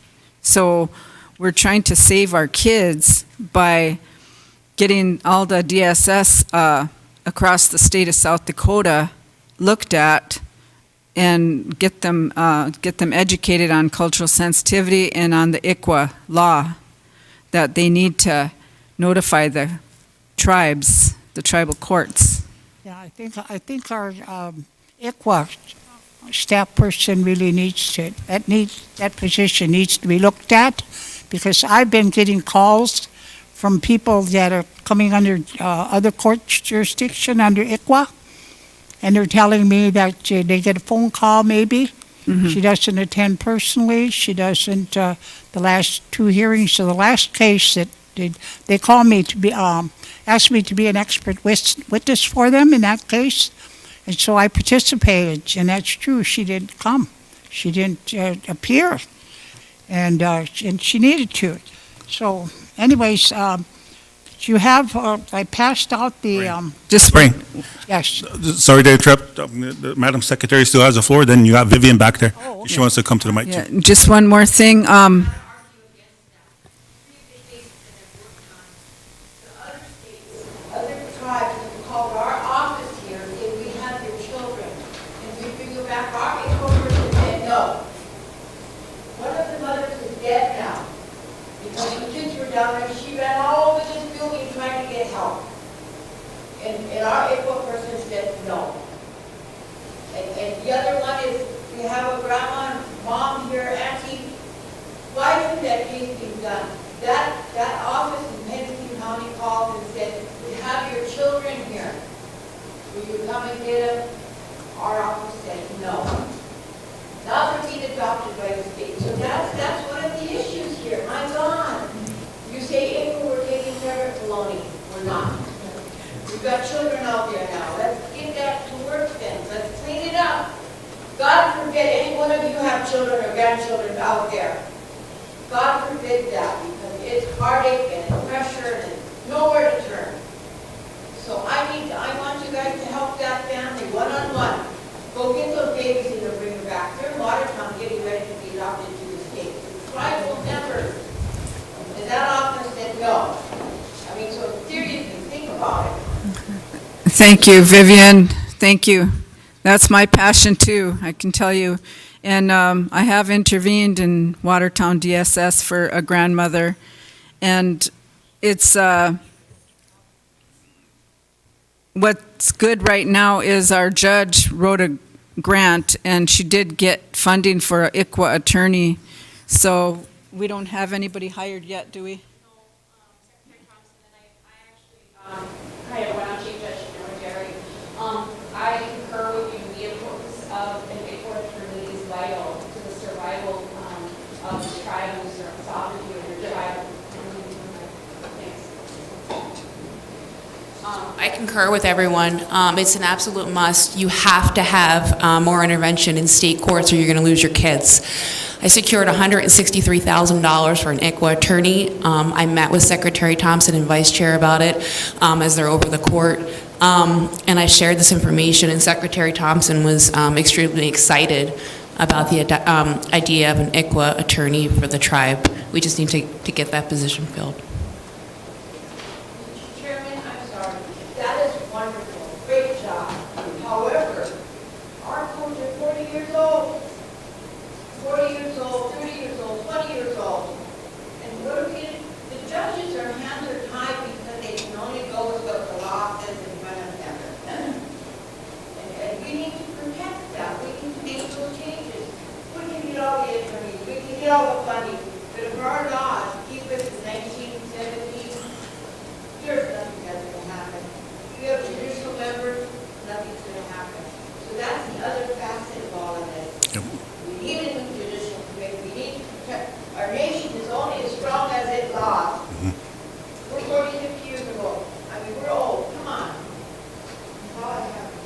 So we're trying to save our kids by getting all the DSS across the state of South Dakota looked at and get them educated on cultural sensitivity and on the ICWA law, that they need to notify the tribes, the tribal courts. Yeah, I think our ICWA staff person really needs to, that position needs to be looked at, because I've been getting calls from people that are coming under other court jurisdiction under ICWA, and they're telling me that they get a phone call maybe. Mm-hmm. She doesn't attend personally. She doesn't, the last 2 hearings of the last case that they called me to be, asked me to be an expert witness for them in that case. And so I participated, and that's true. She didn't come. She didn't appear, and she needed to. So anyways, you have, I passed out the... Just Spring. Yes. Sorry to interrupt. The Madam Secretary still has the floor. Then you got Vivian back there. Oh, okay. She wants to come to the mic Yeah, too. just one more thing. She ran all over this building trying to get help. And our ICWA person said no. And the other one is, we have a grandma and mom here, auntie. Why isn't that case being done? That office in Pennington County called and said, we have your children here. Will you come and get them? Our office said no. Now they're being adopted by the state. So that's one of the issues here. My God. You say if we're taking care of baloney. not. We've got children out there now. Let's get that to work then. Let's clean it up. God forbid any one of you have children or grandchildren out there. God forbid that, because it's heartache and it's pressure and it's nowhere to turn. So I want you guys to help that family one-on-one. Go get those babies and bring them back. They're in Watertown getting ready to be adopted to the state. The tribal members in that office said no. I mean, so seriously, think about it. Thank you, Vivian. Thank you. That's my passion too, I can tell you. And I have intervened in Watertown DSS for a grandmother. And it's, what's good right now is our judge wrote a grant and she did get funding for an ICWA attorney. So we don't have anybody hired yet, do we? Hi, everyone. I'm Chief Judge Jerry. I concur with you. The importance of an ICWA attorney is vital to the survival of the tribe and the sovereignty of your tribe. I concur with everyone. It's an absolute must. You have to have more intervention in state courts or you're going to lose your kids. I secured $163,000 for an ICWA attorney. I met with Secretary Thompson and Vice Chair about it as they're over the court. And I shared this information, and Secretary Thompson was extremely excited about the idea of an ICWA attorney for the tribe. We just need to get that position filled. Chairman, I'm sorry. That is wonderful. Great job. However, our coach are 40 years old. 40 years old, 30 years old, 20 years old. And what are we going to, the judges, their hands are tied because they can only go with what the law says in front of them. And we need to protect that. We need to make those changes. We can get all the attorneys, we can get all the funding, but if our laws keep us in 1970s, there's nothing that's going to happen. If we have judicial members, nothing's going to happen. So that's the other facet of all of this. We need a new judicial committee. We need to protect. Our nation is only as strong as it lost. We're 40, 50 years ago. I mean, we're old. Come on. That's all I have to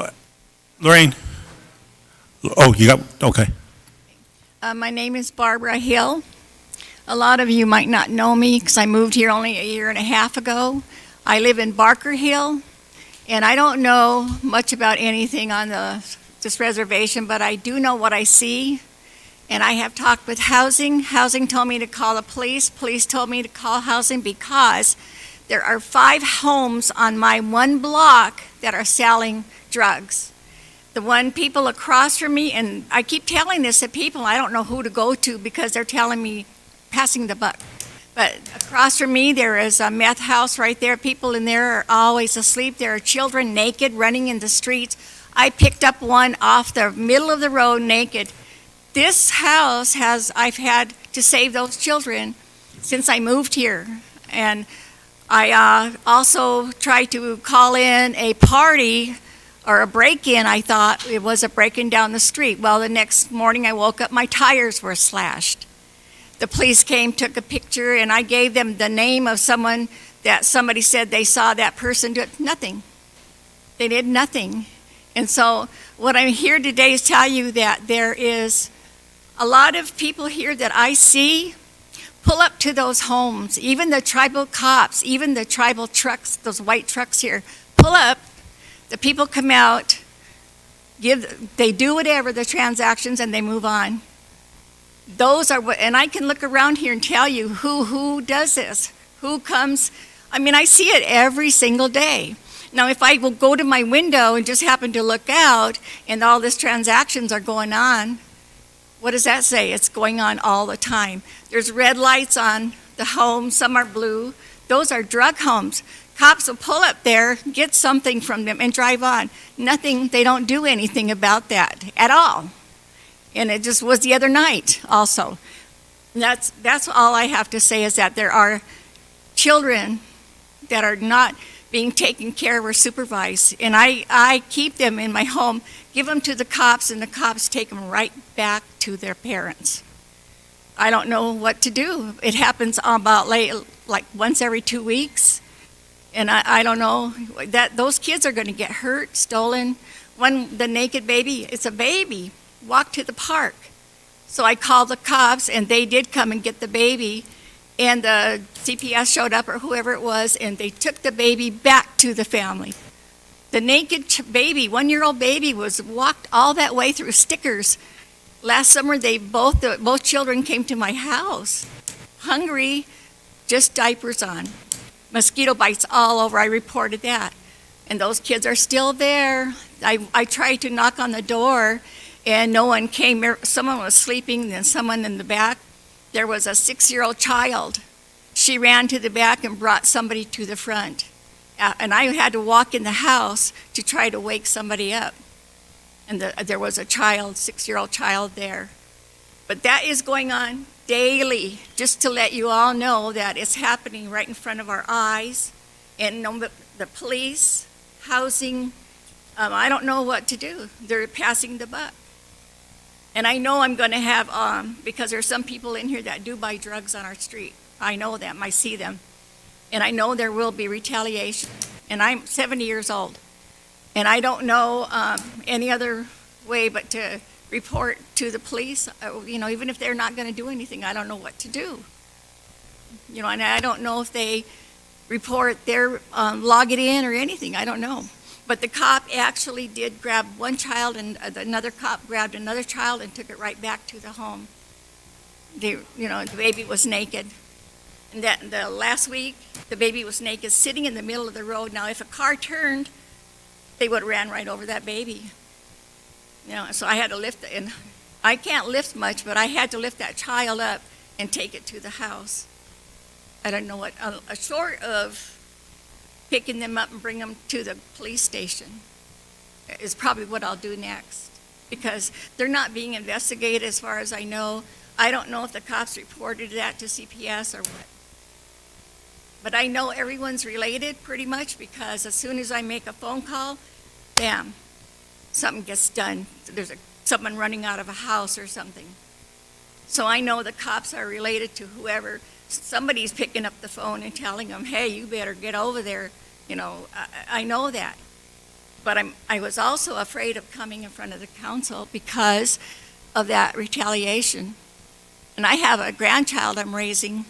say. Lorraine? Oh, you got, okay. My name is Barbara Hill. A lot of you might not know me because I moved here only a year and a half ago. I live in Barker Hill, and I don't know much about anything on this reservation, but I do know what I see. And I have talked with housing. Housing told me to call the police. Police told me to call housing because there are 5 homes on my one block that are selling drugs. The one people across from me, and I keep telling this to people, I don't know who to go to because they're telling me passing the buck. But across from me, there is a meth house right there. People in there are always asleep. There are children naked running in the streets. I picked up one off the middle of the road naked. This house I've had to save those children since I moved here. And I also tried to call in a party or a break-in. I thought it was a break-in down the street. Well, the next morning I woke up, my tires were slashed. The police came, took a picture, and I gave them the name of someone that somebody said they saw that person do it. Nothing. They did nothing. And so what I'm here today is tell you that there is a lot of people here that I see pull up to those homes, even the tribal cops, even the tribal trucks, those white trucks here, pull up. The people come out, they do whatever, the transactions, and they move on. Those are what, and I can look around here and tell you who does this, who comes. I mean, I see it every single day. Now, if I will go to my window and just happen to look out and all these transactions are going on, what does that say? It's going on all the time. There's red lights on the homes, some are blue. Those are drug homes. Cops will pull up there, get something from them, and drive on. Nothing, they don't do anything about that at all. And it just was the other night also. And that's all I have to say is that there are children that are not being taken care of or supervised. And I keep them in my home, give them to the cops, and the cops take them right back to their parents. I don't know what to do. It happens about like once every 2 weeks. And I don't know, that those kids are going to get hurt, stolen. The naked baby, it's a baby, walked to the park. So I called the cops, and they did come and get the baby. And the CPS showed up, or whoever it was, and they took the baby back to the family. The naked baby, 1-year-old baby, was walked all that way through stickers. Last summer, both children came to my house, hungry, just diapers on. Mosquito bites all over, I reported that. And those kids are still there. I tried to knock on the door, and no one came. Someone was sleeping, then someone in the back. There was a 6-year-old child. She ran to the back and brought somebody to the front. And I had to walk in the house to try to wake somebody up. And there was a child, 6-year-old child there. But that is going on daily, just to let you all know that it's happening right in front of our eyes. And the police, housing, I don't know what to do. They're passing the buck. And I know I'm going to have, because there's some people in here that do buy drugs on our street. I know them, I see them. And I know there will be retaliation. And I'm 70 years old. And I don't know any other way but to report to the police. Even if they're not going to do anything, I don't know what to do. And I don't know if they report their, log it in or anything, I don't know. But the cop actually did grab one child, and another cop grabbed another child and took it right back to the home. The baby was naked. And the last week, the baby was naked, sitting in the middle of the road. Now, if a car turned, they would have ran right over that baby. So I had to lift it, and I can't lift much, but I had to lift that child up and take it to the house. I don't know what, short of picking them up and bring them to the police station is probably what I'll do next, because they're not being investigated as far as I know. I don't know if the cops reported that to CPS or what. But I know everyone's related pretty much, because as soon as I make a phone call, bam, something gets done. There's someone running out of a house or something. So I know the cops are related to whoever. Somebody's picking up the phone and telling them, hey, you better get over there. I know that. But I was also afraid of coming in front of the council because of that retaliation. And I have a grandchild I'm raising,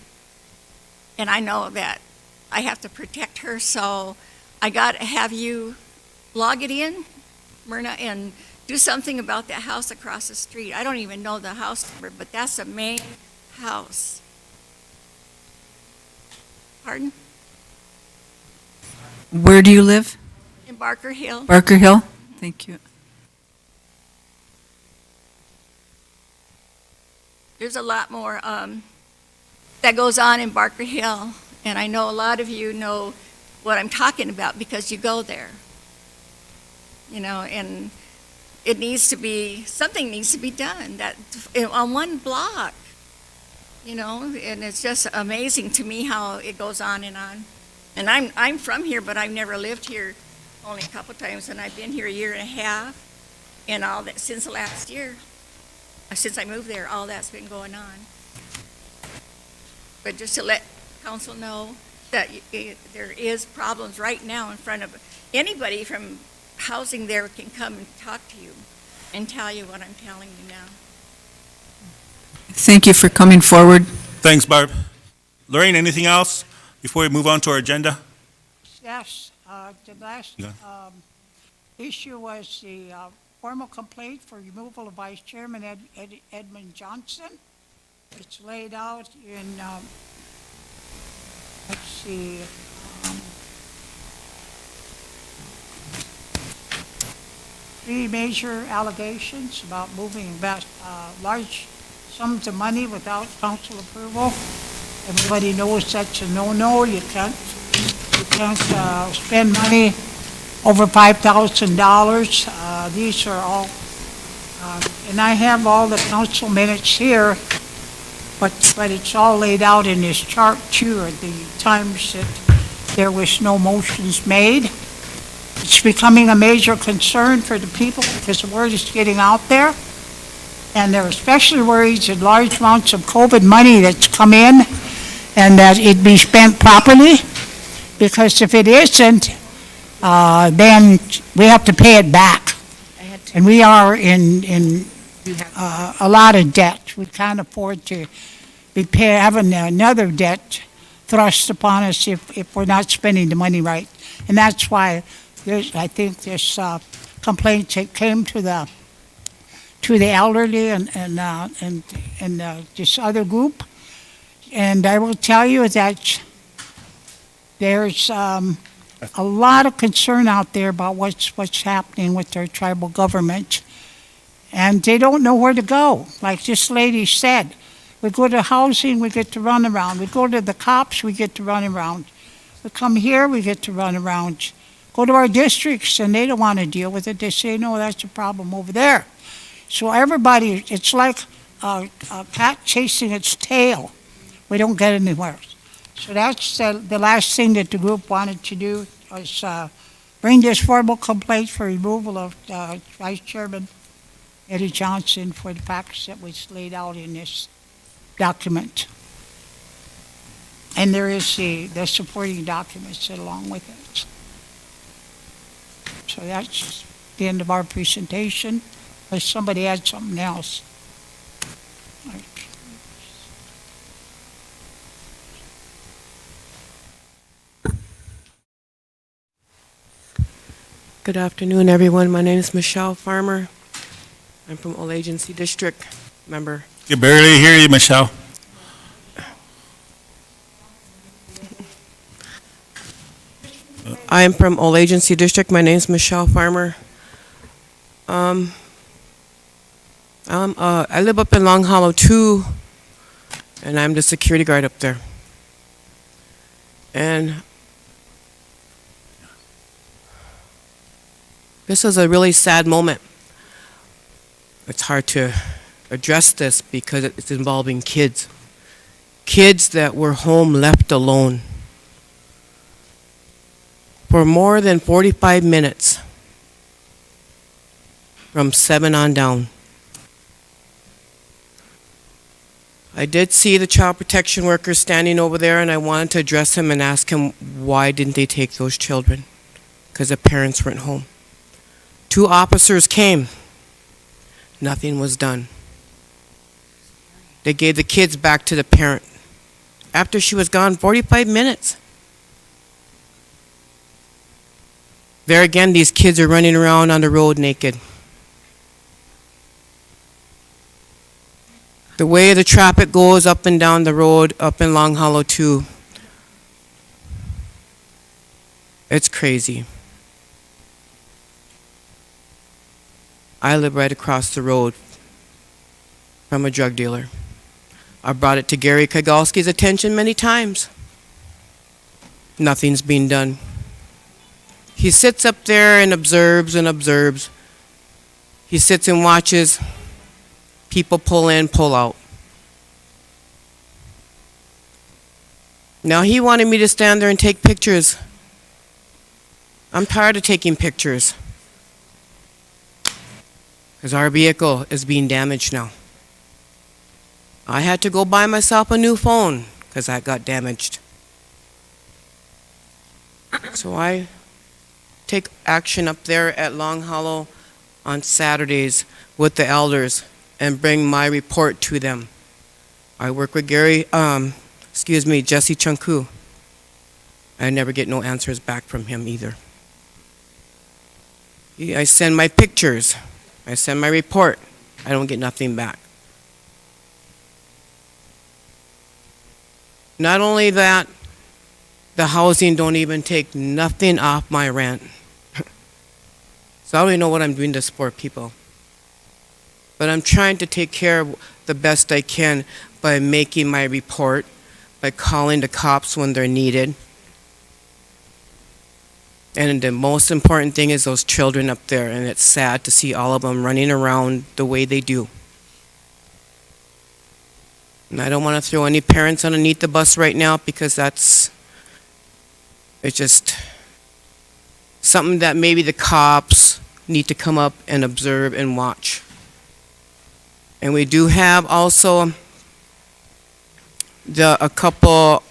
and I know that I have to protect her, so I got to have you log it in, Myrna, and do something about that house across the street. I don't even know the house number, but that's the main house. Pardon? Where do you live? In Barker Hill. Barker Hill? Thank you. There's a lot more that goes on in Barker Hill, and I know a lot of you know what I'm talking about because you go there. And it needs to be, something needs to be done that on one block, and it's just amazing to me how it goes on. And I'm from here, but I've never lived here, only a couple times, and I've been here a year and a half, and all that since last year. Since I moved there, all that's been going on. But just to let council know that there is problems right now in front of anybody from housing there can come and talk to you and tell you what I'm telling you now. Thank you for coming forward. Thanks, Barb. Lorraine, anything else before we move on to our agenda? Yes, the last issue was the formal complaint for removal of Vice Chairman Edmund Johnson. It's laid out in, let's see, three major allegations about moving large sums of money without council approval. Everybody knows that's a no-no. You can't spend money over $5,000. These are all, and I have all the council minutes here, but it's all laid out in this chart too, at the times that there was no motions made. It's becoming a major concern for the people because the word is getting out there. And they're especially worried that large amounts of COVID money that's come in and that it be spent properly, because if it isn't, then we have to pay it back. And we are in a lot of debt. We can't afford to be having another debt thrust upon us if we're not spending the money right. And that's why I think this complaint came to the elderly and this other group. And I will tell you that there's a lot of concern out there about what's happening with their tribal government. And they don't know where to go. Like this lady said, we go to housing, we get to run around. We go to the cops, we get to run around. We come here, we get to run around. Go to our districts, and they don't want to deal with it. They say, no, that's a problem over there. So everybody, it's like a cat chasing its tail. We don't get anywhere. So that's the last thing that the group wanted to do, was bring this formal complaint for removal of Vice Chairman Eddie Johnson for the facts that was laid out in this document. And there is the supporting documents along with it. So that's the end of our presentation. Unless somebody had something else. Good afternoon, everyone. My name is Michelle Farmer. I'm from Old Agency District, member. Can barely hear you, Michelle. I am from Old Agency District. My name is Michelle Farmer. I live up in Long Hollow 2, and I'm the security guard up there. And this is a really sad moment. It's hard to address this because it's involving kids. Kids that were home left alone for more than 45 minutes from 7 on down. I did see the child protection worker standing over there, and I wanted to address him and ask him why didn't they take those children, because the parents weren't home. 2 officers came. Nothing was done. They gave the kids back to the parent after she was gone 45 minutes. There again, these kids are running around on the road naked. The way the traffic goes up and down the road up in Long Hollow 2, it's crazy. I live right across the road from a drug dealer. I brought it to Gary Kagalski's attention many times. Nothing's being done. He sits up there and observes and observes. He sits and watches people pull in, pull out. Now he wanted me to stand there and take pictures. I'm tired of taking pictures, because our vehicle is being damaged now. I had to go buy myself a new phone because that got damaged. So I take action up there at Long Hollow on Saturdays with the elders and bring my report to them. I work with Jesse Chunku. I never get no answers back from him either. I send my pictures. I send my report. I don't get nothing back. Not only that, the housing don't even take nothing off my rent. So I don't even know what I'm doing to support people. But I'm trying to take care of the best I can by making my report, by calling the cops when they're needed. And the most important thing is those children up there, and it's sad to see all of them running around the way they do. And I don't want to throw any parents underneath the bus right now, because it's just something that maybe the cops need to come up and observe and watch And we do have also a couple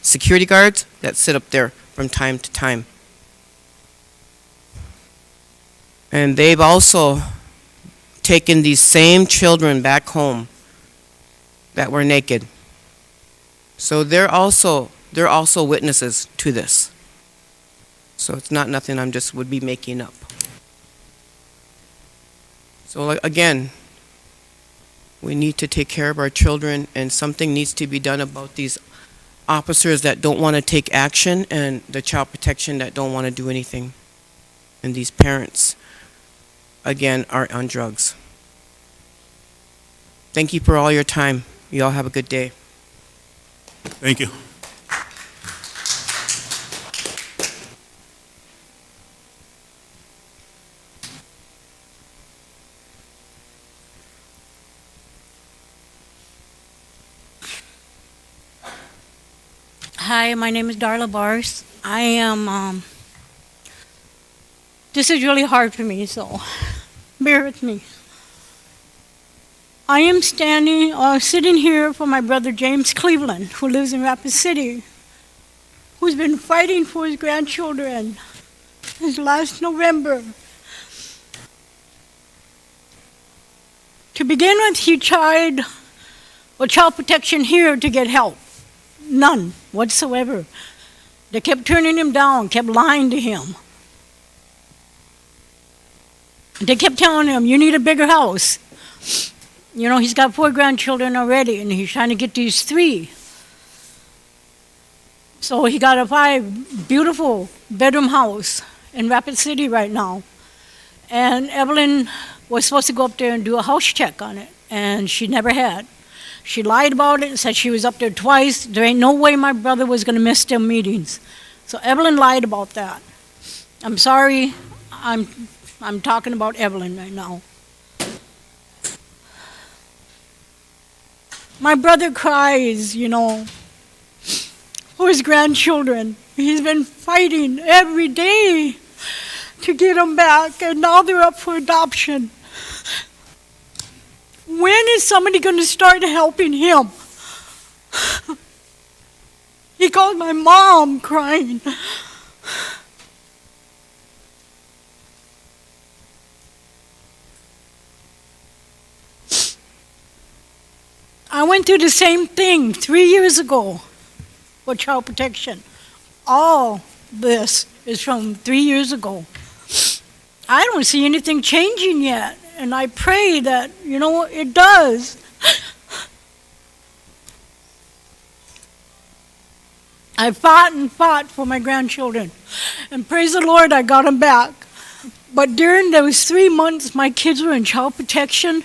security guards that sit up there from time to time. And they've also taken these same children back home that were naked. So they're also witnesses to this. So it's not nothing I'm just would be making up. So again, we need to take care of our children, and something needs to be done about these officers that don't want to take action and the child protection that don't want to do anything. And these parents, again, are on drugs. Thank you for all your time. You all have a good day. Thank you. Hi, my name is Darla Bars. I am, this is really hard for me, so bear with me. I am sitting here for my brother James Cleveland, who lives in Rapid City, who's been fighting for his grandchildren since last November. To begin with, he tried child protection here to get help. None whatsoever. They kept turning him down, kept lying to him. They kept telling him, you need a bigger house. You know, he's got 4 grandchildren already, and he's trying to get these 3. So he got a 5 beautiful bedroom house in Rapid City right now. And Evelyn was supposed to go up there and do a house check on it, and she never had. She lied about it and said she was up there twice. There ain't no way my brother was going to miss them meetings. So Evelyn lied about that. I'm sorry. I'm talking about Evelyn right now. My brother cries, you know, for his grandchildren. He's been fighting every day to get them back, and now they're up for adoption. When is somebody going to start helping him? He called my mom crying. I went through the same thing 3 years ago for child protection. All this is from 3 years ago. I don't see anything changing yet, and I pray that, you know, it does. I fought and fought for my grandchildren, and praise the Lord, I got them back. But during those 3 months, my kids were in child protection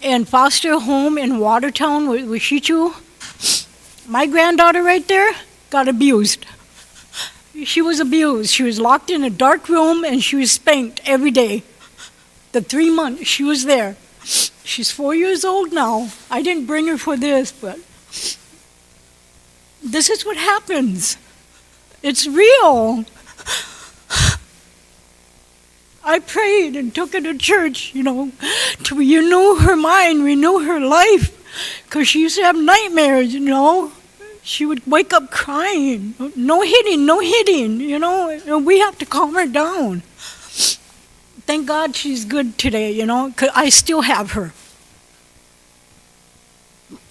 and foster home in Watertown with Shichu. My granddaughter right there got abused. She was abused. She was locked in a dark room and she was spanked every day. The 3 months she was there. She's 4 years old now. I didn't bring her for this, but this is what happens. It's real. I prayed and took her to church, you know, to renew her mind, renew her life, because she used to have nightmares, you know. She would wake up crying. No hitting, you know. And we have to calm her down. Thank God she's good today, you know, because I still have her.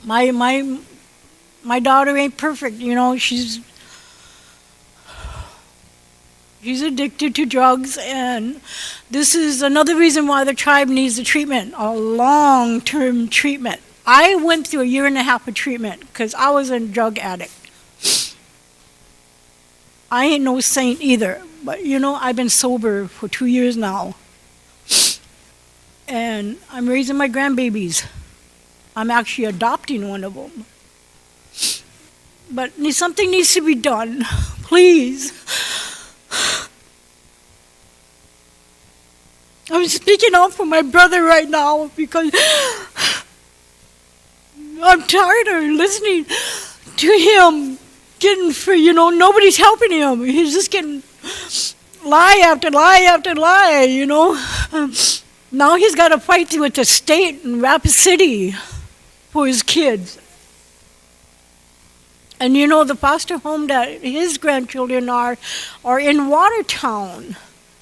My daughter ain't perfect, you know. She's addicted to drugs, and this is another reason why the tribe needs the treatment, a long-term treatment. I went through 1.5 years of treatment because I was a drug addict. I ain't no saint either, but you know, I've been sober for 2 years now. And I'm raising my grandbabies. I'm actually adopting one of them. But something needs to be done, please. I'm speaking out for my brother right now because I'm tired of listening to him getting free. You know, nobody's helping him. He's just getting lie after lie after lie, you know. Now he's got to fight with the state in Rapid City for his kids. And you know, the foster home that his grandchildren are in Watertown.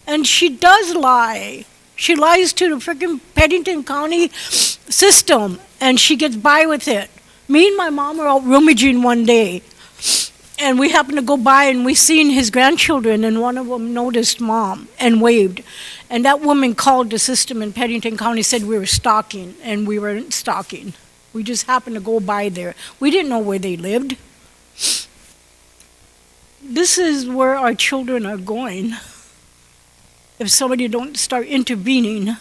And she does lie. She lies to the freaking Pennington County system, and she gets by with it. Me and my mom were out rummaging one day, and we happened to go by, and we seen his grandchildren, and one of them noticed Mom and waved. And that woman called the system in Pennington County, said we were stalking, and we weren't stalking. We just happened to go by there. We didn't know where they lived. This is where our children are going if somebody don't start intervening.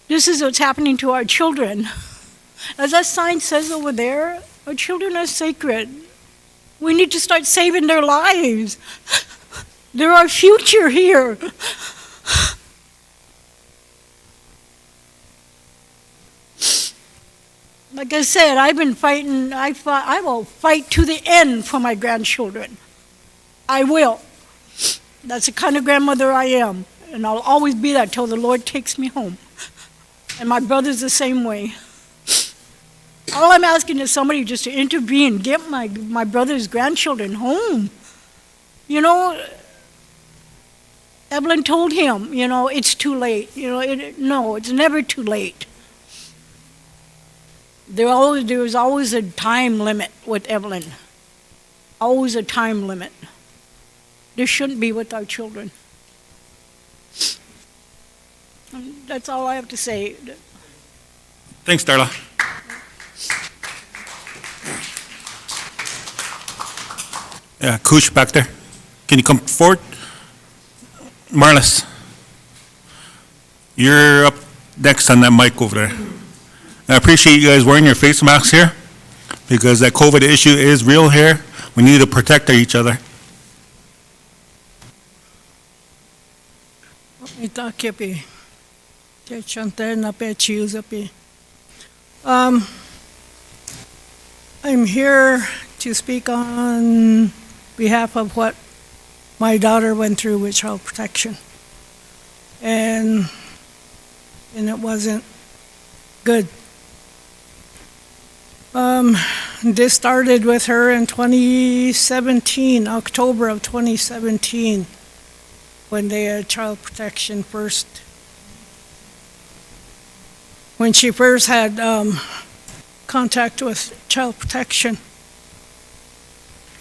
This is what's happening to our children. As that sign says over there, our children are sacred. We need to start saving their lives. They're our future here. Like I said, I've been fighting. I will fight to the end for my grandchildren. I will. That's the kind of grandmother I am. And I'll always be that till the Lord takes me home. And my brother's the same way. All I'm asking is somebody just to intervene, get my brother's grandchildren home. You know, Evelyn told him, you know, it's too late. You know, no, it's never too late. There was always a time limit with Evelyn. Always a time limit. There shouldn't be with our children. That's all I have to say. Thanks, Darla. Yeah, Kush back there. Can you come forward? Marlis, you're up next on that mic over there. And I appreciate you guys wearing your face masks here because that COVID issue is real here. We need to protect each other. I'm here to speak on behalf of what my daughter went through with child protection. And it wasn't good. This started with her in 2017, October of 2017, when they had child protection first. When she first had contact with child protection.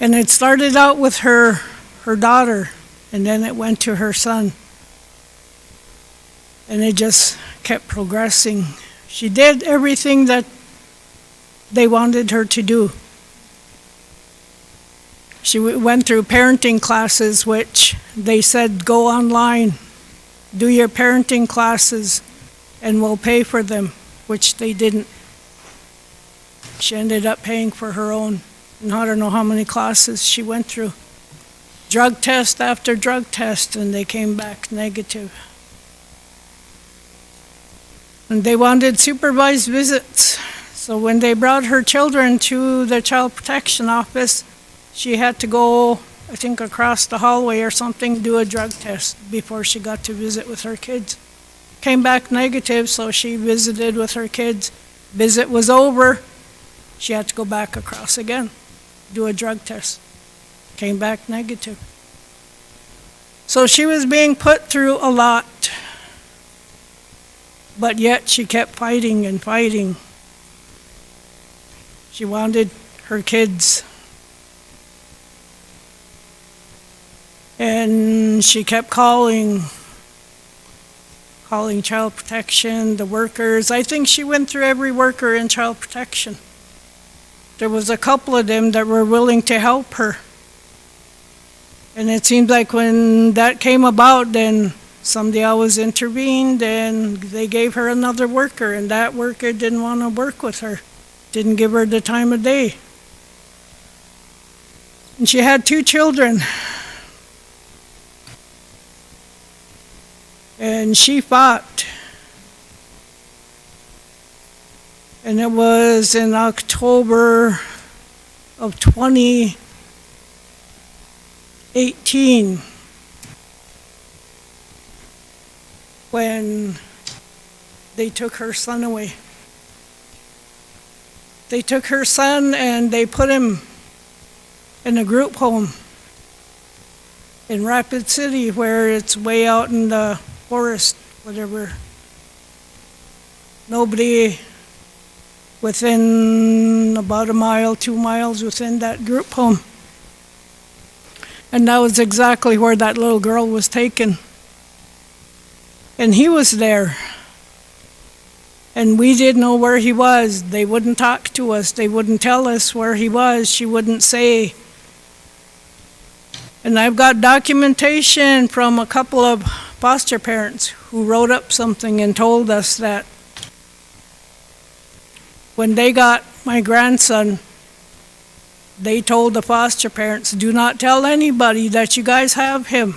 And it started out with her daughter, and then it went to her son. And it just kept progressing. She did everything that they wanted her to do. She went through parenting classes, which they said, go online, do your parenting classes, and we'll pay for them, which they didn't. She ended up paying for her own. And I don't know how many classes she went through. Drug test after drug test, and they came back negative. And they wanted supervised visits. So when they brought her children to the child protection office, she had to go, I think, across the hallway or something, do a drug test before she got to visit with her kids. Came back negative, so she visited with her kids. Visit was over. She had to go back across again, do a drug test. Came back negative. So she was being put through a lot. But yet she kept fighting and fighting. She wanted her kids. And she kept calling child protection, the workers. I think she went through every worker in child protection. There was a couple of them that were willing to help her. And it seemed like when that came about, then somebody always intervened and they gave her another worker, and that worker didn't want to work with her, didn't give her the time of day. And she had 2 children. And she fought. And it was in October of 2018 when they took her son away. They took her son and they put him in a group home in Rapid City, where it's way out in the forest, whatever. Nobody within about a mile, 2 miles within that group home. And that was exactly where that little girl was taken. And he was there. And we didn't know where he was. They wouldn't talk to us. They wouldn't tell us where he was. She wouldn't say. And I've got documentation from a couple of foster parents who wrote up something and told us that when they got my grandson, they told the foster parents, do not tell anybody that you guys have him.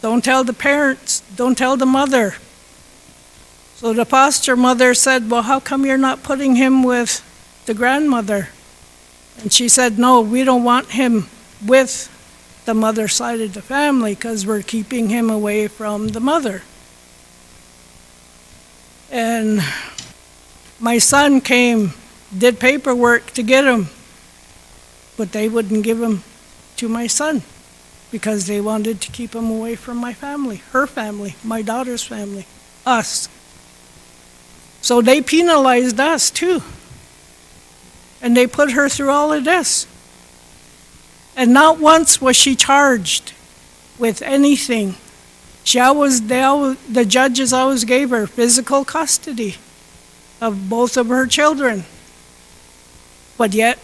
Don't tell the parents. Don't tell the mother. So the foster mother said, well, how come you're not putting him with the grandmother? And she said, no, we don't want him with the mother side of the family because we're keeping him away from the mother. And my son came, did paperwork to get him, but they wouldn't give him to my son because they wanted to keep him away from my family, her family, my daughter's family, us. So they penalized us too. And they put her through all of this. And not once was she charged with anything. The judges always gave her physical custody of both of her children. But yet,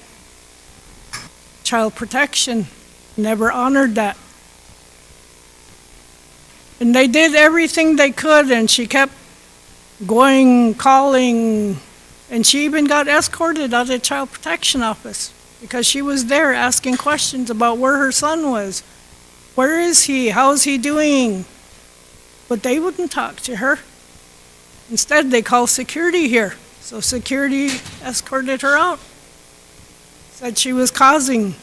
child protection never honored that. And they did everything they could, and she kept going, calling, and she even got escorted out of the child protection office because she was there asking questions about where her son was. Where is he? How is he doing? But they wouldn't talk to her. Instead, they called security here. So security escorted her out. Said she was causing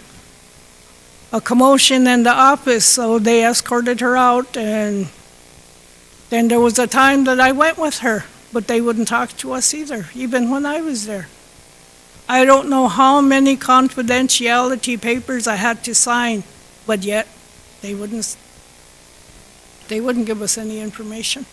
a commotion in the office, so they escorted her out. And then there was a time that I went with her, but they wouldn't talk to us either, even when I was there. I don't know how many confidentiality papers I had to sign, but yet they wouldn't give us any information.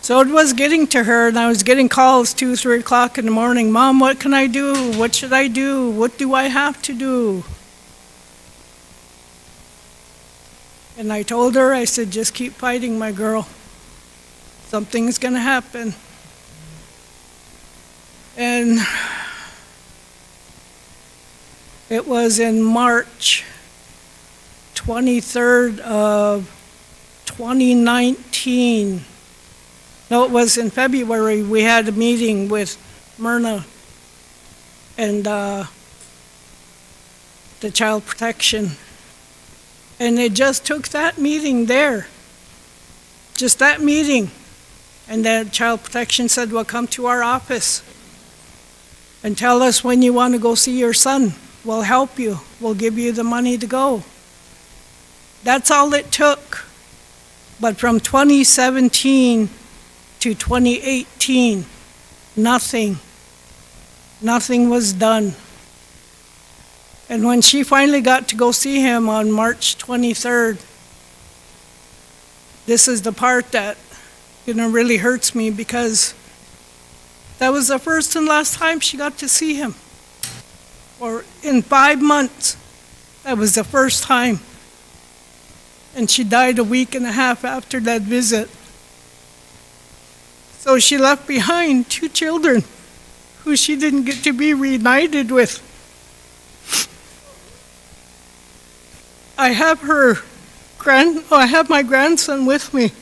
So it was getting to her, and I was getting calls 2, 3 o'clock in the morning. Mom, what can I do? What should I do? What do I have to do? And I told her, I said, just keep fighting, my girl. Something's going to happen. And it was in March 23rd of 2019. No, it was in February. We had a meeting with Myrna and the child protection. And it just took that meeting there, just that meeting. And then child protection said, well, come to our office and tell us when you want to go see your son. We'll help you. We'll give you the money to go. That's all it took. But from 2017 to 2018, nothing was done. And when she finally got to go see him on March 23rd, this is the part that, really hurts me, because that was the first and last time she got to see him. Or in 5 months, that was the first time. And she died a week and a half after that visit. So she left behind 2 children who she didn't get to be reunited with. I have I have my grandson with me.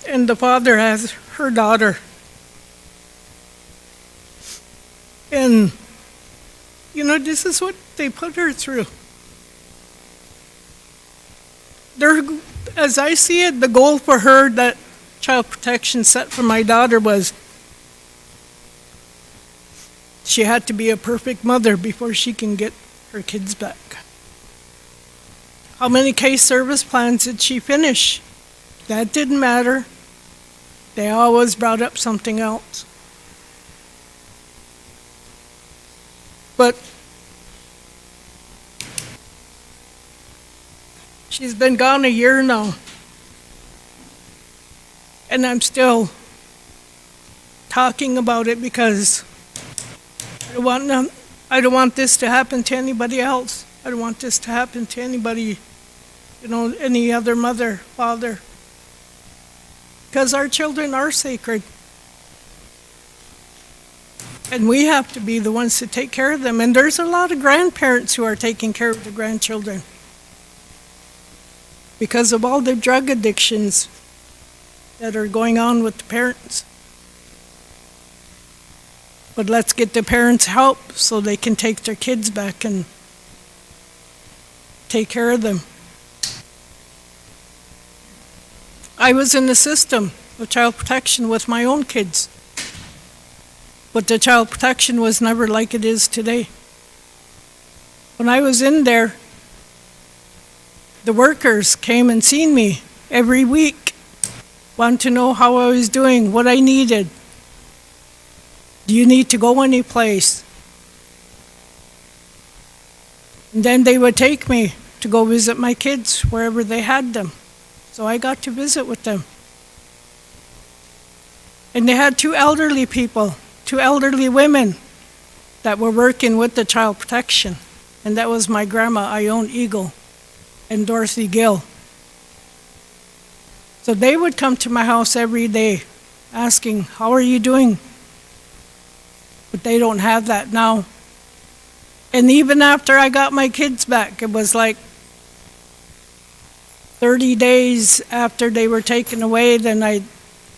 And the father has her daughter. And, this is what they put her through. As I see it, the goal for her that child protection set for my daughter was she had to be a perfect mother before she can get her kids back. How many case service plans did she finish? That didn't matter. They always brought up something else. But she's been gone a year now. And I'm still talking about it because I don't want this to happen to anybody else. I don't want this to happen to anybody, any other mother, father. Because our children are sacred. And we have to be the ones to take care of them. And there's a lot of grandparents who are taking care of the grandchildren because of all the drug addictions that are going on with the parents. But let's get the parents help so they can take their kids back and take care of them. I was in the system of child protection with my own kids, but the child protection was never like it is today. When I was in there, the workers came and seen me every week, wanted to know how I was doing, what I needed. Do you need to go anyplace? And then they would take me to go visit my kids wherever they had them. So I got to visit with them. And they had two elderly people, two elderly women that were working with the child protection. And that was my grandma, Ione Eagle, and Dorothy Gill. So they would come to my house every day asking, how are you doing? But they don't have that now. And even after I got my kids back, it was like 30 days after they were taken away, then I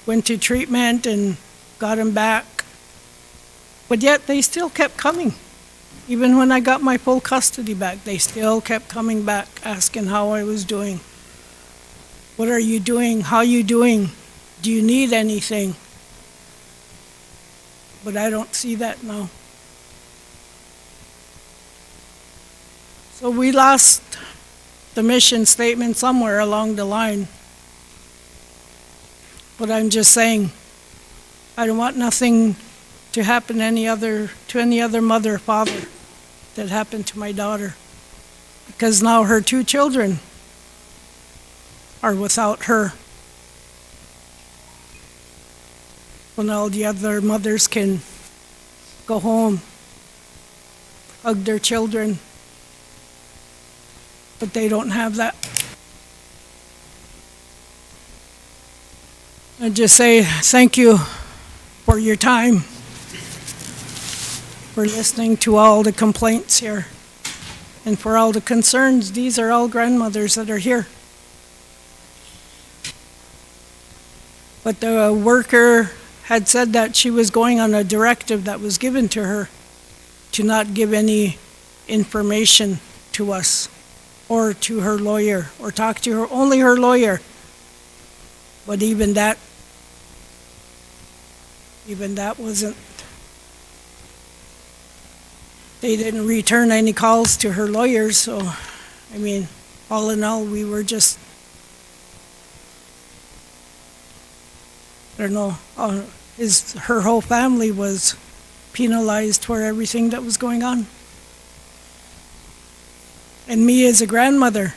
went to treatment and got them back. But yet they still kept coming. Even when I got my full custody back, they still kept coming back asking how I was doing. What are you doing? How are you doing? Do you need anything? But I don't see that now. So we lost the mission statement somewhere along the line. But I'm just saying, I don't want nothing to happen to any other mother or father that happened to my daughter. Because now her two children are without her. When all the other mothers can go home, hug their children, but they don't have that. I just say thank you for your time, for listening to all the complaints here, and for all the concerns. These are all grandmothers that are here. But the worker had said that she was going on a directive that was given to her to not give any information to us or to her lawyer or talk to her, only her lawyer. But even that wasn't, they didn't return any calls to her lawyers. So, I mean, all in all, we were just, I don't know, her whole family was penalized for everything that was going on. And me as a grandmother,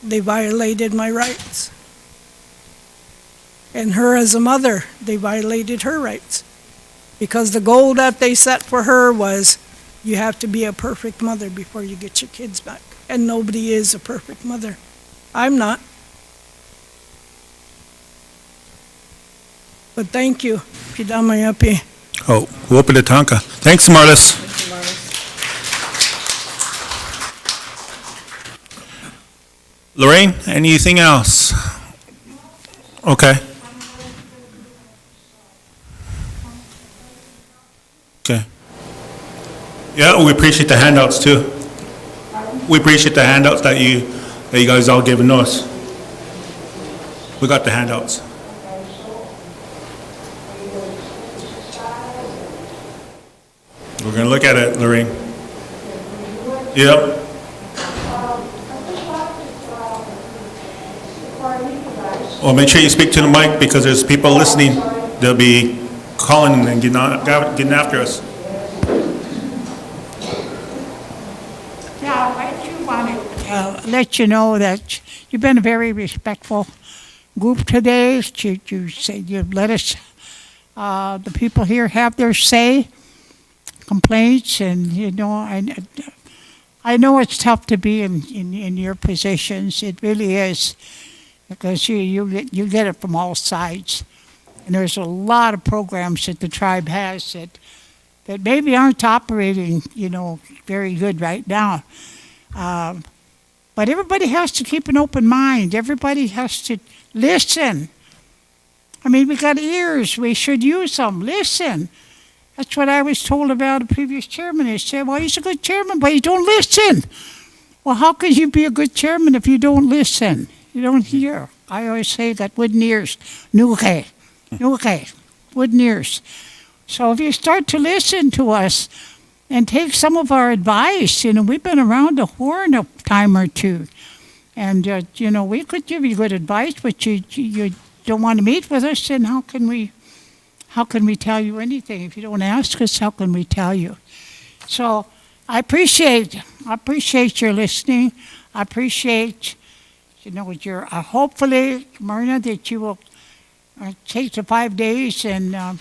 they violated my rights. And her as a mother, they violated her rights. Because the goal that they set for her was, you have to be a perfect mother before you get your kids back. And nobody is a perfect mother. I'm not. But thank you, Pidamayapi. Oh, Wopitatanka. Thanks, Marlis. Lorraine, anything else? Okay. Okay. Yeah, we appreciate the handouts too. We appreciate the handouts that you guys all given us. We got the handouts. We're gonna look at it, Lorraine. Yep. Well, make sure you speak to the mic because there's people listening. They'll be calling and getting after us. Yeah, I do want to let you know that you've been a very respectful group today. You said you've let us, the people here have their say, complaints, and I know it's tough to be in your positions. It really is, because you get it from all sides. And there's a lot of programs that the tribe has that maybe aren't operating, very good right now. But everybody has to keep an open mind. Everybody has to listen. I mean, we got ears. We should use them. Listen. That's what I was told about a previous chairman. He said, well, he's a good chairman, but he don't listen. Well, how could you be a good chairman if you don't listen? You don't hear. I always say that wooden ears. Okay, wooden ears. So if you start to listen to us and take some of our advice, we've been around the horn a time or two. And, we could give you good advice, but you don't want to meet with us, then how can we tell you anything? If you don't ask us, how can we tell you? So I appreciate your listening. I appreciate, hopefully, Myrna, that you will take the 5 days and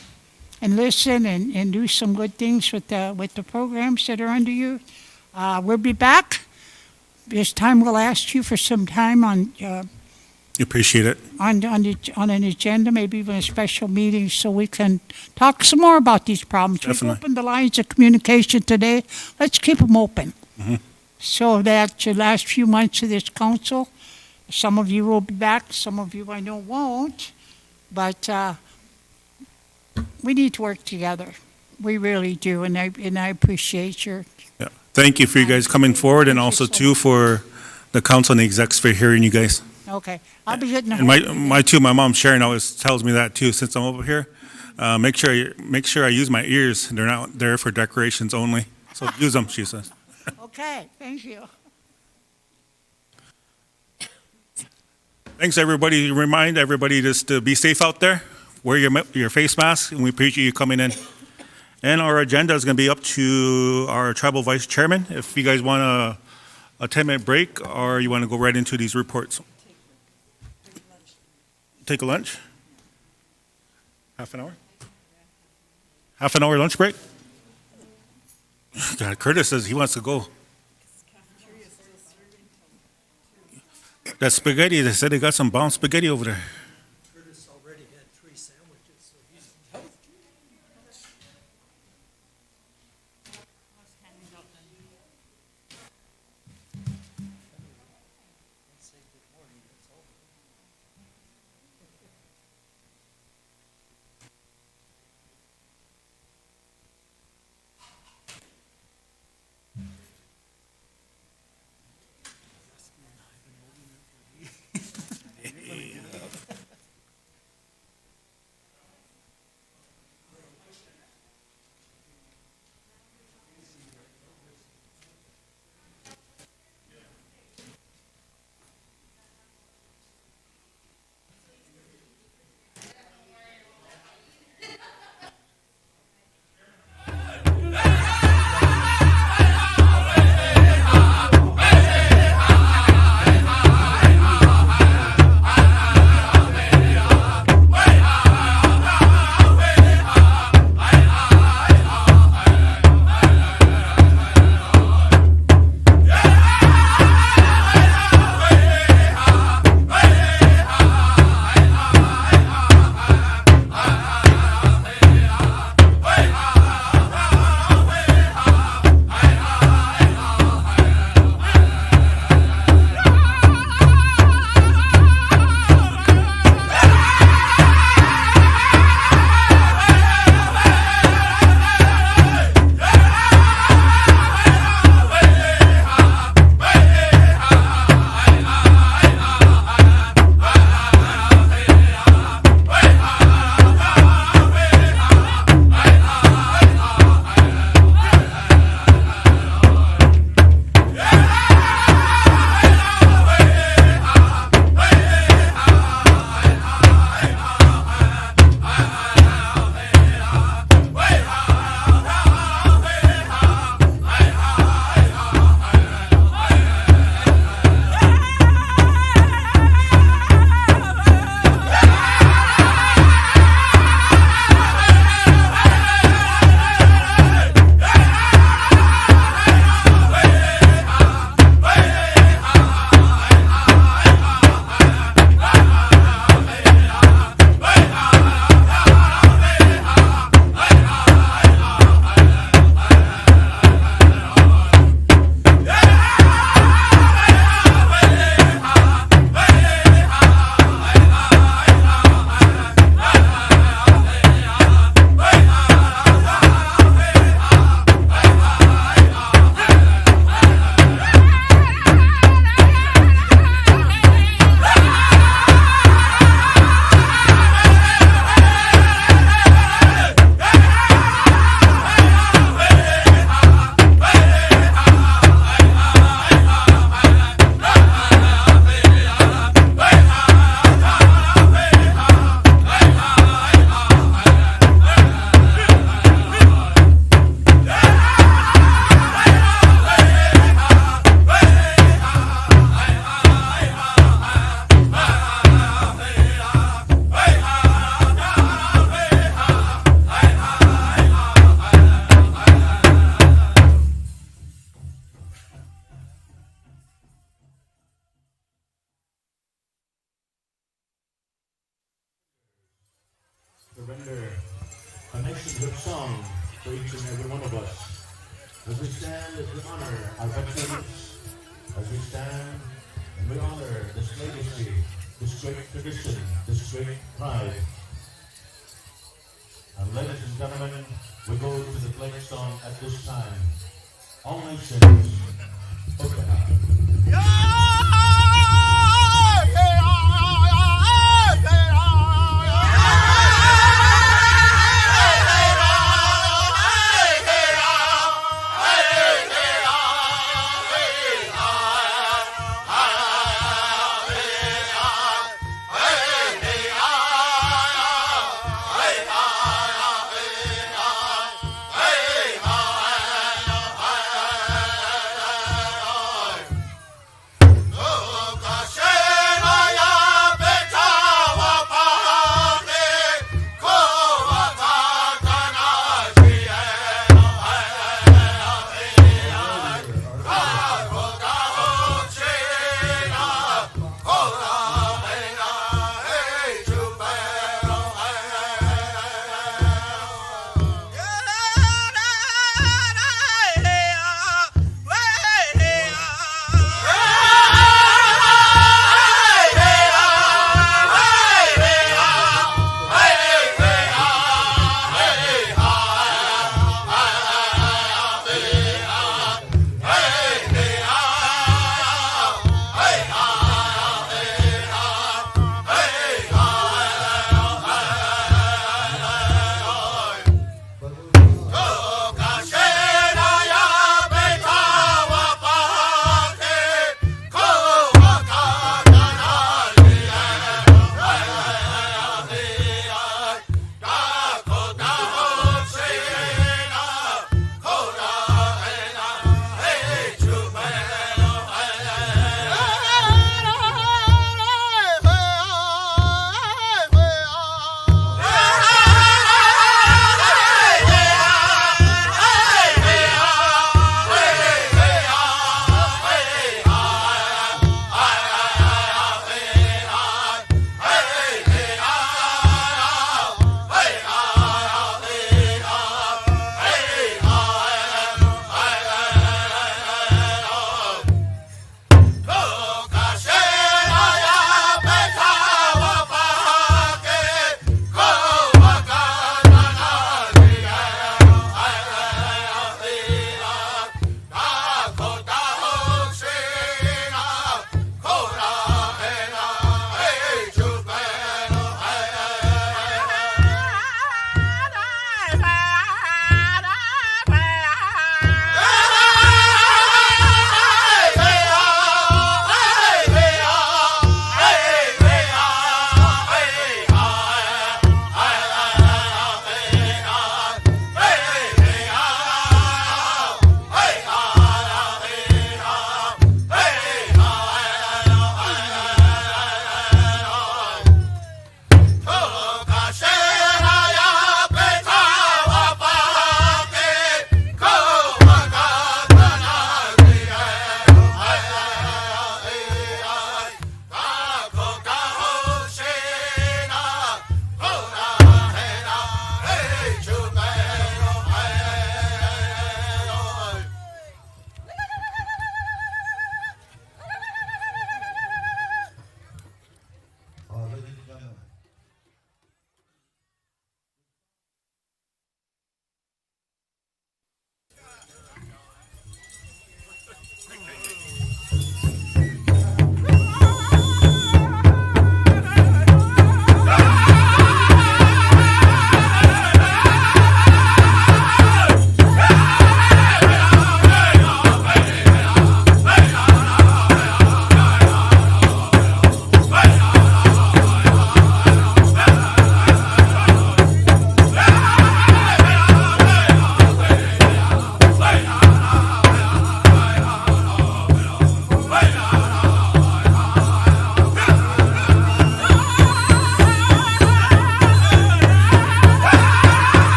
listen and do some good things with the programs that are under you. We'll be back. This time we'll ask you for some time on Appreciate it. on an agenda, maybe even a special meeting, so we can talk some more about these problems. We've Definitely. opened the lines of communication today. Let's keep them open. So that the last few months of this council, some of you will be back, some of you I know won't, but we need to work together. We really do, and I appreciate your. Yeah. Thank you for you guys coming forward, and also too for the council and the execs for hearing you guys. Okay, I'll be getting. And my mom Sharon always tells me that too. Since I'm over here, make sure I use my ears. They're not there for decorations only. So use them, she says. Okay, thank you. Thanks, everybody. Remind everybody just to be safe out there. Wear your face mask, and we appreciate you coming in. And our agenda is going to be up to our tribal vice chairman. If you guys want a 10-minute break, or you want to go right into these reports. Take a lunch? Half an hour? Half an hour lunch break? God, Curtis says he wants to go. That spaghetti, they said they got some bomb spaghetti over there. Curtis already had 3 sandwiches, so he's healthy. nationhood song for each and every one of us. As we stand, as we honor our veterans, as we stand and we honor this legacy, this great tradition, this great pride. And ladies and gentlemen, we go to the pledge song at this time. All nations, open up.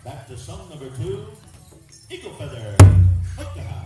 Back to song number 2, Eagle Feather. Hook the house.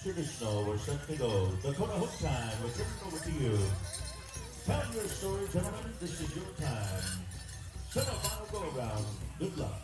Traditional, we're set to go. Dakota Hook time, we're turning over to you. Tell your story, gentlemen. This is your time. Semifinal go around. Good luck.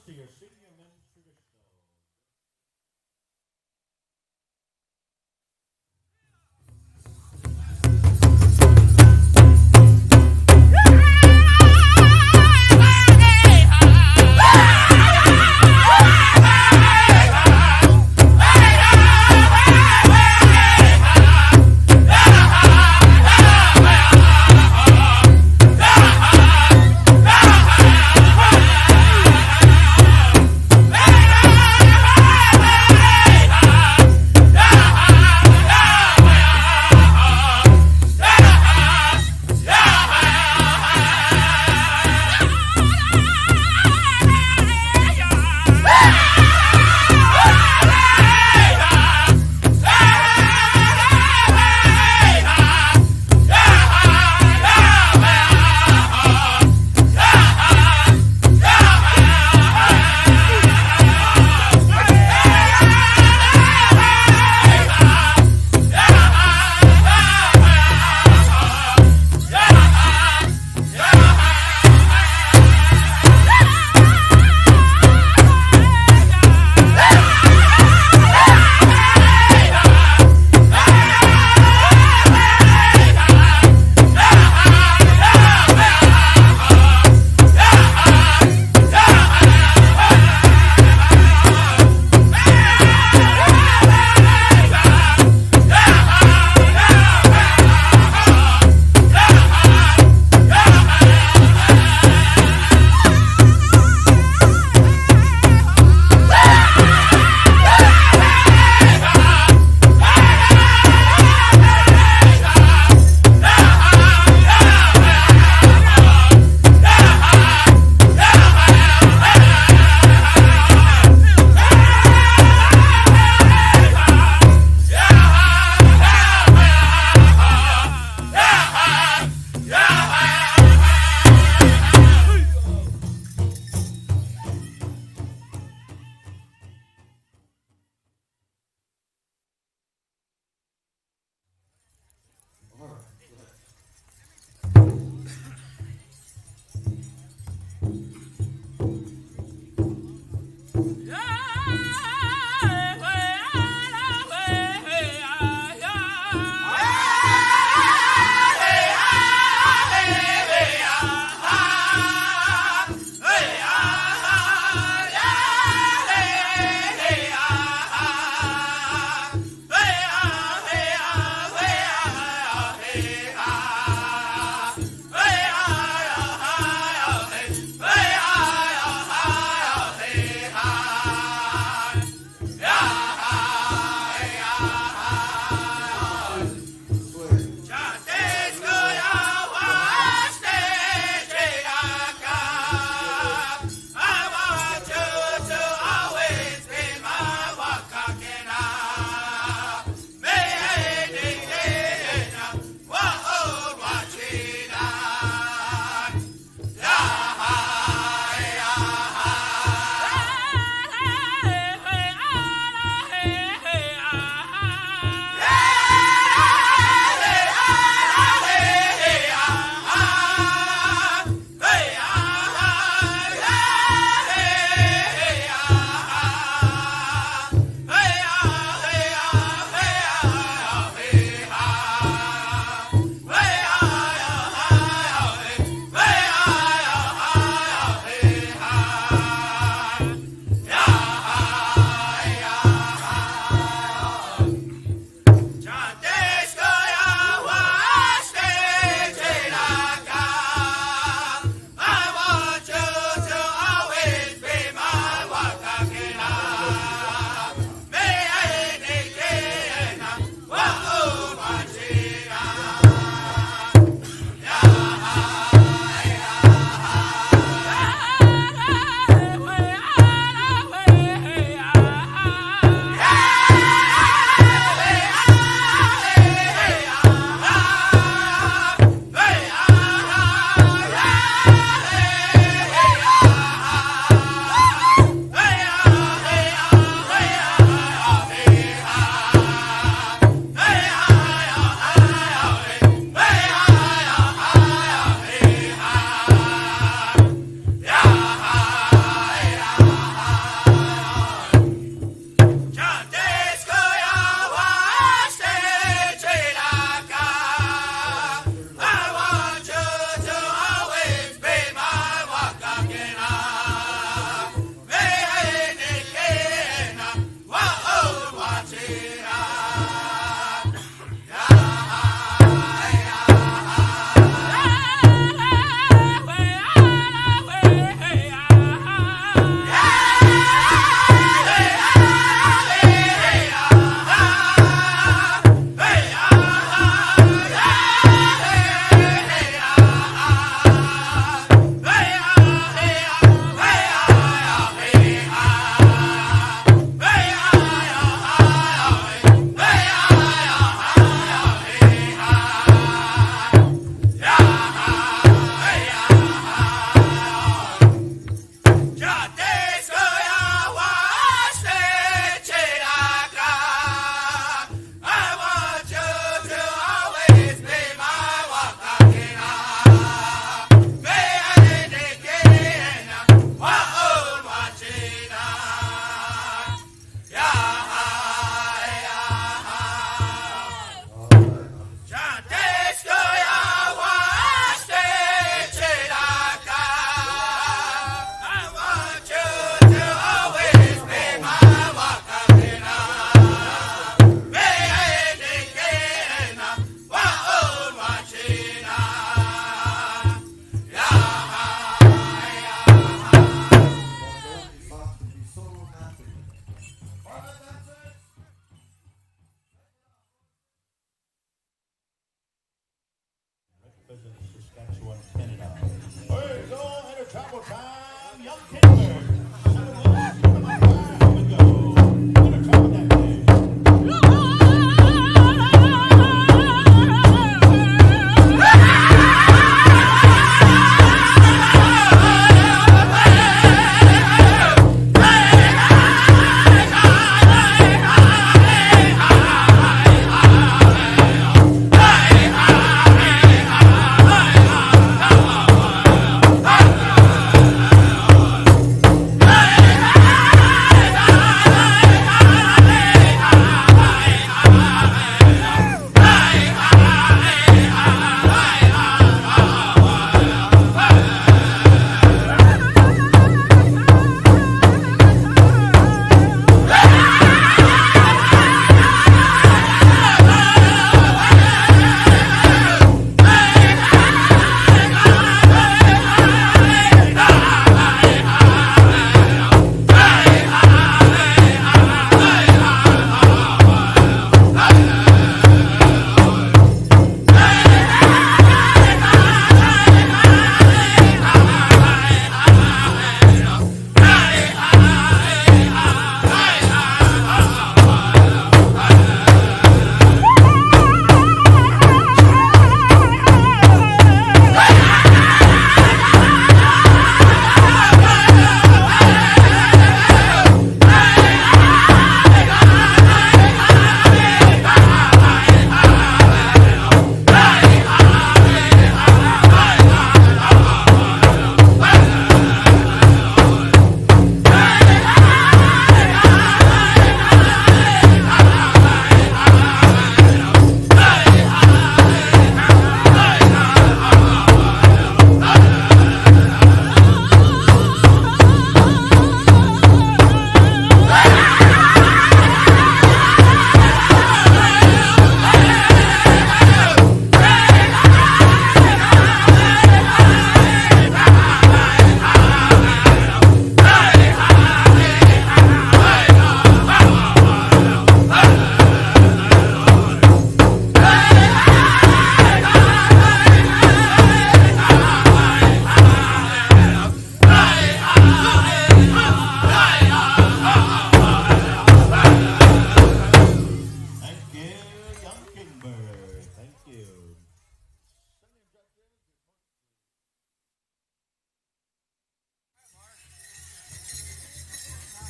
to your senior men's traditional.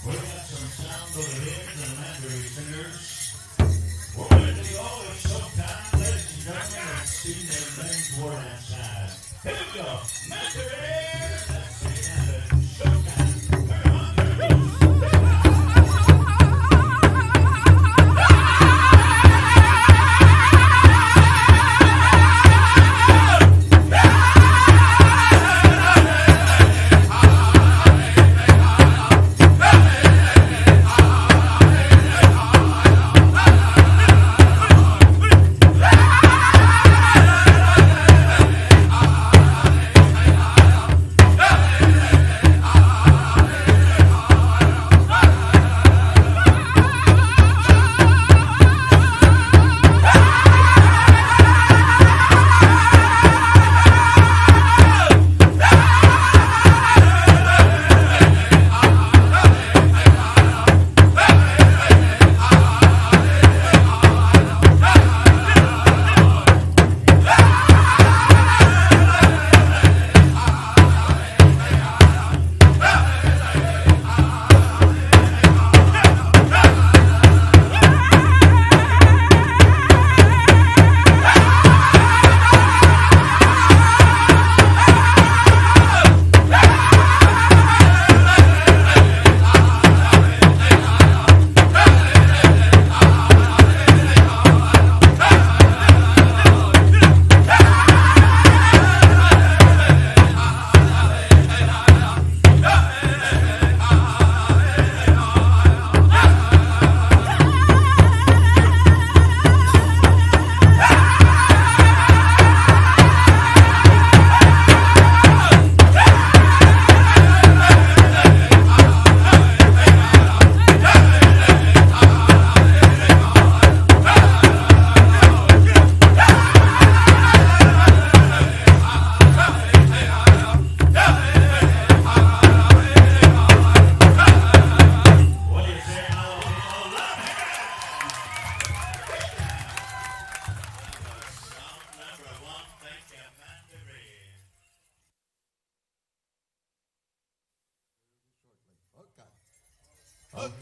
We got some sound over there to the Mandarin singers. We're ready to go. It's showtime, ladies and gentlemen. Let's see their names for that side. Here we go. Mandarin! Let's see that. Showtime.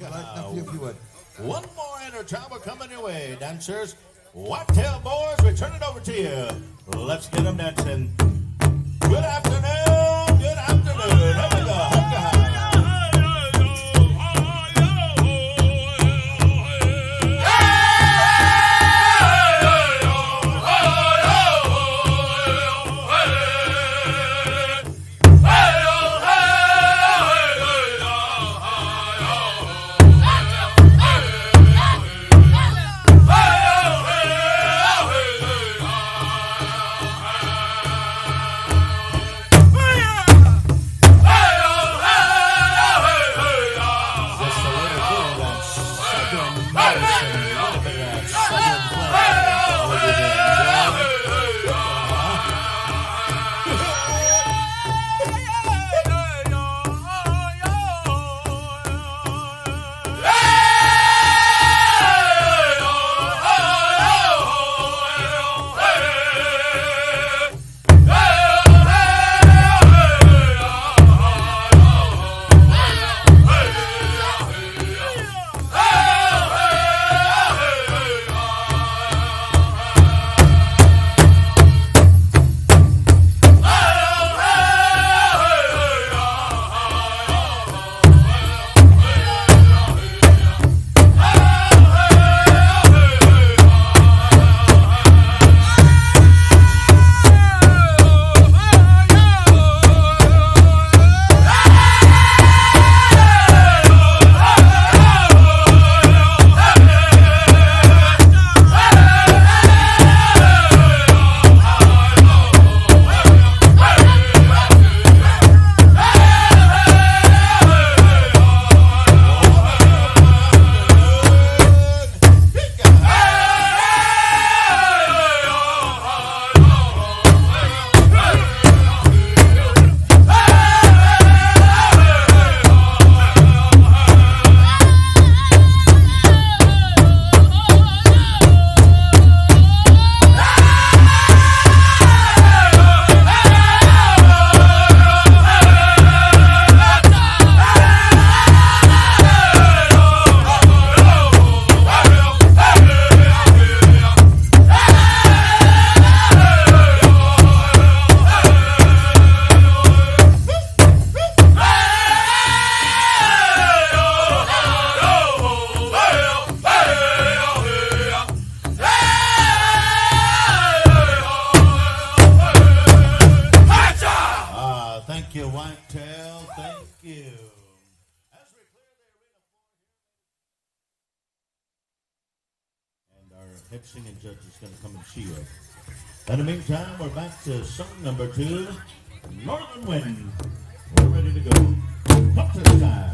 Come on, here we go. One more intertribal coming your way, dancers. Whitetail boys, we turn it over to you. Let's get them dancing. Good afternoon, good afternoon. Here we go. Hey! head singing judge is going to come and see you. In the meantime, we're back to song number 2, Northern Wind. We're ready to go. Up to the time.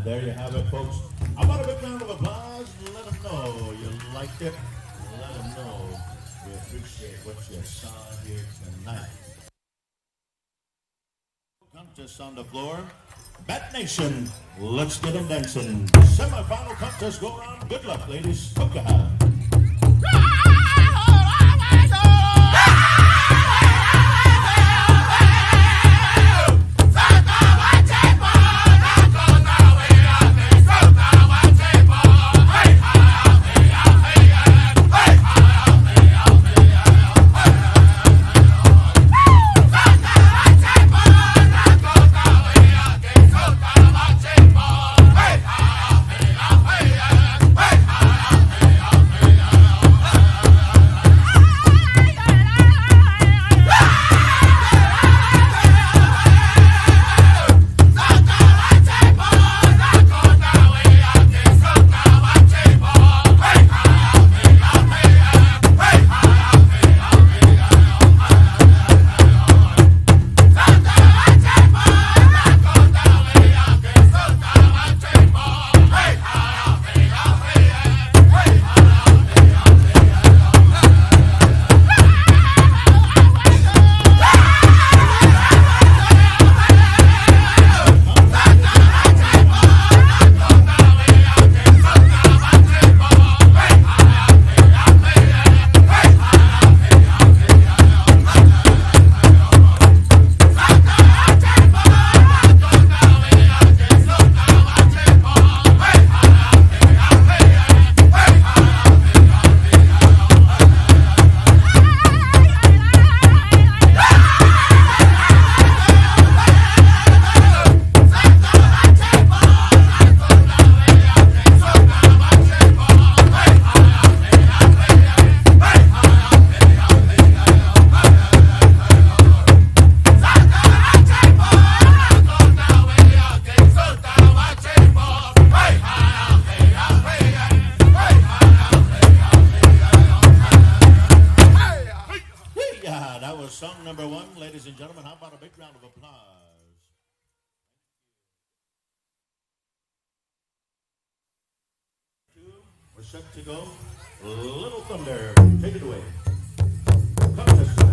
There you have it, folks. I want a big round of applause. Let them know you liked it. Let them know we appreciate what you saw here tonight. Contest on the floor. Bat Nation, let's get them dancing. Semi-final contest go on. Good luck, ladies. Hope you have. Hey! set to go. Little Thunder, take it away. Come this side.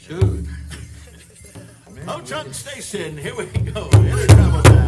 Shoot. Ho-Chunk Station, here we go. Intertravel time.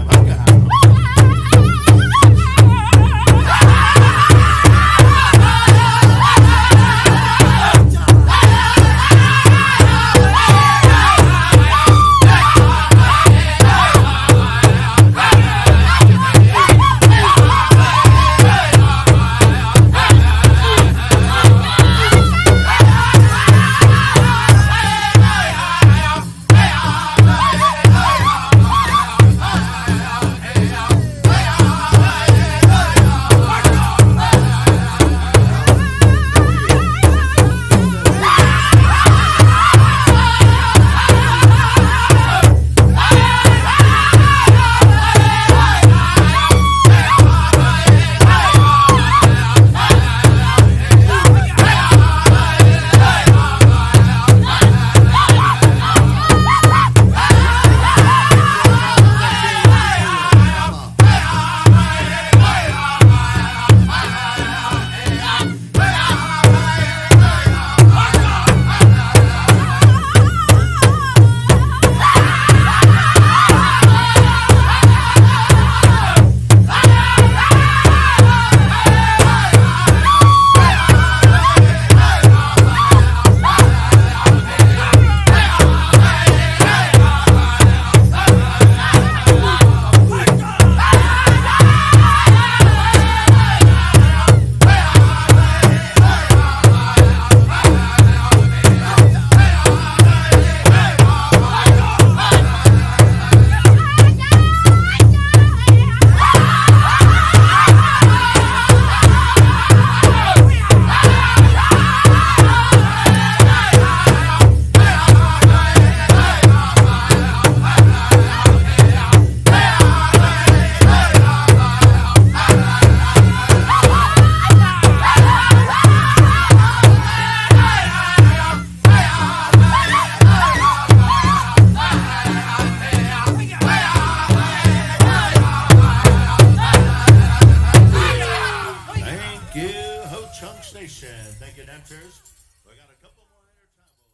and thank you, dancers. We got a couple more inter-travels.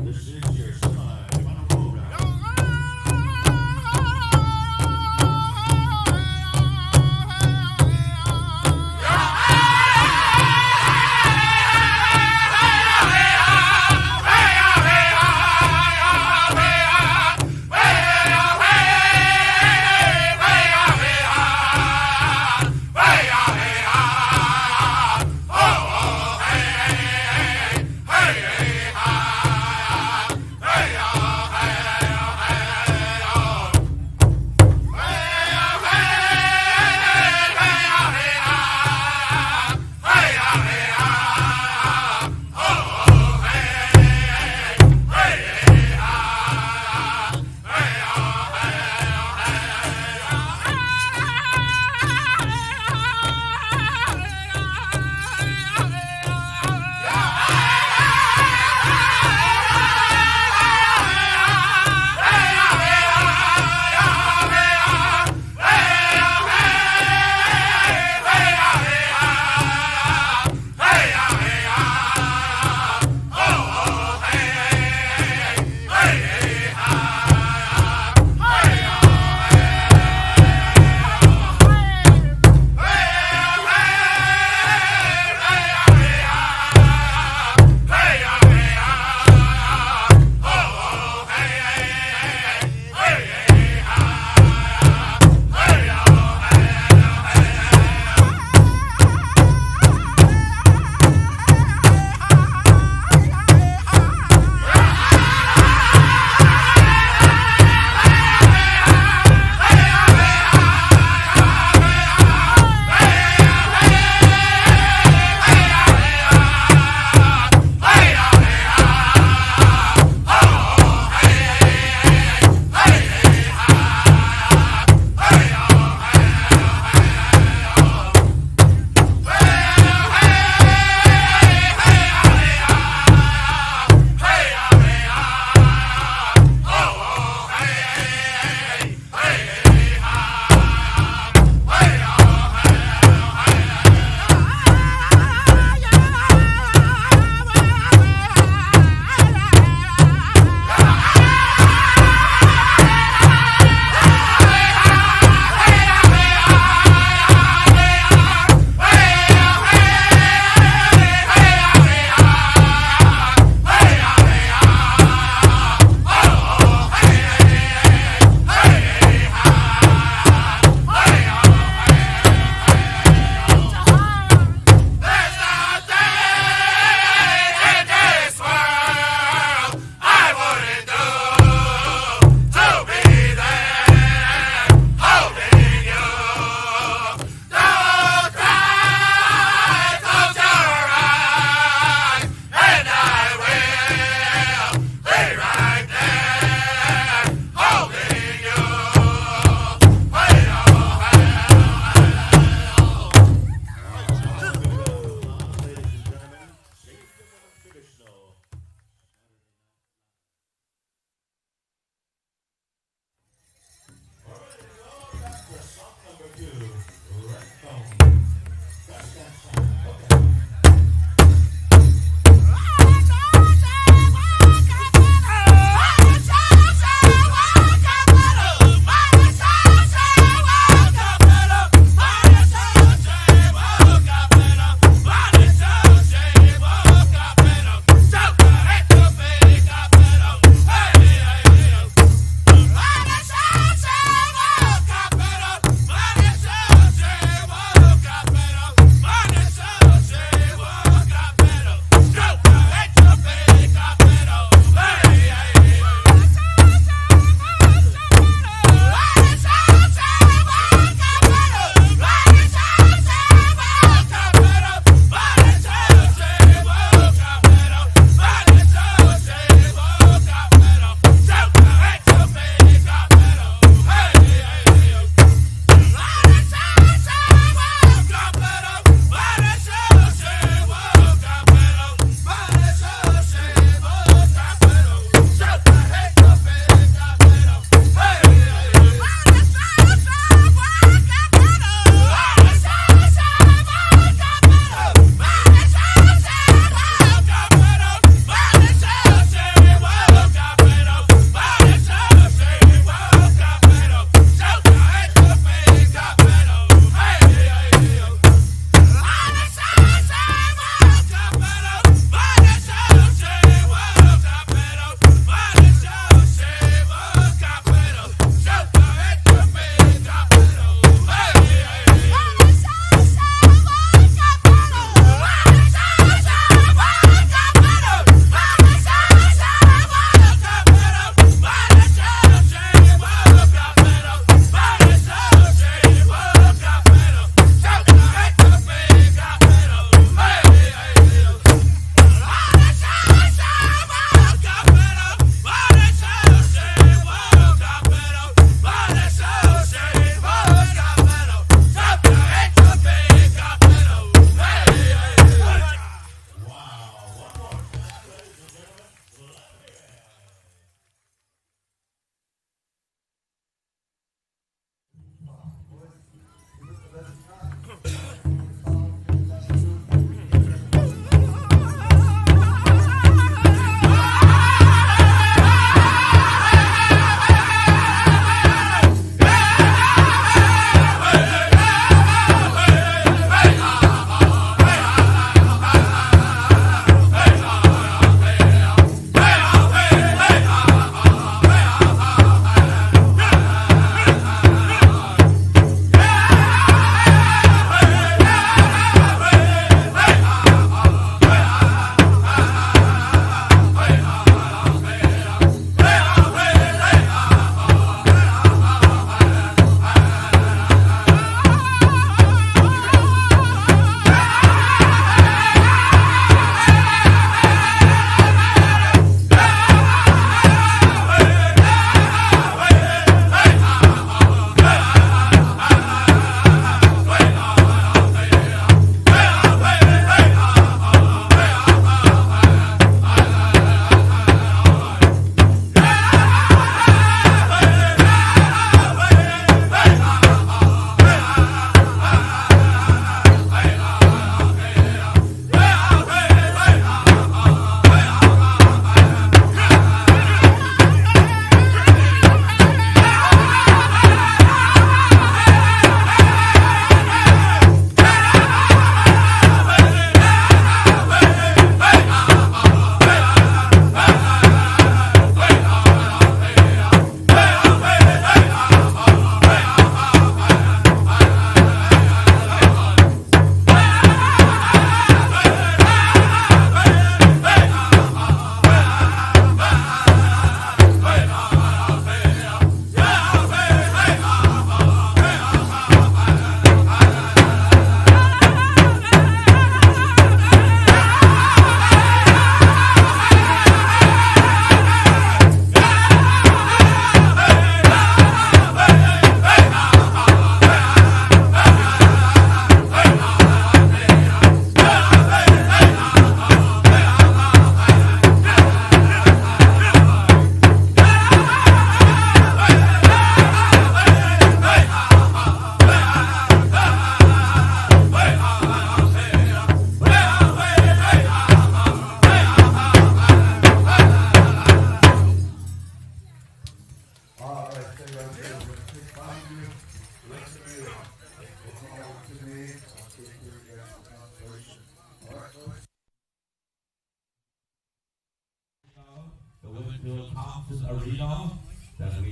This is your semi-final program. Hey!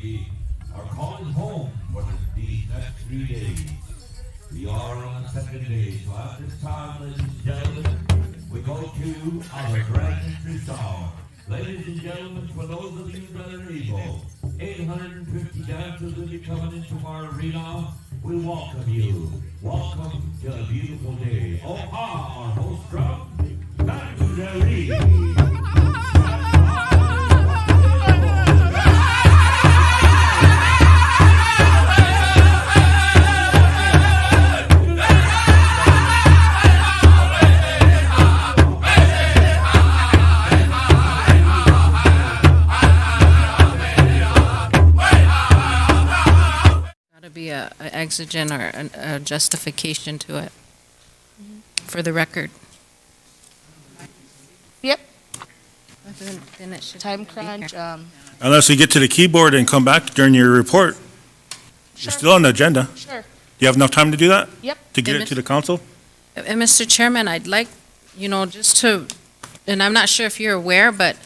we are calling home for these next 3 days. We are on the second day, so at this time, ladies and gentlemen, we go to our grand entry song. Ladies and gentlemen, for those of you that are able, 850 dancers will be coming into our arena. We welcome you. Welcome to a beautiful day. Oh, our host drum, back to the ring. Gotta be a exigent or a justification to it, for the record. Yep. Then it should Time be here. crunch, Unless you get to the keyboard and come back during your report. You're still on the agenda. Sure. Do you have enough time to do that? Yep. To get it to the council? And Mr. Chairman, I'd like, just to, and I'm not sure if you're aware, but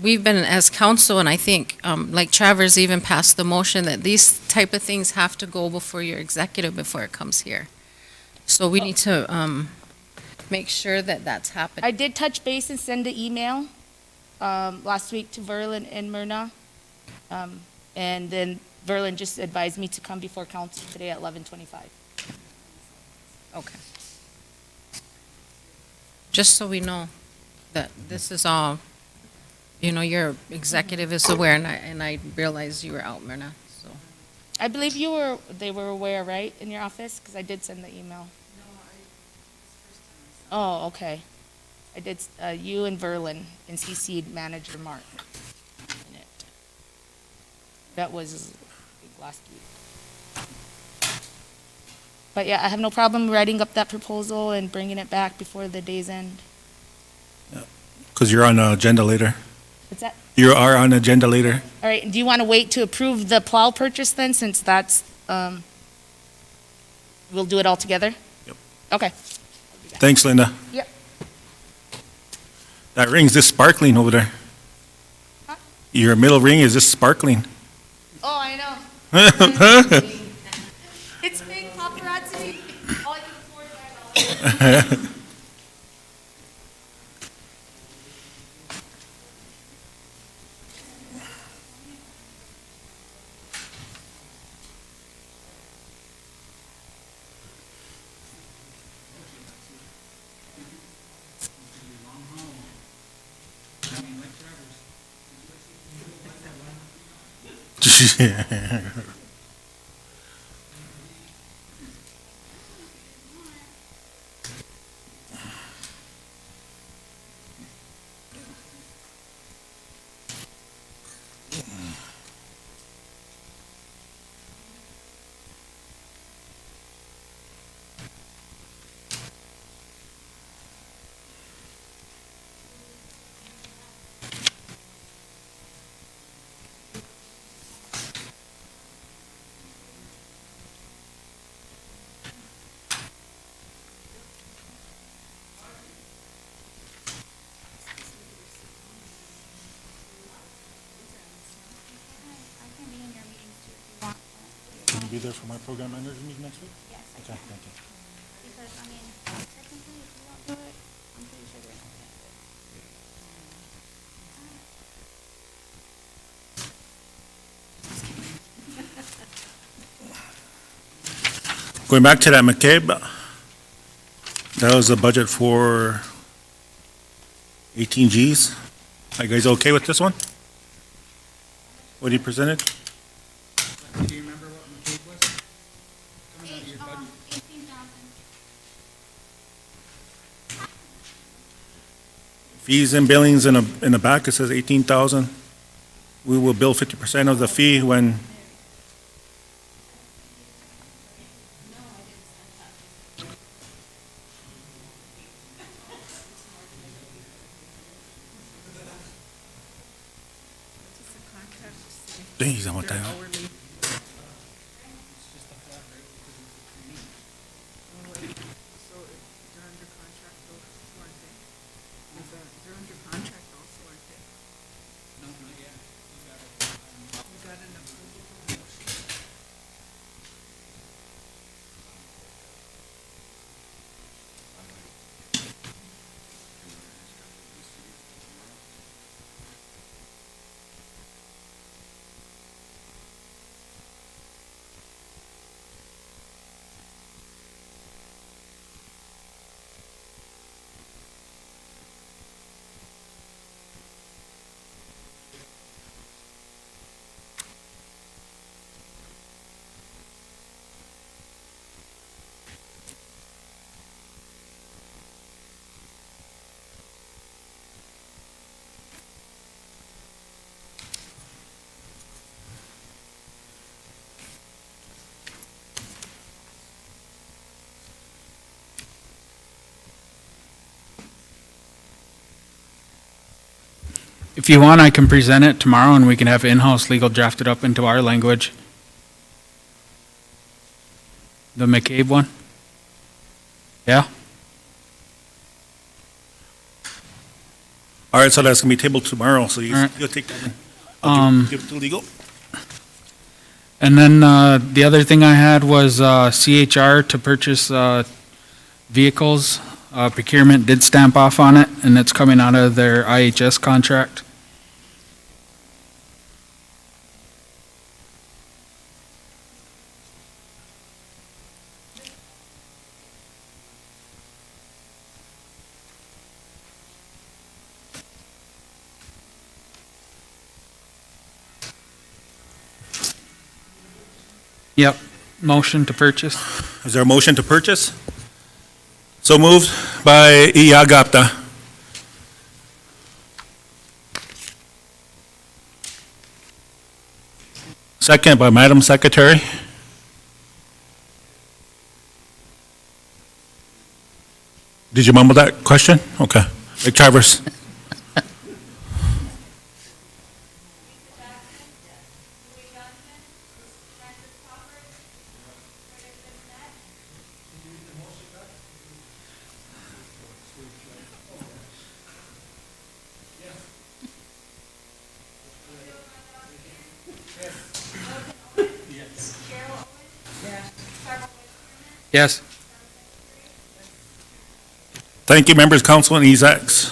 we've been, as council, and I think, like Travers even passed the motion that these type of things have to go before your executive before it comes here. So we need to make sure that that's happening. I did touch base and send an email last week to Verlin and Myrna. And then Verlin just advised me to come before council today at 11:25. Okay. Just so we know that this is all, your executive is aware, and I realized you were out, Myrna, so. I believe they were aware, right, in your office? Because I did send the email. Oh, okay. I did, you and Verlin, and CC'd Manager Mark in it. That was last week. But yeah, I have no problem writing up that proposal and bringing it back before the day's end. Because you're on the agenda later. What's that? You are on the agenda later. All right, do you want to wait to approve the plow purchase then, since that's, we'll do it all together? Yep. Okay. Thanks, Linda. Yep. That ring's just sparkling over there. Your middle ring is just sparkling. Oh, I know. It's big paparazzi. All I can afford $5. Can you be there for my program manager meeting next week? Yes, I Okay, can. thank you. Because, I mean, technically, if you won't do it, I'm pretty sure they're not gonna do it. Going back to that McCabe, that was the budget for 18 Gs. Are you guys okay with this one? What he presented? Do you remember what McCabe was? Coming out of your budget. 18,000. Fees and billings in the back, it says 18,000. We will bill 50% of the fee when, Jeez, I want that. If you want, I can present it tomorrow and we can have in-house legal drafted up into our language. The McCabe one? Yeah? All right, so that's gonna be tabled tomorrow, so All right. you'll take that in. Give it to legal. And then the other thing I had was CHR to purchase vehicles. Procurement did stamp off on it, and it's coming out of their IHS contract. Yep, motion to purchase. Is there a motion to purchase? So moved by Iagapta. Second by Madam Secretary. Did you mumble that question? Okay. Rick Travers. Yes. Thank you, members, council, and EZACs.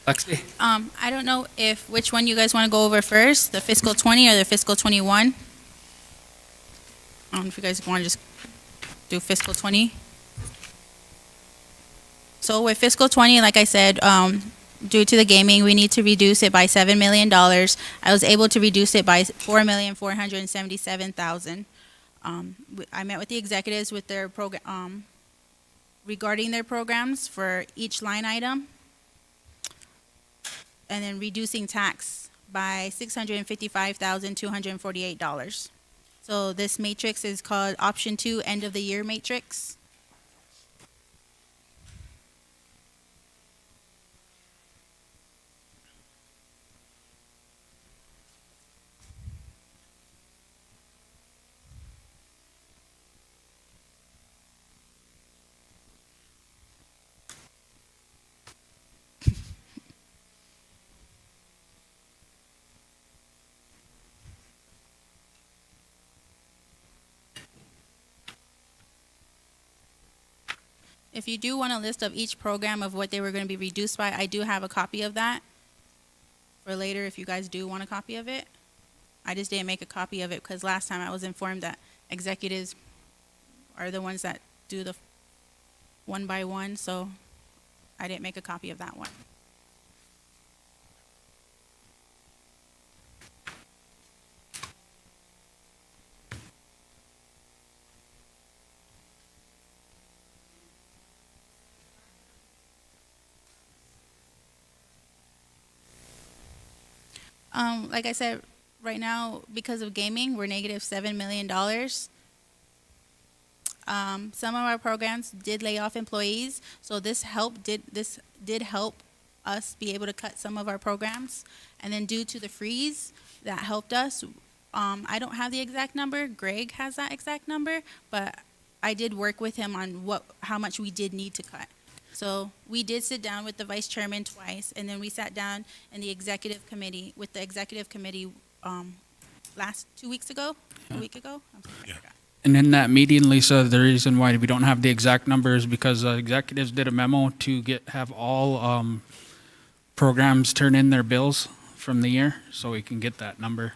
Lexi? I don't know which one you guys want to go over first, the fiscal 20 or the fiscal 21. I don't know if you guys want to just do fiscal 20. So with fiscal 20, like I said, due to the gaming, we need to reduce it by $7 million. I was able to reduce it by $4,477,000. I met with the executives with their program, regarding their programs for each line item, and then reducing tax by $655,248. So this matrix is called Option 2 End of the Year Matrix. If you do want a list of each program of what they were going to be reduced by, I do have a copy of that for later if you guys do want a copy of it. I just didn't make a copy of it because last time I was informed that executives are the ones that do the one by one, so I didn't make a copy of that one. Like I said, right now, because of gaming, we're negative $7 million. Some of our programs did lay off employees, so this did help us be able to cut some of our programs. And then due to the freeze, that helped us. I don't have the exact number. Greg has that exact number, but I did work with him on how much we did need to cut. So we did sit down with the vice chairman twice, and then we sat down in the executive committee with the executive committee last 2 weeks ago, a week ago. I'm sorry, I forgot. And in that meeting, Lisa, the reason why we don't have the exact numbers is because executives did a memo to have all programs turn in their bills from the year, so we can get that number.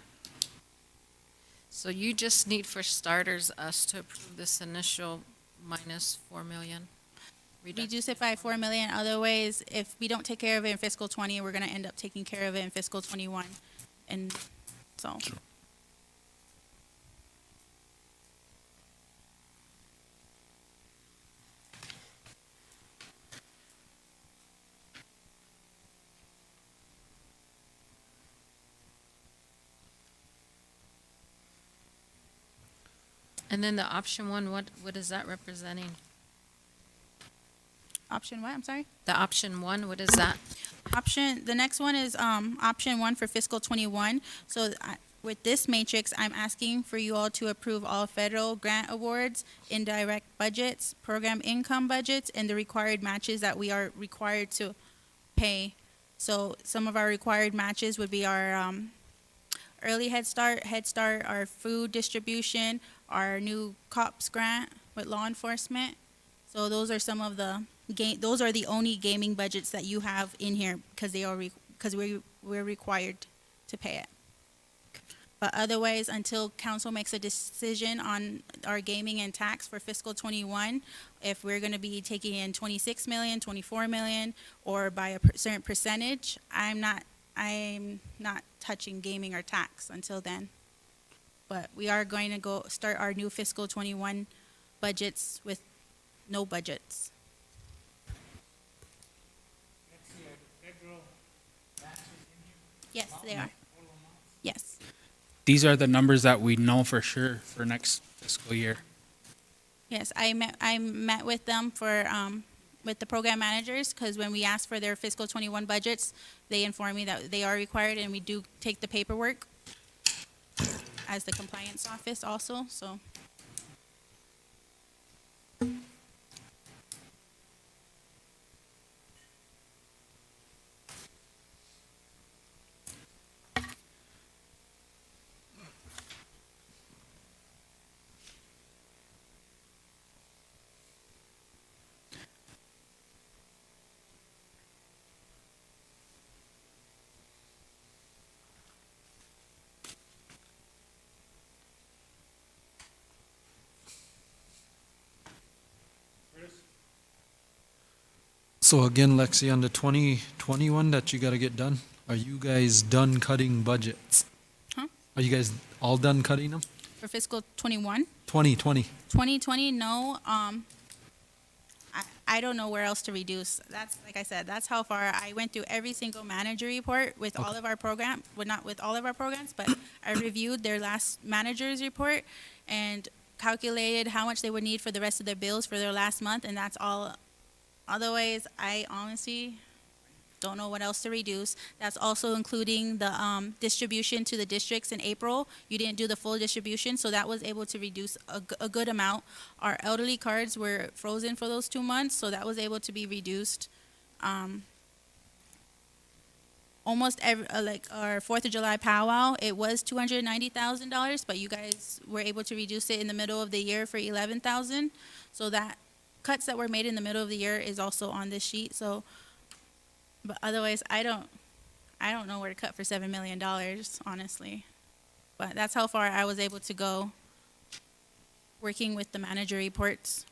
So you just need, for starters, us to approve this initial minus 4 million? Reduce it by $4 million. Other ways, if we don't take care of it in fiscal 20, we're going to end up taking care of it in fiscal 21. And so. And then the option one, what is that representing? Option what, I'm sorry? The option one, what is that? The next one is option one for fiscal '21. So with this matrix, I'm asking for you all to approve all federal grant awards, indirect budgets, program income budgets, and the required matches that we are required to pay. So some of our required matches would be our early Head Start, our food distribution, our new COPS grant with law enforcement. So those are some of the those are the only gaming budgets that you have in here because we're required to pay it. But otherwise, until council makes a decision on our gaming and tax for fiscal '21, if we're going to be taking in 26 million, 24 million, or by a certain percentage, I'm not touching gaming or tax until then. But we are going to start our new fiscal '21 budgets with no budgets. Yes, they are. Yes. These are the numbers that we know for sure for next fiscal year. Yes, I met with them for with the program managers because when we asked for their fiscal '21 budgets, they informed me that they are required and we do take the paperwork as the compliance office also. So. So again, Lexi, on the 2021 that you gotta get done, are you guys done cutting budgets? Huh? Are you guys all done cutting them? For fiscal '21? 2020. 2020, no. I don't know where else to reduce. That's, like I said, that's how far I went through every single manager report with all of our program, well, not with all of our programs, but I reviewed their last manager's report and calculated how much they would need for the rest of their bills for their last month, and that's all. Otherwise, I honestly don't know what else to reduce. That's also including the distribution to the districts in April. You didn't do the full distribution, so that was able to reduce a good amount. Our elderly cards were frozen for those 2 months, so that was able to be reduced. Almost every, like our 4th of July powwow, it was $290,000, but you guys were able to reduce it in the middle of the year for $11,000. So that cuts that were made in the middle of the year is also on this sheet. So, but otherwise, I don't know where to cut for $7 million, honestly. But that's how far I was able to go working with the manager reports.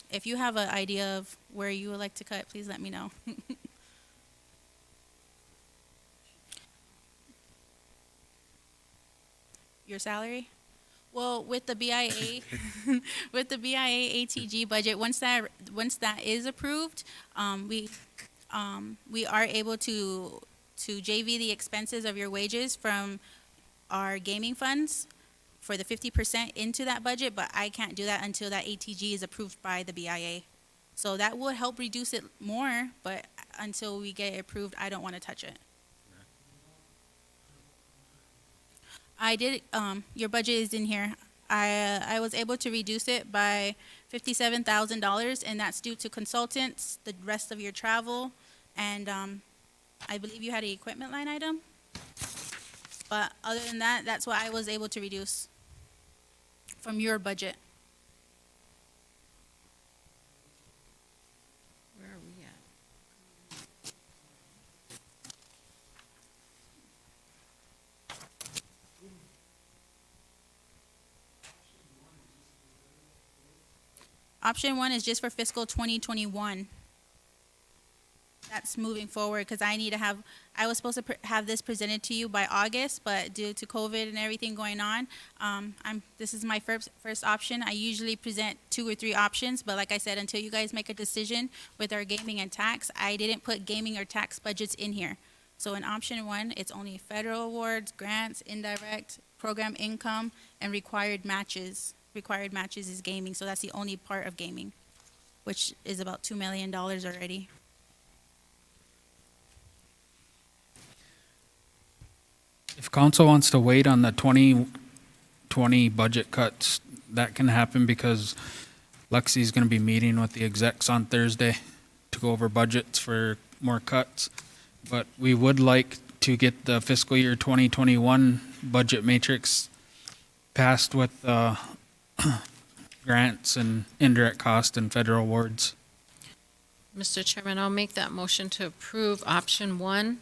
If you have an idea of where you would like to cut, please let me know. Your salary? Well, with the BIA, with the BIA ATG budget, once that is approved, we are able to JV the expenses of your wages from our gaming funds for the 50% into that budget, but I can't do that until that ATG is approved by the BIA. So that will help reduce it more, but until we get it approved, I don't want to touch it. I did, your budget is in here. I was able to reduce it by $57,000, and that's due to consultants, the rest of your travel, and I believe you had an equipment line item. But other than that, that's what I was able to reduce from your budget. Where are we at? Option one is just for fiscal 2021. That's moving forward because I was supposed to have this presented to you by August, but due to COVID and everything going on, this is my first option. I usually present 2 or 3 options, but like I said, until you guys make a decision with our gaming and tax, I didn't put gaming or tax budgets in here. So in option one, it's only federal awards, grants, indirect, program income, and required matches. Required matches is gaming, so that's the only part of gaming, which is about $2 million already. If council wants to wait on the 2020 budget cuts, that can happen because Lexi's going to be meeting with the execs on Thursday to go over budgets for more cuts. But we would like to get the fiscal year 2021 budget matrix passed with grants and indirect cost and federal awards. Mr. Chairman, I'll make that motion to approve option 1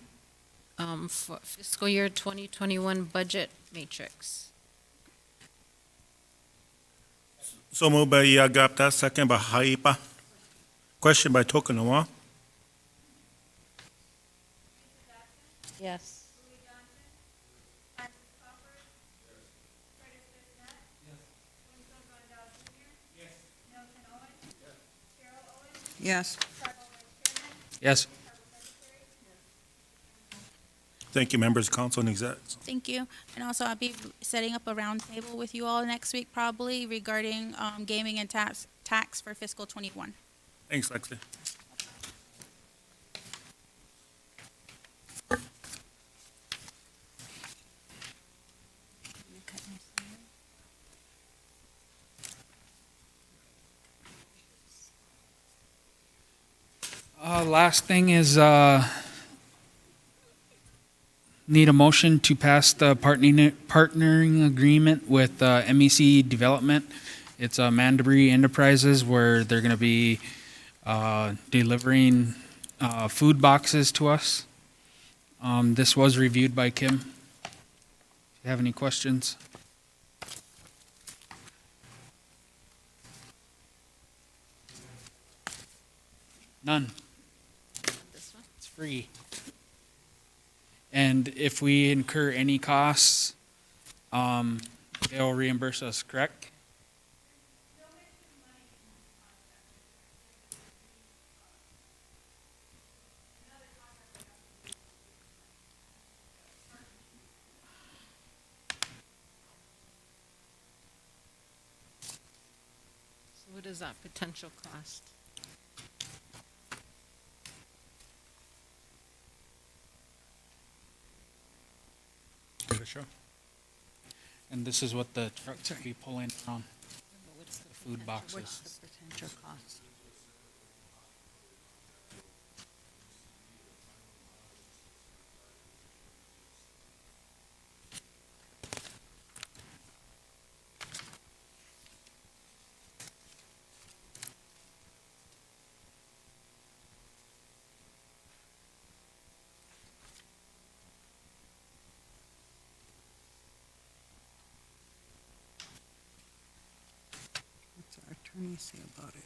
for fiscal year 2021 budget matrix. So moved by Gapta, second by Haipa. Question by Tokunawa. Yes. Yes. Yes. Thank you, members, council, and execs. Thank you. And also, I'll be setting up a roundtable with you all next week probably regarding gaming and tax for fiscal 21. Thanks, Lexi. Last thing is, need a motion to pass the partnering agreement with MEC Development. It's Mandabury Enterprises where they're going to be delivering food boxes to us. This was reviewed by Kim. If you have any questions. None. It's free. And if we incur any costs, they'll reimburse us, correct? So what is that potential cost? Give it a show. And this is what the trucks will be pulling on, What's the food boxes. What's the potential cost? What's our attorney say about it?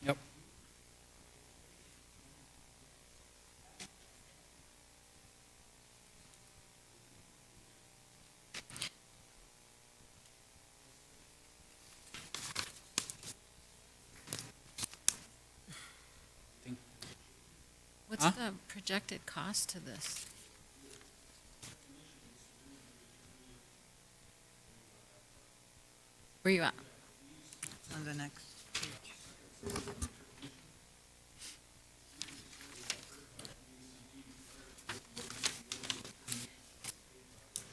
Yep. What's Huh? the projected cost to this? Where you at? On the next page.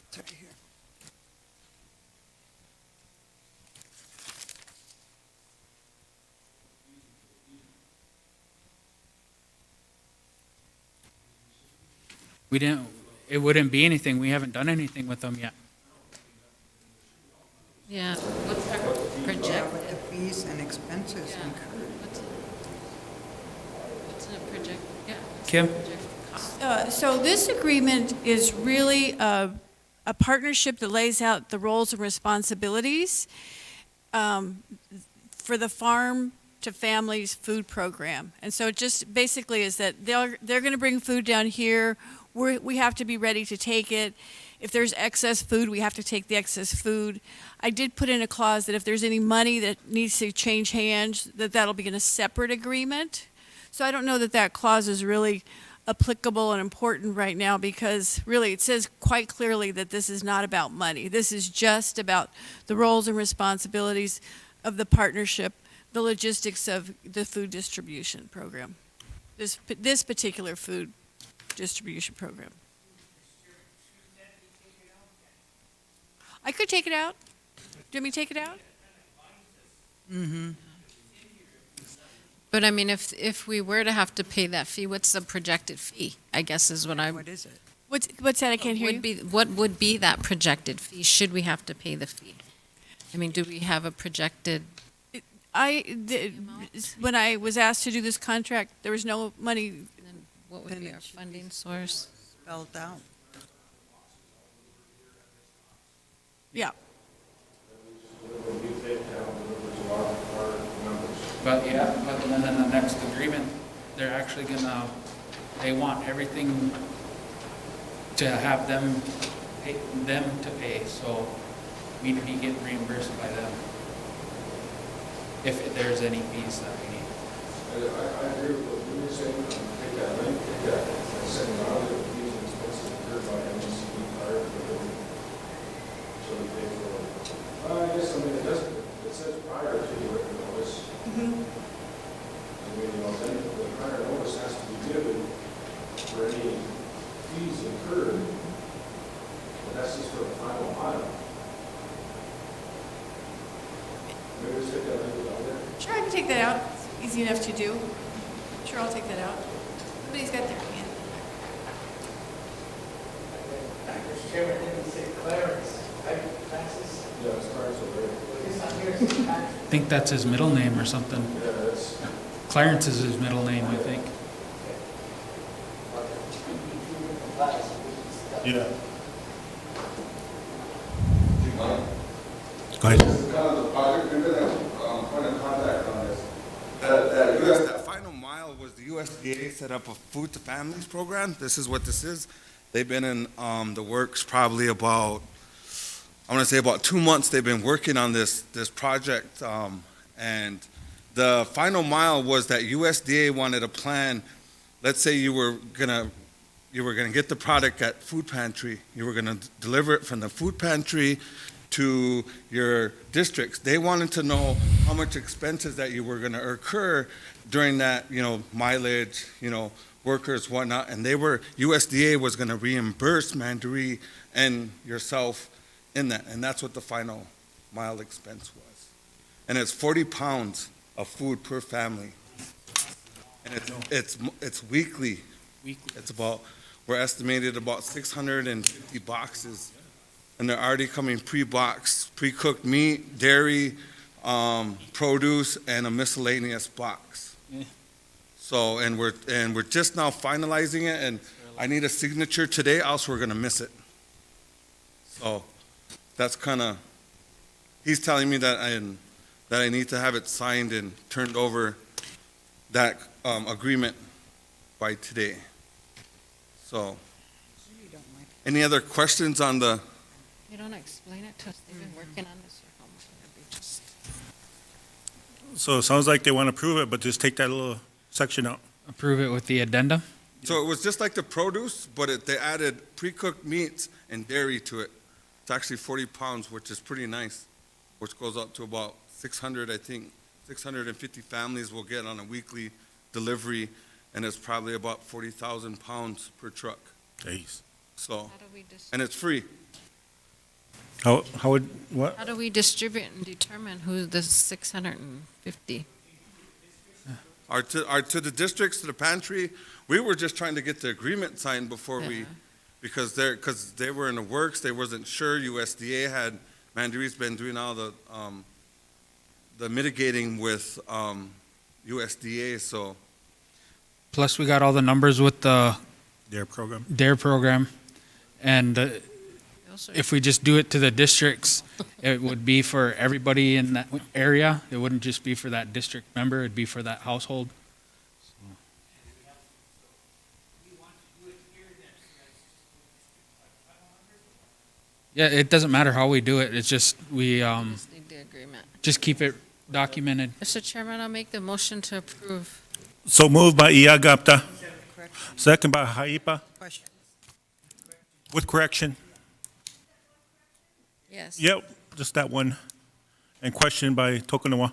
It's right here. We didn't, it wouldn't be anything. We haven't done anything with them yet. Yeah, what's our projected? The fees and expenses Yeah. incurred. What's the project, yeah. what's the Kim? projected cost? So this agreement is really a partnership that lays out the roles and responsibilities for the farm to families food program. And so it just basically is that they're going to bring food down here. We have to be ready to take it. If there's excess food, we have to take the excess food. I did put in a clause that if there's any money that needs to change hands, that'll be in a separate agreement. So I don't know that clause is really applicable and important right now, because really it says quite clearly that this is not about money. This is just about the roles and responsibilities of the partnership, the logistics of the food distribution program, this particular food distribution program. I could take it out. Do you want me to take it out? Mm-hmm. But I mean, if we were to have to pay that fee, what's the projected fee? I guess is what What is it? What's that? I can't hear you. What would be that projected fee, should we have to pay the fee? I mean, do we have a projected? When I was asked to do this contract, there was no money. Then what would be our funding source? Spelled out. Yeah. But then in the next agreement, they're actually they want everything to have them to pay, so we'd be getting reimbursed by them if there's any fees that we need. I agree with what you were saying, take that link, take that, setting out the fees and expenses incurred by MCC prior to the building. So we pay for it. I guess, it doesn't, it says prior to the written notice. Then the prior notice has to be given for any fees incurred, but that's just for the final mile. Maybe just take that link out there. Sure, I can take that out. It's easy enough to do. Sure, I'll take that out. Somebody's got their hand. Mr. Chairman, didn't say Clarence, right? Francis? Yeah, it's Clarence over there. It's not here, it's Patrick. I think that's his middle name or something. Yeah, that's. Clarence is his middle name, I think. Yeah. Go ahead. This is kind of the project, we've been at point of contact on this. That final mile was the USDA set up a food to families program. This is what this is. They've been in the works probably about, I want to say about 2 months. They've been working on this project, and the final mile was that USDA wanted a plan. Let's say you were gonna get the product at food pantry. You were gonna deliver it from the food pantry to your districts. They wanted to know how much expenses that you were gonna incur during that, mileage, workers, whatnot, and USDA was gonna reimburse Mandaree and yourself in that, and that's what the final mile expense was. And it's 40 pounds of food per family. And it's weekly. It's we're estimated about 650 boxes. And they're already coming pre-boxed, pre-cooked meat, dairy, produce, and a miscellaneous box. Yeah. So, and we're just now finalizing it, and I need a signature today, else we're gonna miss it. So, that's he's telling me that I need to have it signed and turned over, that agreement, by today. So, any other questions on the? You don't explain it to us, they've been working on this for how much, maybe just. So it sounds like they want to approve it, but just take that little section out. Approve it with the addendum? So it was just like the produce, but they added pre-cooked meats and dairy to it. It's actually 40 pounds, which is pretty nice, which goes up to about 600, I think, 650 families will get on a weekly delivery, and it's probably about 40,000 pounds per truck. Jeez. So, How do we and it's free. How would, what? How do we distribute and determine who the 650? Are to the districts, to the pantry, we were just trying to get the agreement signed before we, because they were in the works, they wasn't sure, USDA had Manjeri's been doing all the mitigating with USDA, so. Plus, we got all the numbers with the Their program. DARE program. And if we just do it to the districts, it would be for everybody in that area. It wouldn't just be for that district member, it'd be for that household. Yeah, it doesn't matter how we do it, it's just, we, Just need the agreement. just keep it documented. Mr. Chairman, I'll make the motion to approve. So moved by Iagapta. Second by Haipa. Question. With correction. Yes. Yep, just that one. And question by Tokunawa.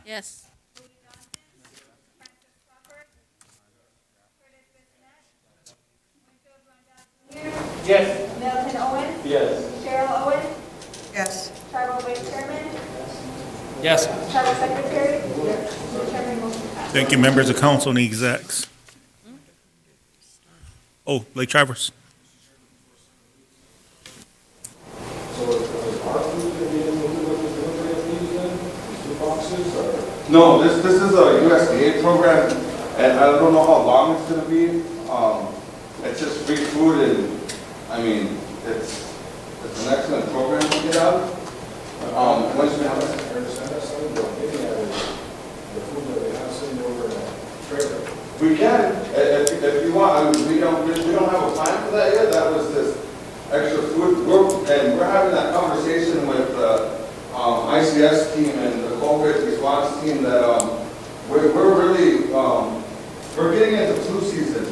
Yes. Yes. Milton Owen, Yes. Cheryl Owen, Yes. Tribal Vice Chairman, Yes. Tribal Secretary. Mr. Chairman, motion passed. Thank you, members of council and execs. Oh, Lake Traverse. So is our food going to be able to look at the delivery of these then? These food boxes or? No, this is a USDA program, and I don't know how long it's gonna be. It's just free food, and, I mean, it's an excellent program to get out. Once we have it. I understand that, son, but getting at is the food that they have sitting over in a trailer. We can, if you want. I mean, we don't have a plan for that yet. That was this extra food. We're having that conversation with the ICS team and the COVID response team that we're really, we're getting into flu season,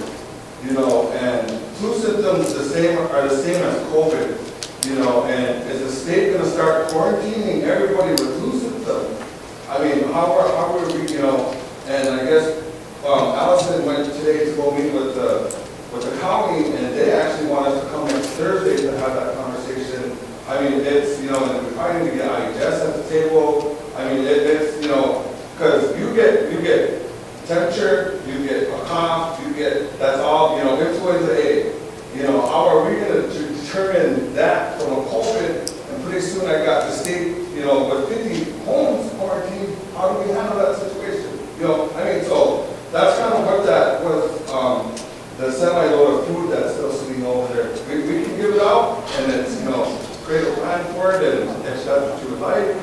you know, and flu symptoms are the same as COVID, you know, and is the state going to start quarantining everybody with flu symptoms? I mean, how are we, you know, and I guess Allison went today to go meet with the county, and they actually want us to come next Thursday to have that conversation. I mean, it's, you know, and we're trying to get IHS at the table. I mean, it's, you know, because you get temperature, you get a cough, that's all, you know, influenza A. You know, how are we going to determine that from a COVID? And pretty soon I got the state, you know, with 50 homes quarantined. How do we handle that situation? You know, I mean, so that's kind of what that was, the semi-load of food that's still sitting over there. We can give it out, and it's, you know, create a plan for it, and if that's what you would like.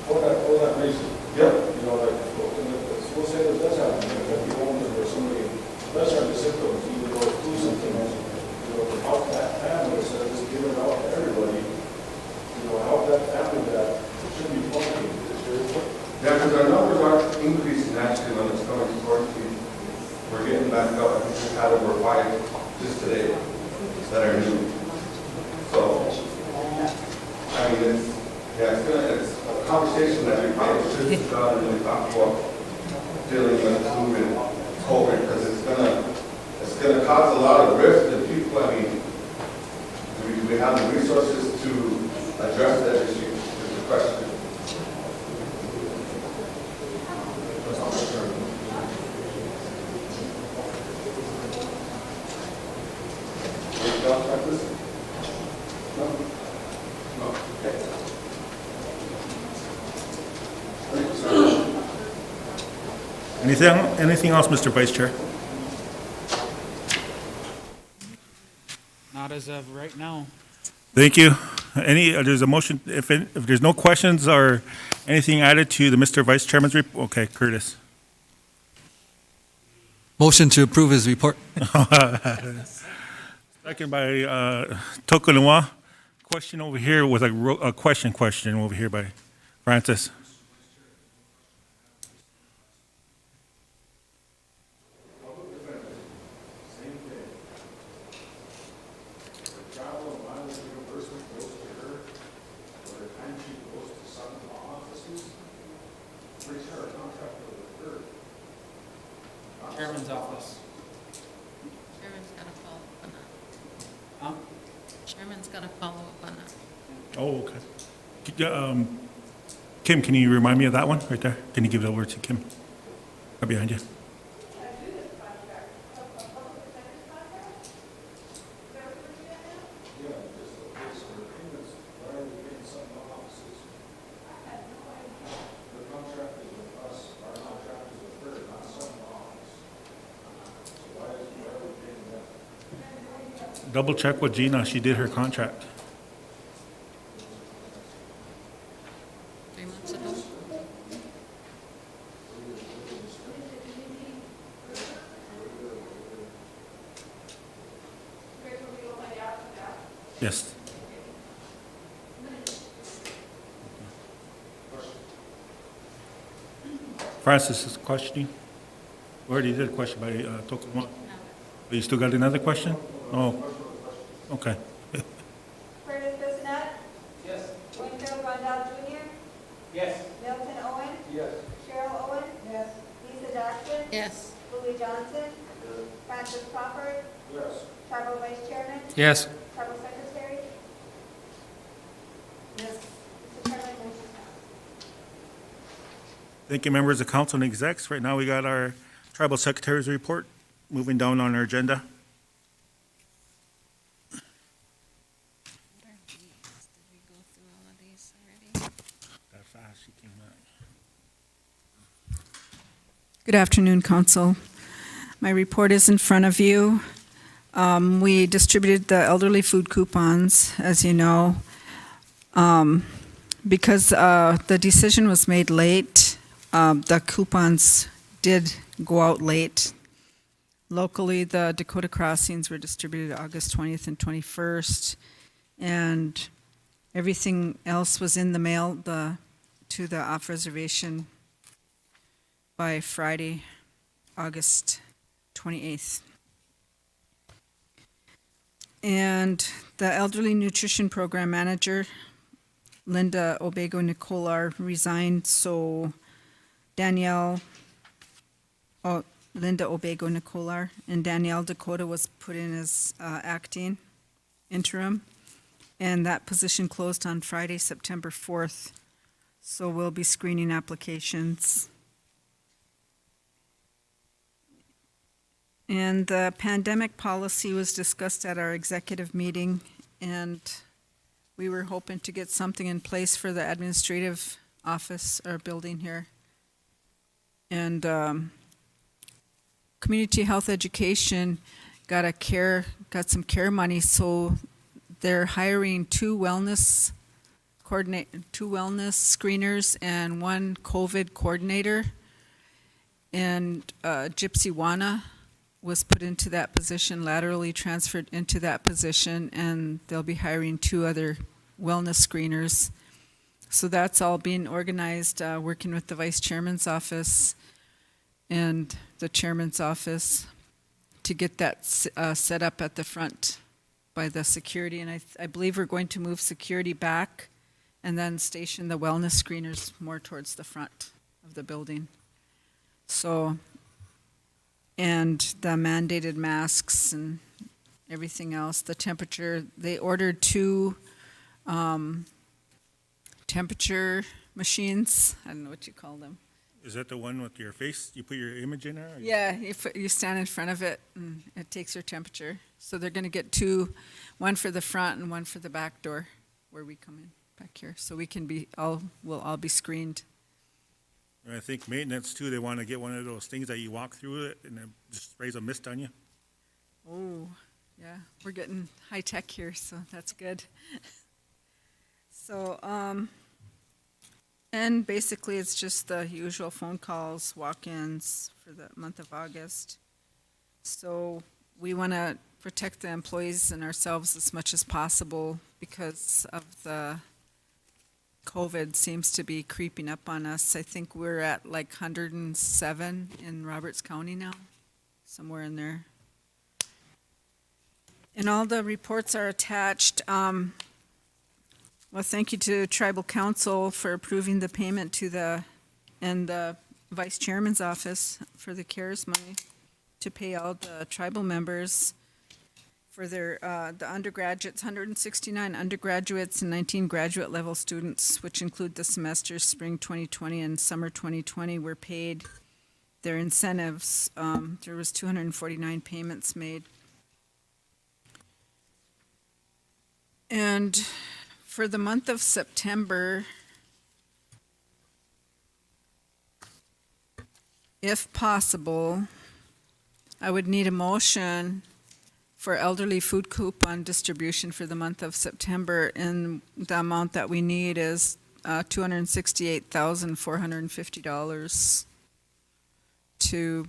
For that reason. Yep. You know, like, we'll say that does happen, you know, if you want to, or somebody does have the symptoms, even though it's flu symptoms, you know, to help that family, instead of just giving it out to everybody, you know, help that family that should be functioning. Yeah, because our numbers aren't increasing actually when it's coming to quarantine. We're getting back up. I think we've had over 5 just today that are new. So, I mean, it's a conversation that we probably should sit down and really talk about dealing with flu and COVID, because it's gonna cause a lot of rift in people. I mean, do we have the resources to address that issue? Is the question. Anything else, Mr. Vice Chair? Not as of right now. Thank you. There's a motion, if there's no questions or anything added to the Mr. Vice Chairman's report, okay, Curtis. Motion to approve his report. Second by Tokunawa. Question over here was a question over here by Francis. Chairman's office. Chairman's got to follow up on that. Huh? Chairman's got to follow up on that. Oh, okay. Kim, can you remind me of that one right there? Can you give it over to Kim? Right behind you. Double check with Gina, she did her contract. 3 months ago? Yes. Francis is questioning. We already did a question by Tokuma. You still got another question? Oh, okay. Curtis Bissonnette? Yes. Winfield Rondell Jr.? Yes. Milton Owen? Yes. Cheryl Owen? Yes. Lisa Jackson? Yes. Louis Johnson? Francis Crawford? Yes. Tribal Vice Chairman? Yes. Tribal Secretary? Yes. Mr. Chairman, motion passed. Thank you, members of council and execs. Right now, we got our tribal secretary's report moving down on our agenda. Did we go through all of these already? That fast, she came back. Good afternoon, Council. My report is in front of you. We distributed the elderly food coupons, as you know. Because the decision was made late, the coupons did go out late. Locally, the Dakota Crossings were distributed August 20th and 21st, and everything else was in the mail to the off reservation by Friday, August 28th. And the Elderly Nutrition Program Manager, Linda Obego-Nicolar, resigned, so Linda Obego-Nicolar and Danielle Dakota was put in as acting interim, and that position closed on Friday, September 4th, so we'll be screening applications. And the pandemic policy was discussed at our executive meeting, and we were hoping to get something in place for the administrative office or building here. And community health education got some care money, so they're hiring two wellness screeners and one COVID coordinator. And Gypsy Wana was put into that position, laterally transferred into that position, and they'll be hiring two other wellness screeners. So that's all being organized, working with the vice chairman's office and the chairman's office to get that set up at the front by the security. And I believe we're going to move security back and then station the wellness screeners more towards the front of the building. So, and the mandated masks and everything else, the temperature, they ordered two temperature machines. I don't know what you call them. Is that the one with your face? You put your image in there? Or Yeah, you stand in front of it and it takes your temperature. So they're going to get two, one for the front and one for the back door where we come in back here. So we can we'll all be screened. I think maintenance too, they want to get one of those things that you walk through it and it just sprays a mist on you. Oh, yeah, we're getting high tech here, so that's good. So, and basically it's just the usual phone calls, walk-ins for the month of August. So we want to protect the employees and ourselves as much as possible because of the COVID seems to be creeping up on us. I think we're at like 107 in Roberts County now, somewhere in there. And all the reports are attached. Well, thank you to Tribal Council for approving the payment to the Vice Chairman's office for the CARES money to pay all the tribal members for their, the undergraduates, 169 undergraduates and 19 graduate level students, which include the semesters spring 2020 and summer 2020, were paid their incentives. There was 249 payments made. And for the month of September, if possible, I would need a motion for elderly food coupon distribution for the month of September, and the amount that we need is $268,450 to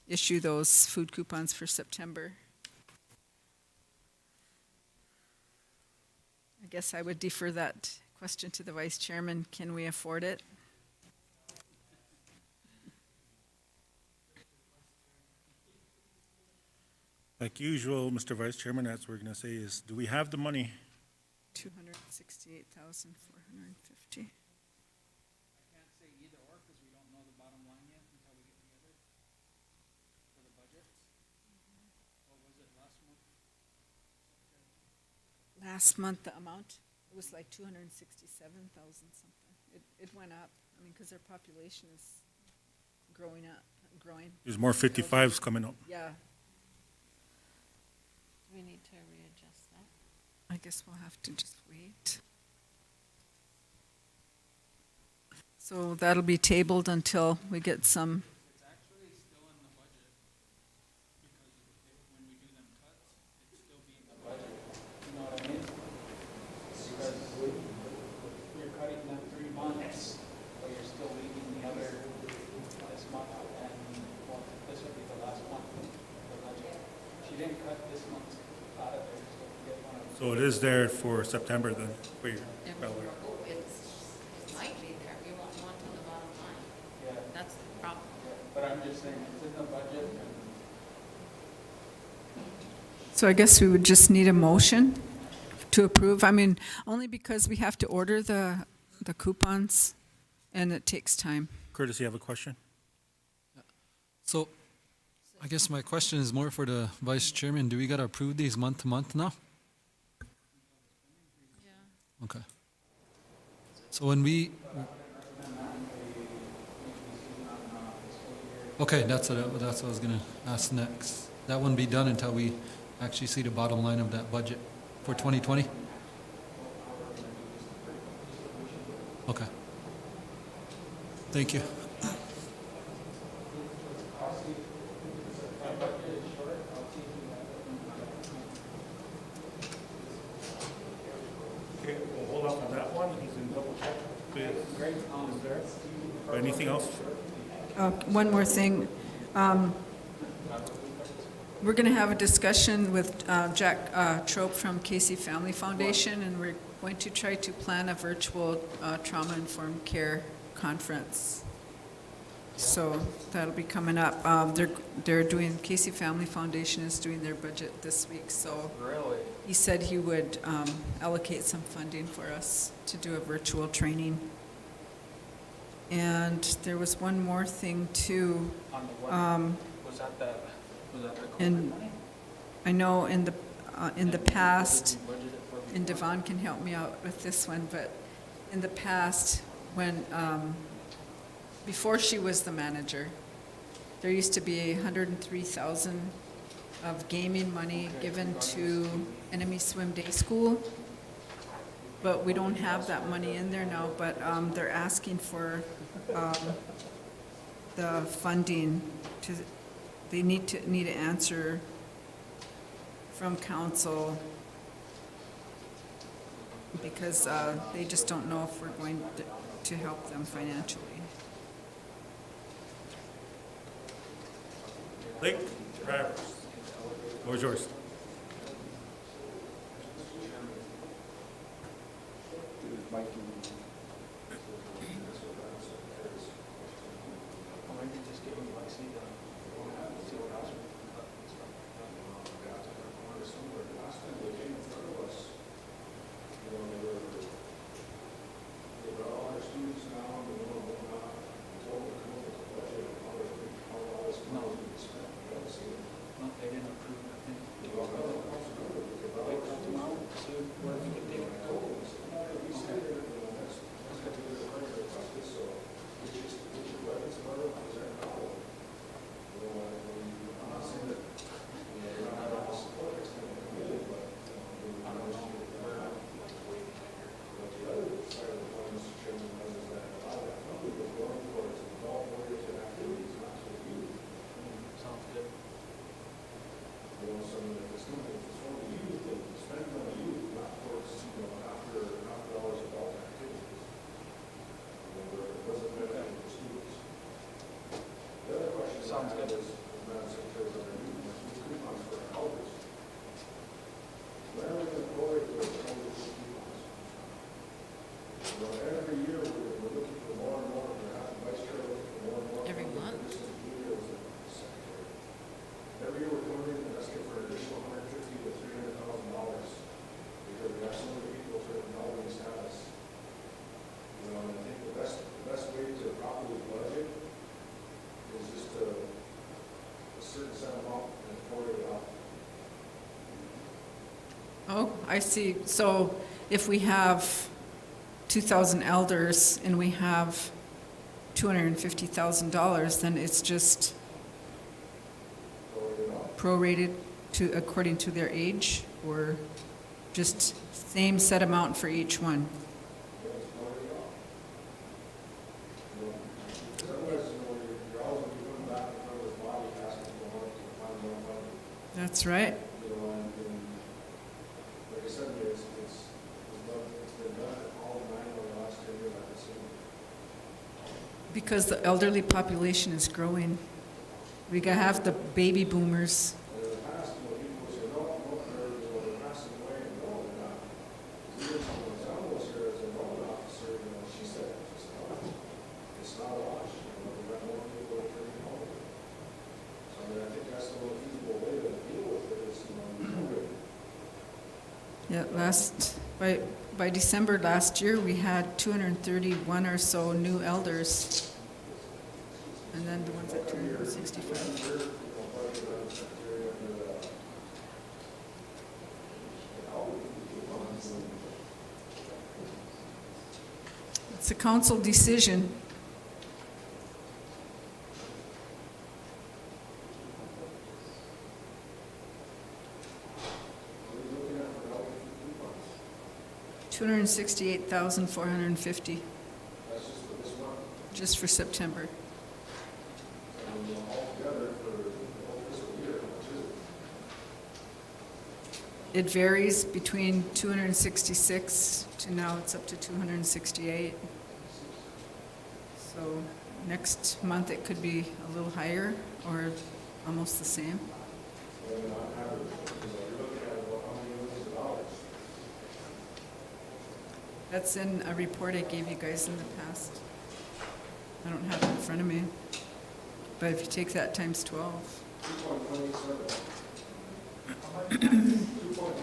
issue those food coupons for September. I guess I would defer that question to the Vice Chairman. Can we afford it? Like usual, Mr. Vice Chairman, that's what we're going to say is, do we have the money? 268,450. Can't say either or because we don't know the bottom line yet until we get together for the budgets. What was it last month? Last month, the amount, it was like 267,000 something. It went up, I mean, because their population is growing. There's more 55s coming up. Yeah, Do we need to readjust that? I guess we'll have to just wait. So that'll be tabled until we get some. It's actually still in the budget because when we do them cuts, it's still being the budget. You know what I mean? Because you're cutting them 3 months, but you're still leaving the other this month, and well, this will be the last month of the budget. She didn't cut this month's out of there, so we get one of them. So it is there for September then? for your ballot. It's likely there, we won't want to the bottom line. Yeah. That's the problem. But I'm just saying, it's in the budget, and So I guess we would just need a motion to approve. I mean, only because we have to order the coupons and it takes time. Curtis, you have a question? So, I guess my question is more for the vice chairman. Do we gotta approve these month to month now? Yeah. Okay. So when we. Okay, that's what I was gonna ask next. That wouldn't be done until we actually see the bottom line of that budget for 2020? Okay. Thank you. Okay, we'll hold off on that one. He's in double check. Is there? Anything else? One more thing. We're going to have a discussion with Jack Trope from Casey Family Foundation, and we're going to try to plan a virtual trauma-informed care conference. So that'll be coming up. They're doing, Casey Family Foundation is doing their budget this week, so he said he would allocate some funding for us to do a virtual training. And there was one more thing too. on the what, was that the And COVID money? I know in the past, and Devon can help me out with this one, but in the past, when, before she was the manager, there used to be $103,000 of gaming money given to Enemy Swim Day School. But we don't have that money in there now, but they're asking for the funding to, they need an answer from council because they just don't know if we're going to help them financially. Lake, Travers. Floor's yours. I see. So if we have 2,000 elders and we have $250,000, then it's just prorated to, according to their age, or just same set amount for each one? That's right. Because the elderly population is growing. We gotta have the baby boomers. Yeah, by December last year, we had 231 or so new elders. And then the ones that turned 65. It's a council decision. $268,450. Just for September. It varies between 266 to now it's up to 268. So next month it could be a little higher or almost the same. That's in a report I gave you guys in the past. I don't have it in front of me. But if you take that times 12. 2.187 was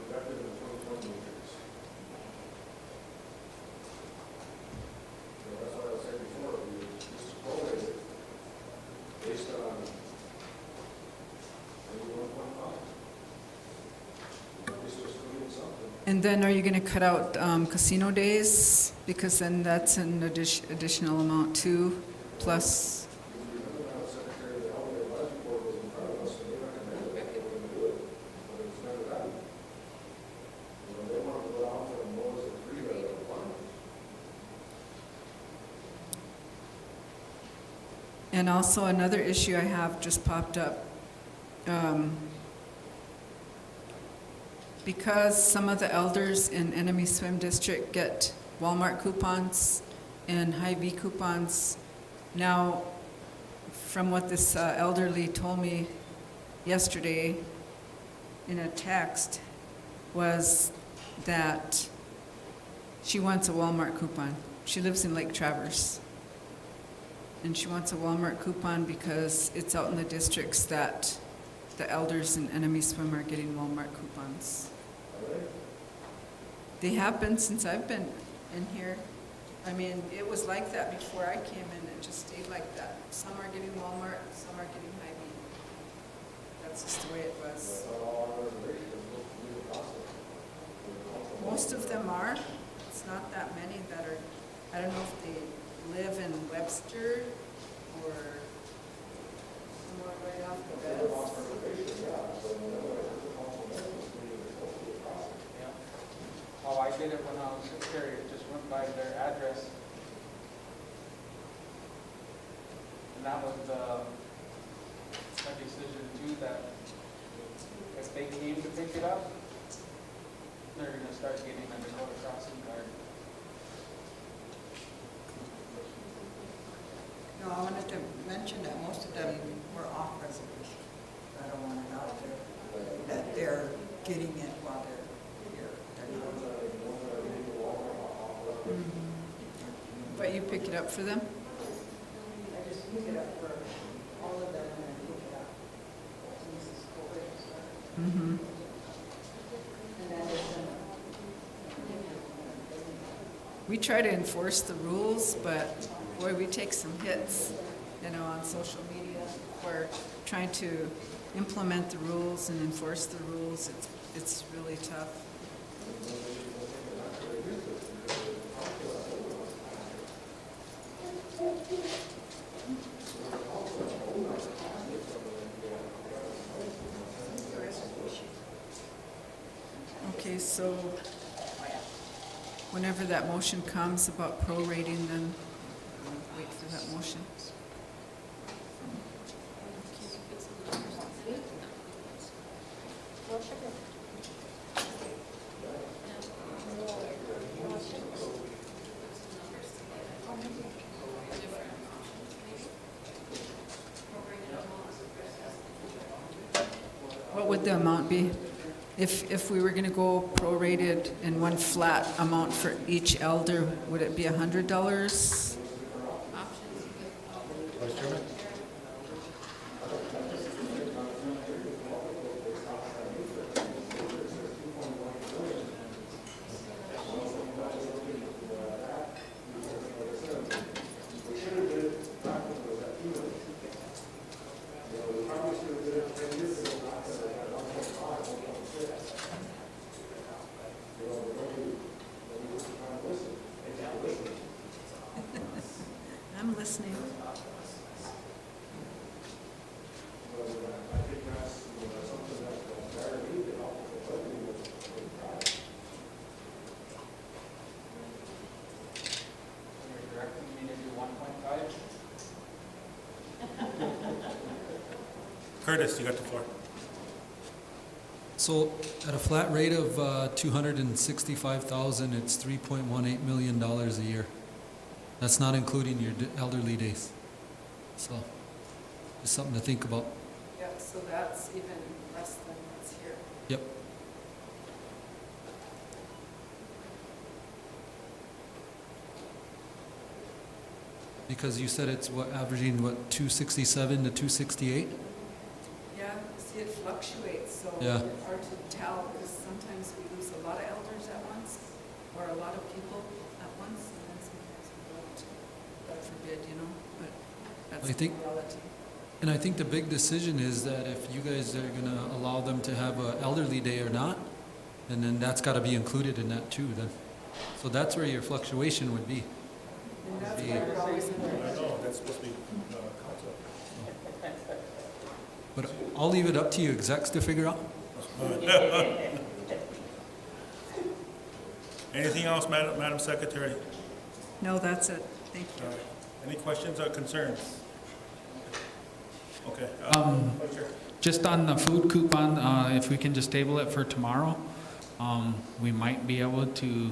projected in 2020 years. So that's what I was saying before, we just prorated based on maybe 1.5. At least we're still getting something. And then are you going to cut out casino days? Because then that's an additional amount too, plus. And also another issue I have just popped up. Because some of the elders in Enemy Swim District get Walmart coupons and Hy-Vee coupons, now from what this elderly told me yesterday in a text was that she wants a Walmart coupon. She lives in Lake Traverse. And she wants a Walmart coupon because it's out in the districts that the elders in Enemy Swim are getting Walmart coupons. They have been since I've been in here. I mean, it was like that before I came in. It just stayed like that. Some are getting Walmart, some are getting Hy-Vee. That's just the way it was. Most of them are. It's not that many that are, I don't know if they live in Webster or somewhere right off the bed. Oh, I did it when I was secretary, it just went by their address. And that was a decision too, that if they came to pick it up, they're gonna start getting a Dakota Crossing card. No, I wanted to mention that most of them were off reservation. I don't want it out there, that they're getting it while they're here. But you pick it up for them? I just pick it up for all of them and then pick it up. Mm-hmm. And that is, We try to enforce the rules, but boy, we take some hits, on social media. We're trying to implement the rules and enforce the rules. it's really tough. Okay, so whenever that motion comes about prorating, then we'll wait for that motion. What would the amount be? If we were gonna go prorated in one flat amount for each elder, would it be $100? Vice Chairman? I'm listening. Curtis, you got the floor. So at a flat rate of 265,000, it's $3.18 million a year. That's not including your elderly days. So just something to think about. Yeah, so that's even less than what's here. Yep. Because you said it's what, averaging what, 267 to 268? Yeah, see, it fluctuates, so Yeah. it's hard to tell, because sometimes we lose a lot of elders at once, or a lot of people at once, and then sometimes we don't. God forbid, you know, but that's I think- the reality. And I think the big decision is that if you guys are gonna allow them to have an elderly day or not, and then that's gotta be included in that too, then. So that's where your fluctuation would be. And that's Be- why we're always I under. know, that's supposed to be council. But I'll leave it up to you execs to figure out. Anything else, Madam Secretary? No, that's it. Thank you. Any questions or concerns? Okay. Vice Chair. Just on the food coupon, if we can just table it for tomorrow, we might be able to,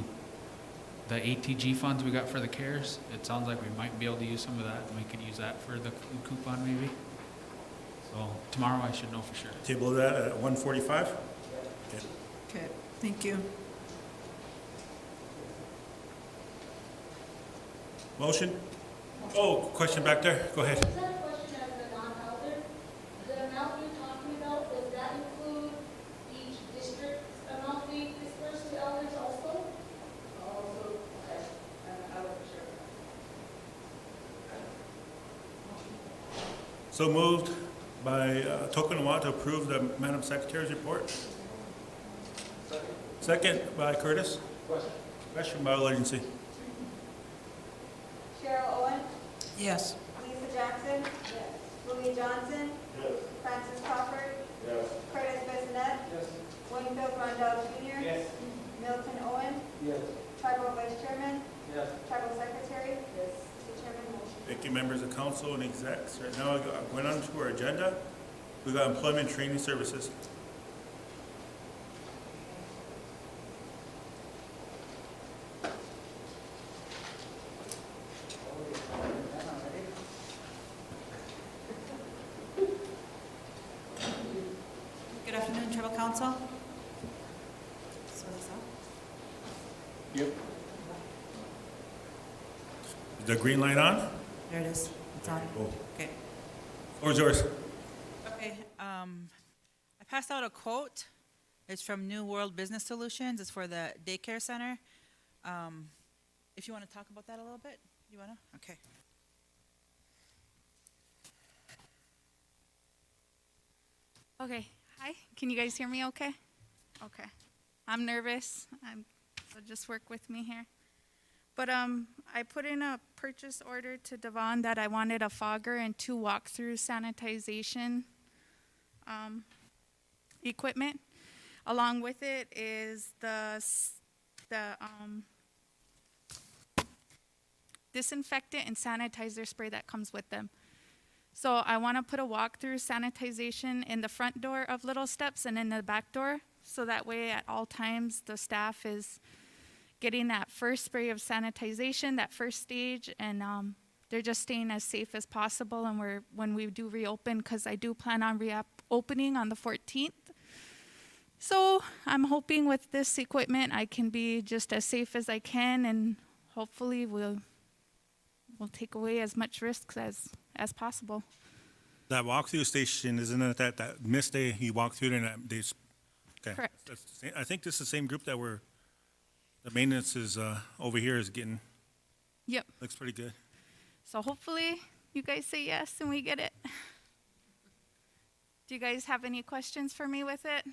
the ATG funds we got for the CARES, it sounds like we might be able to use some of that, and we could use that for the food coupon maybe. So tomorrow I should know for sure. Table that at 1:45? Okay. Okay, thank you. Motion? Oh, question back there, go ahead. Is that a question as the non-elder? The amount you're talking about, does that include each district's amount we disperse to elders also? Also, okay, I wasn't sure. So moved by Tokunawa to approve the Madam Secretary's report. Second by Curtis. Question by all agency. Cheryl Owen, Yes. Lisa Jackson. Yes. Louis Johnson. Yes. Francis Crawford. Yes. Curtis Bissonnette. Yes. Winfield Rondell Jr. Yes. Milton Owen. Yes. Tribal Vice Chairman. Yes. Tribal Secretary. Yes. Mr. Chairman, motion. Thank you, members of council and execs. Right now, going on to our agenda, we got employment training services. Good afternoon, Tribal Council. Yep. Is the green light on? There it is. It's on. Oh. Okay. Floor's yours. Okay, I passed out a quote. It's from New World Business Solutions. It's for the daycare center. If you want to talk about that a little bit, you want to? Okay. Okay, hi, can you guys hear me okay? Okay. I'm nervous. So just work with me here. But I put in a purchase order to Devon that I wanted a fogger and 2 walk-through sanitization equipment. Along with it is the disinfectant and sanitizer spray that comes with them. So I want to put a walk-through sanitization in the front door of Little Steps and in the back door, so that way at all times the staff is getting that first spray of sanitization, that first stage, and they're just staying as safe as possible. And when we do reopen, because I do plan on reopening on the 14th. So I'm hoping with this equipment I can be just as safe as I can, and hopefully we'll take away as much risks as possible. That walkthrough station, isn't it that mist day you walk through there and okay. Correct. That's the same, I think this is the same group that the maintenance is, over here is getting. Yep. Looks pretty good. So hopefully you guys say yes and we get it. Do you guys have any questions for me with it?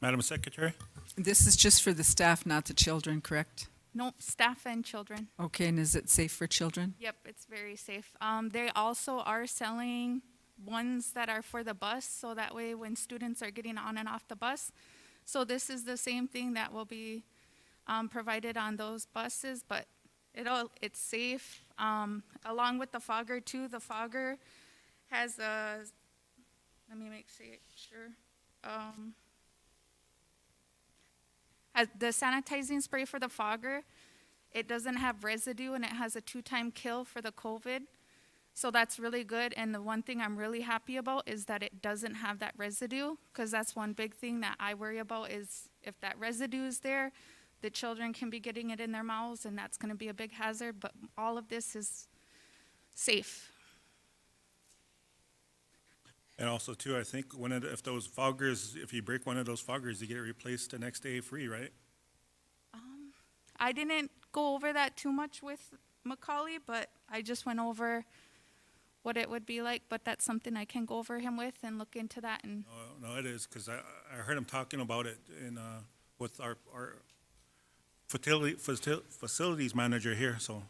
Madam Secretary? This is just for the staff, not the children, correct? Nope, staff and children. Okay, and is it safe for children? Yep, it's very safe. They also are selling ones that are for the bus, so that way when students are getting on and off the bus. So this is the same thing that will be provided on those buses, but it's safe. Along with the fogger too, the fogger has let me make sure. The sanitizing spray for the fogger, it doesn't have residue and it has a 2-time kill for the COVID. So that's really good. And the one thing I'm really happy about is that it doesn't have that residue, because that's one big thing that I worry about is if that residue is there, the children can be getting it in their mouths and that's going to be a big hazard. But all of this is safe. And also too, I think if those foggers, if you break one of those foggers, you get it replaced the next day free, right? I didn't go over that too much with Macaulay, but I just went over what it would be like. But that's something I can go over him with and look into that. And No, it is, because I heard him talking about it with our facilities manager here, so.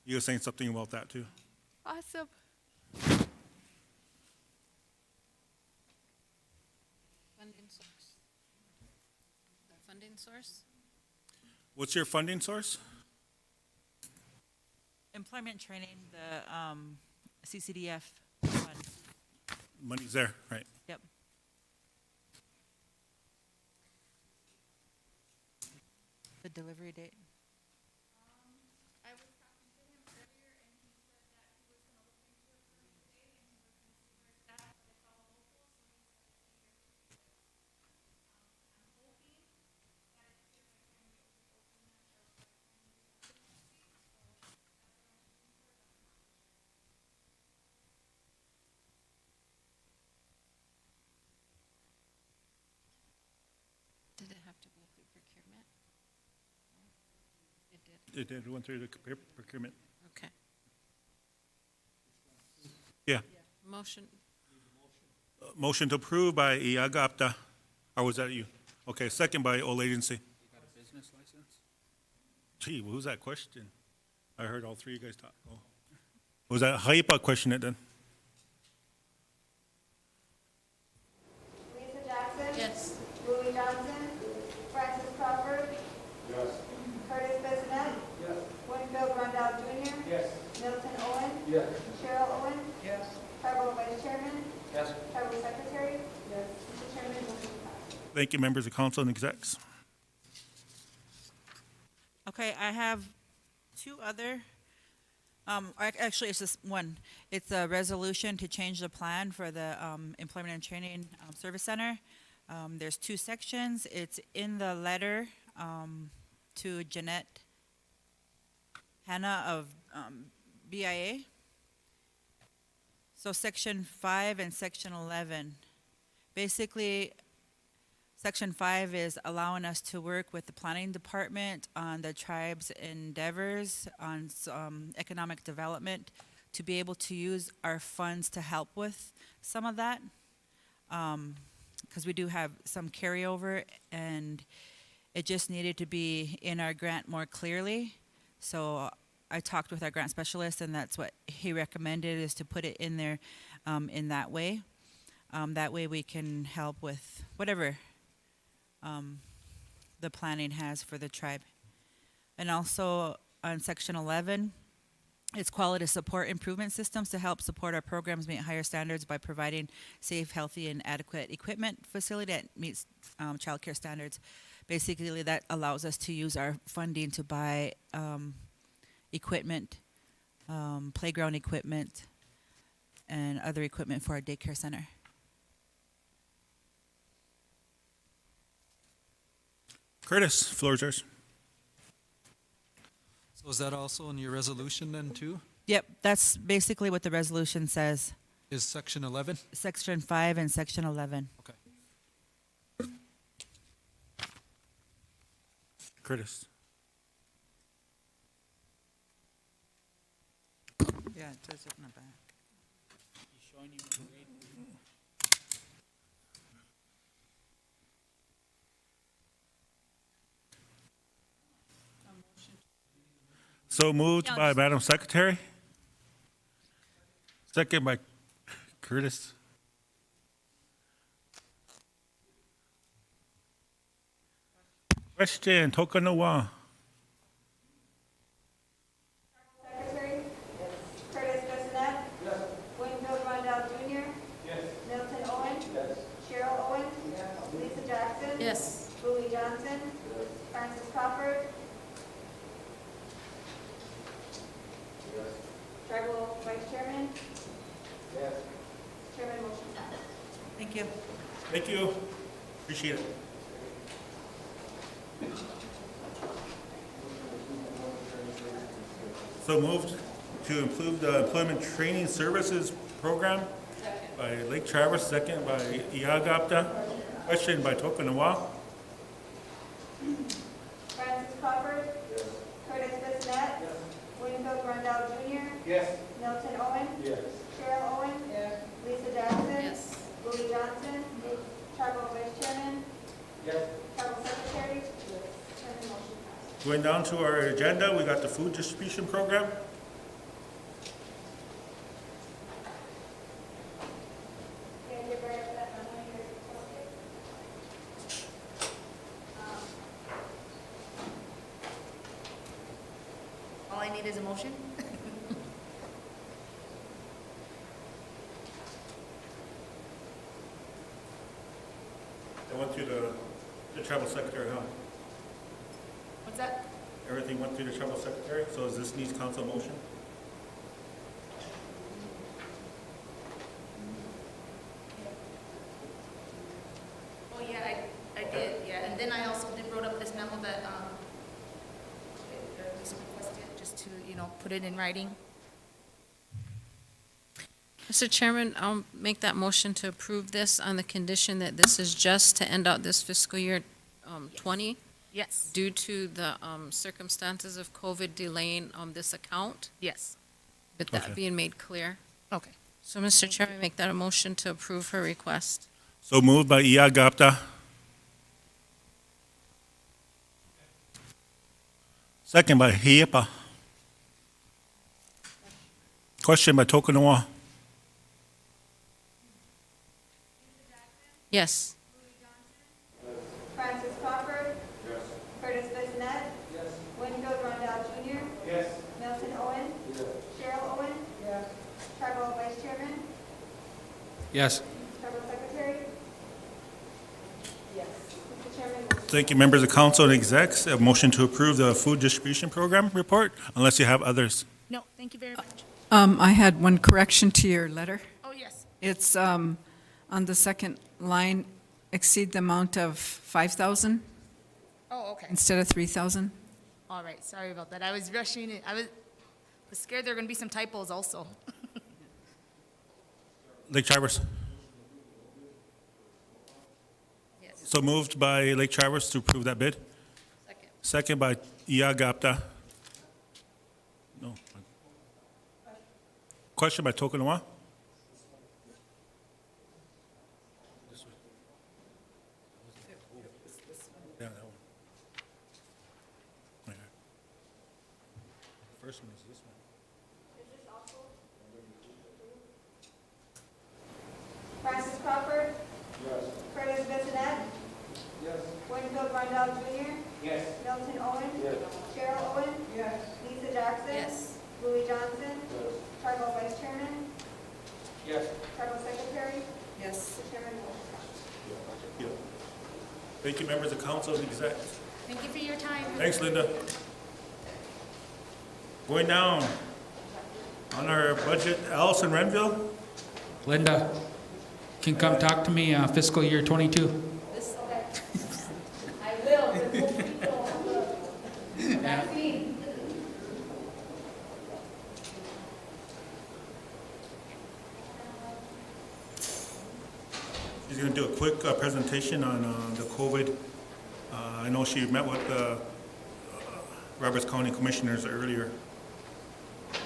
You were saying something about that too. awesome. Funding source. The funding source? What's your funding source? Employment training, the CCDF fund. Money's there, right? Yep. The delivery date. I was talking to him earlier and he said that he was going to look into it for me today and he was going to see where it's at, but it's all local, so he said it's here. I'm hoping that it's here by the time we open that, or by the time we have it next week, so that's what I'm shooting for, but I'm not sure. Did it have to go through procurement? It did. It did, it went through the procurement. Okay. Yeah. Motion, Motion to approve by Iaga Apta, or was that you? Okay, second by All Agency. You got a business license? Gee, what was that question? I heard all three of you guys talk. Oh. Was that, how you about question it then? Lisa Jackson? yes. Louis Johnson? Francis Crawford? Yes. Curtis Bissonnette? Yes. Winfield Rondell Jr.? Yes. Milton Owen? Yes. Cheryl Owen? Yes. Tribal Vice Chairman? Yes. Tribal Secretary? Yes. Mr. Chairman, motion passed. Thank you, members of council and execs. Okay, I have two other, actually, it's just one. It's a resolution to change the plan for the Employment and Training Service Center. There's 2 sections. It's in the letter to Jeanette Hanna of BIA. So Section 5 and Section 11. Basically, Section 5 is allowing us to work with the planning department on the tribe's endeavors on economic development to be able to use our funds to help with some of that. Because we do have some carryover, and it just needed to be in our grant more clearly. So I talked with our grant specialist, and that's what he recommended, is to put it in there in that way. That way we can help with whatever the planning has for the tribe. And also on section 11, it's quality support improvement systems to help support our programs meet higher standards by providing safe, healthy, and adequate equipment facility that meets child care standards. Basically, that allows us to use our funding to buy equipment, playground equipment, and other equipment for our daycare center. Curtis, floor is yours. So is that also in your resolution then too? Yep, that's basically what the resolution says. Is section 11? Section 5 and section 11. Okay. Curtis. Yeah, it says it in the back. So moved No, by just- Madam Secretary. Second by Curtis. Question, Tokanawa. Secretary? Curtis Bissonnette? Yes. Winfield Rondell Jr.? Yes. Milton Owen? Yes. Cheryl Owen? Yes. Lisa Jackson? Yes. Louis Johnson? Yes. Francis Crawford? Yes. Tribal Vice Chairman? Yes. Chairman, motion passes. Thank you. Thank you. Appreciate it. So moved to improve the employment training services program by Lake Traverse, second by Iagapta. Question by Tokanawa. Francis Crawford? Yes. Curtis Bissonnette? Yes. Winfield Rondell Jr.? Yes. Milton Owen? Yes. Cheryl Owen? Yes. Lisa Jackson? Yes. Louis Johnson? Yes. Tribal Vice Chairman? Yes. Tribal Secretary? Yes. Chairman, motion passes. Going down to our agenda, we got the food distribution program. Can you bring up that memo here? All I need is a motion? They went through the travel secretary, huh? What's that? Everything went through the travel secretary, so does this needs council motion? Oh, yeah, I did, yeah. And then I also did wrote up this memo that, was requested, just to, put it in writing. Mr. Chairman, I'll make that motion to approve this on the condition that this is just to end out this fiscal year 20, Yes, due to the circumstances of COVID delaying this account, yes. with that Okay. being made clear. Okay. So, Mr. Chairman, make that a motion to approve her request. So moved by Iagapta. Second by Hiepa. Question by Tokanawa. Yes. Francis Crawford? Yes. Curtis Bissonnette? Yes. Winfield Rondell Jr.? Yes. Milton Owen? Yes. Cheryl Owen? Yes. Tribal Vice Chairman? Yes. Tribal Secretary? Yes. Mr. Chairman, motion. Thank you, members of council and execs. A motion to approve the food distribution program report, unless you have others. No, thank you very much. I had one correction to your letter. Oh, yes. It's on the second line, exceed the amount of 5,000 Oh, okay. instead of 3,000. All right, sorry about that. I was rushing it. I was scared there were going to be some typos also. Lake Traverse. Yes. So moved by Lake Traverse to approve that bid. Second. Second by Iagapta. No. question by Tokunawa. Yeah, that one. Okay. First one is this one. Francis Crawford. Yes. Curtis Bissonette. Yes. Winfield Rondell Jr. Yes. Milton Owen. Yes. Cheryl Owen. Yes. Lisa Jackson. Yes. Louis Johnson. Yes. Tribal Vice Chairman. Yes. Tribal Secretary. Yes. The Chairman votes. Yeah. Thank you, members of council and exec. Thank you for your time. Thanks, Linda. Going down on our budget, Allison Renville. Linda, can come talk to me fiscal year 22. I will. Vaccine. She's going to do a quick presentation on the COVID. I know she met with the Roberts County Commissioners earlier.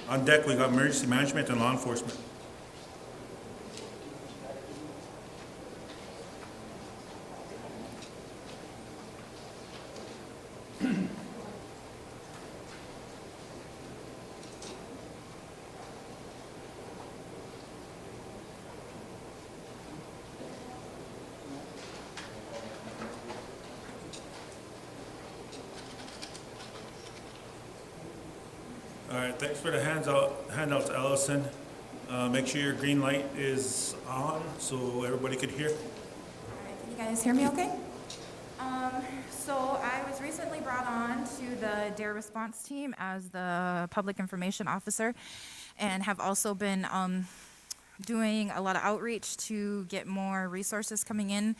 On deck, we got emergency management and law enforcement. All right, thanks for the handouts, Allison. Make sure your green light is on so everybody could hear. Can you guys hear me okay? So I was recently brought on to the DARE response team as the public information officer and have also been doing a lot of outreach to get more resources coming in.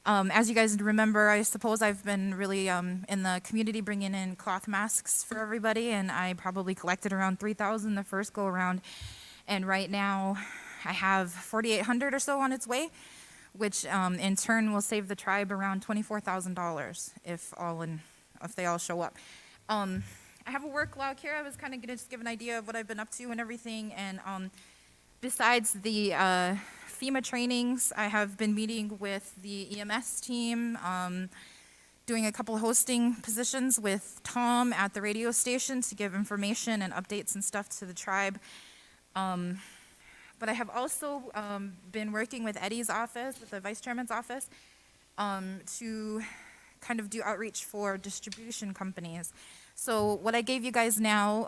As you guys remember, I suppose I've been really in the community bringing in cloth masks for everybody, and I probably collected around 3,000 the first go around. And right now I have 4,800 or so on its way, which in turn will save the tribe around $24,000 if they all show up. I have a work log here. I was kind of going to just give an idea of what I've been up to and everything. And besides the FEMA trainings, I have been meeting with the EMS team, doing a couple hosting positions with Tom at the radio station to give information and updates and stuff to the tribe. But I have also been working with Eddie's office, with the vice chairman's office, to kind of do outreach for distribution companies. So what I gave you guys now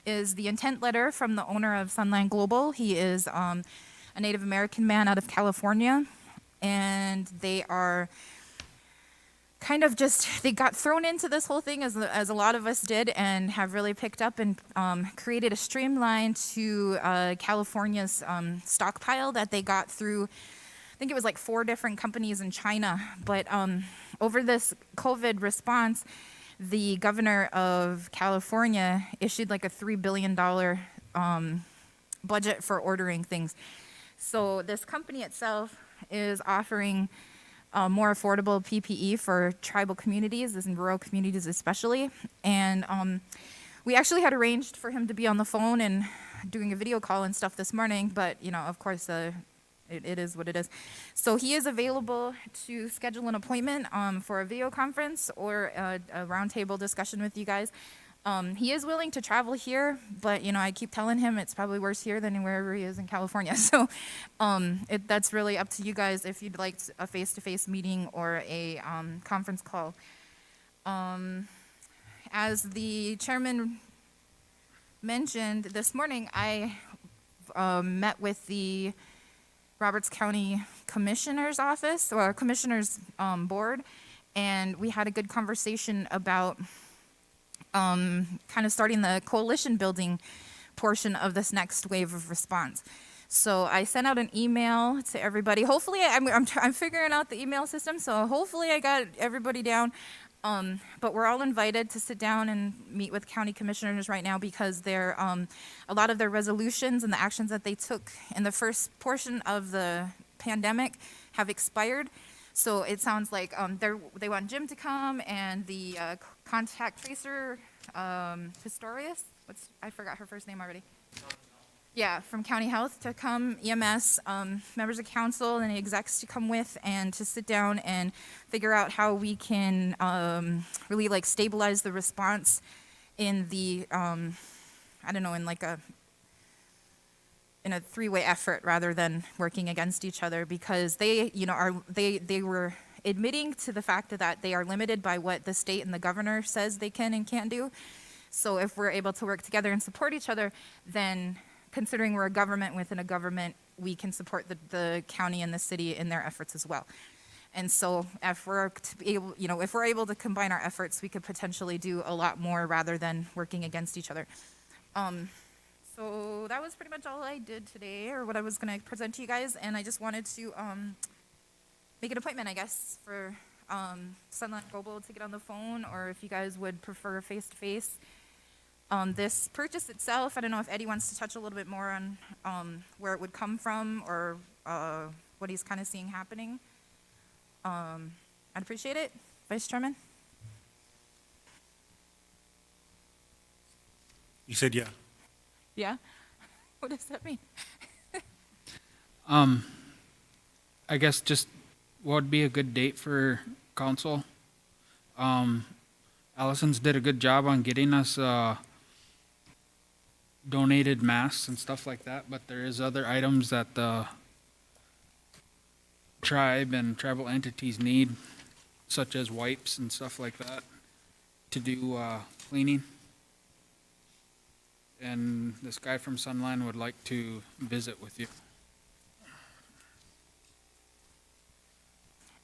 is the intent letter from the owner of Sunline Global. He is a Native American man out of California, and they are kind of they got thrown into this whole thing as a lot of us did, and have really picked up and created a streamline to California's stockpile that they got through, I think it was like 4 different companies in China. But over this COVID response, the governor of California issued like a $3 billion budget for ordering things. So this company itself is offering more affordable PPE for tribal communities, and rural communities especially. And we actually had arranged for him to be on the phone and doing a video call and stuff this morning, but of course, it is what it is. So he is available to schedule an appointment for a video conference or a roundtable discussion with you guys. He is willing to travel here, but I keep telling him it's probably worse here than wherever he is in California. So that's really up to you guys if you'd like a face-to-face meeting or a conference call. As the chairman mentioned this morning, I met with the Roberts County Commissioner's Office, or Commissioner's Board, and we had a good conversation about kind of starting the coalition building portion of this next wave of response. So I sent out an email to everybody. Hopefully, I'm figuring out the email system, so hopefully I got everybody down. But we're all invited to sit down and meet with county commissioners right now, because a lot of their resolutions and the actions that they took in the first portion of the pandemic have expired. So it sounds like they want Jim to come, and the contact tracer, Pistorius, I forgot her first name already. Yeah, from county health to come, EMS, members of council and the execs to come with and to sit down and figure out how we can really like stabilize the response in the, I don't know, in like in a three-way effort rather than working against each other, because they, you know, they were admitting to the fact that they are limited by what the state and the governor says they can and can't do. So if we're able to work together and support each other, then considering we're a government within a government, we can support the county and the city in their efforts as well. And so if we're to be able, you know, if we're able to combine our efforts, we could potentially do a lot more rather than working against each other. So that was pretty much all I did today, or what I was going to present to you guys. And I just wanted to make an appointment, I guess, for Sunlight Global to get on the phone, or if you guys would prefer face-to-face. This purchase itself, I don't know if Eddie wants to touch a little bit more on where it would come from, or what he's kind of seeing happening. I'd appreciate it. Vice Chairman? You said yeah. Yeah? What does that mean? I guess just what would be a good date for council? Allison's did a good job on getting us donated masks and stuff like that, but there is other items that the tribe and tribal entities need, such as wipes and stuff like that, to do cleaning. And this guy from Sunline would like to visit with you.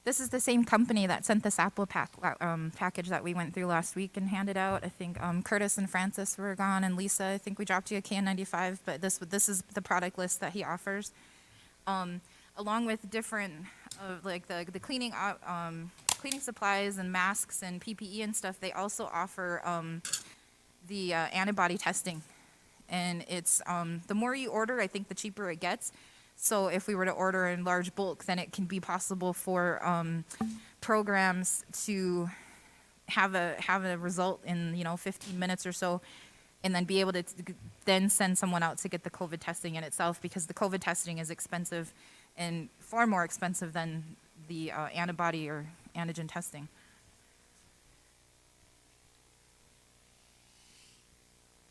This is the same company that sent this Apple package that we went through last week and handed out. I think Curtis and Francis were gone, and Lisa, I think we dropped you a KN95, but this is the product list that he offers. Along with different, like the cleaning cleaning supplies and masks and PPE and stuff, they also offer the antibody testing. And it's, the more you order, I think the cheaper it gets. So if we were to order in large bulk, then it can be possible for programs to have a result in, 15 minutes or so, and then be able to then send someone out to get the COVID testing in itself, because the COVID testing is expensive and far more expensive than the antibody or antigen testing.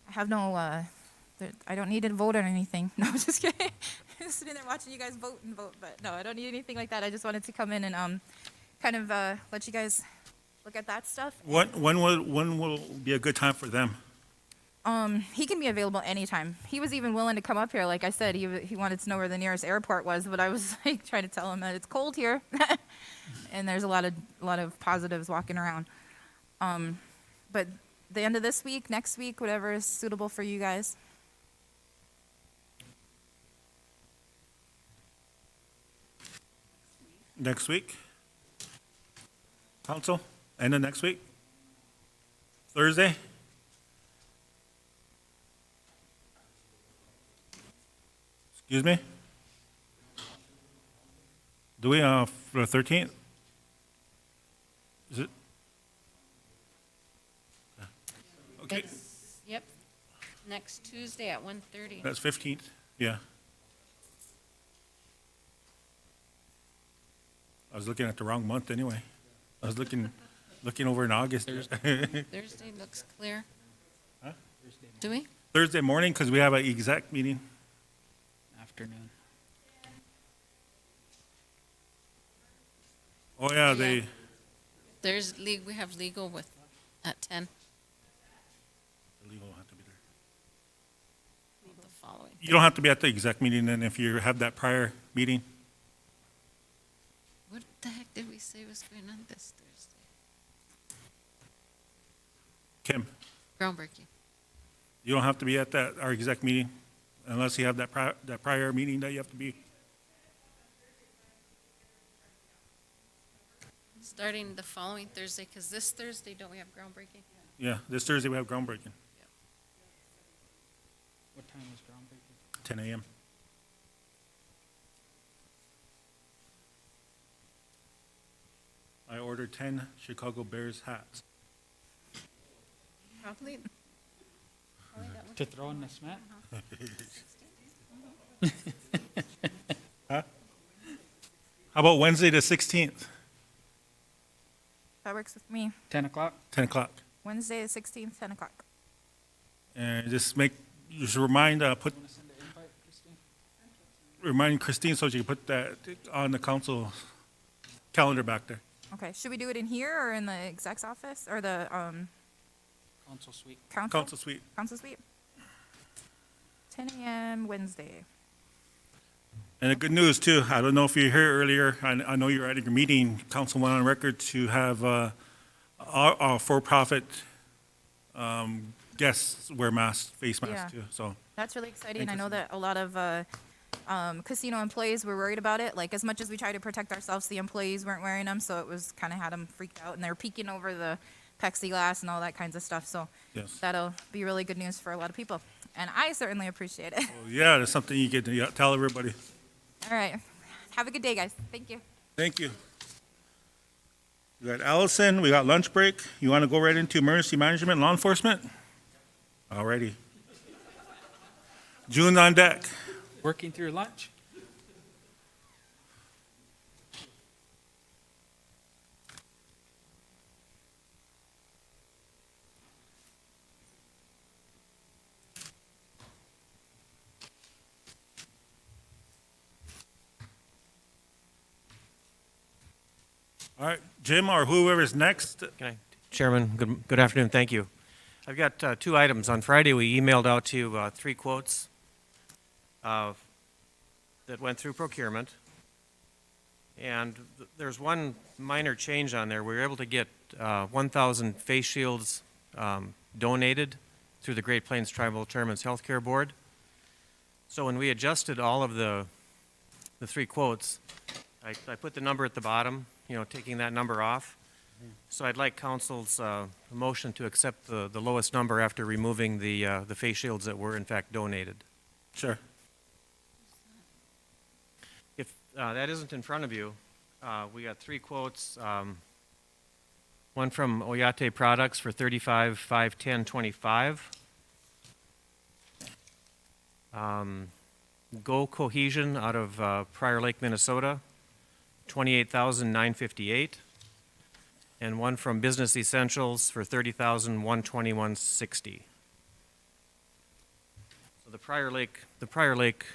I have no, I don't need to vote on anything. No, just kidding. Just sitting there watching you guys vote and vote, but no, I don't need anything like that. I just wanted to come in and kind of let you guys look at that stuff. When will be a good time for them? He can be available anytime. He was even willing to come up here. Like I said, he wanted to know where the nearest airport was, but I was like trying to tell him that it's cold here, and there's a lot of positives walking around. But the end of this week, next week, whatever is suitable for you guys. Next week? Council? End of next week? Thursday? Excuse me? Do we, for the 13th? Is it? Okay, Yep. Next Tuesday at 1:30. that's 15th, yeah. I was looking at the wrong month anyway. I was looking over in August. Thursday looks clear. Huh? Do we? Thursday morning, because we have an exec meeting. Afternoon. Oh, yeah, Yeah. We have legal at 10. Legal will have to be there. The following. You don't have to be at the exec meeting then if you have that prior meeting. What the heck did we say was going on this Thursday? Kim, Groundbreaking. you don't have to be at our exec meeting unless you have that prior meeting that you have to be. Starting the following Thursday, because this Thursday, don't we have groundbreaking? Yeah, this Thursday we have groundbreaking, What time is groundbreaking? 10 a.m. I ordered 10 Chicago Bears hats. Probably. To throw in the smat? Huh? How about Wednesday the 16th, That works with me. 10 o'clock? 10 o'clock? Wednesday, the 16th, 10 o'clock. And just remind, remind Christine so she can put that on the council calendar back there. Okay, should we do it in here or in the exec's office or the Council suite. Council suite. Council suite? 10 a.m. Wednesday. And the good news too, I don't know if you heard earlier, I know you were at your meeting, council went on record to have our for-profit guests wear masks, face masks too, so. That's really exciting. Thank I you, know sir. that a lot of casino employees were worried about it. Like, as much as we try to protect ourselves, the employees weren't wearing them, so it was kind of had them freaked out, and they were peeking over the plexiglass and all that kinds of stuff. So Yes. that'll be really good news for a lot of people, and I certainly appreciate it. Well, yeah, that's something you get to tell everybody. All right, have a good day, guys. Thank you. Thank you. We got Allison, we got lunch break. You want to go right into emergency management, law enforcement? Alrighty. June on deck. Working through lunch? All right, Jim or whoever's next. Okay. Chairman, good afternoon, thank you. I've got two items. On Friday, we emailed out to you 3 quotes that went through procurement. And there's one minor change on there. We were able to get 1,000 face shields donated through the Great Plains Tribal Chairman's Healthcare Board. So when we adjusted all of the 3 quotes, I put the number at the bottom, taking that number off. So I'd like council's motion to accept the lowest number after removing the face shields that were in fact donated. Sure. If that isn't in front of you, we got 3 quotes. One from Oyate Products for $35,510.25. Go Cohesion out of Prior Lake, Minnesota, $28,958. And one from Business Essentials for $30,121.60. So the Prior Lake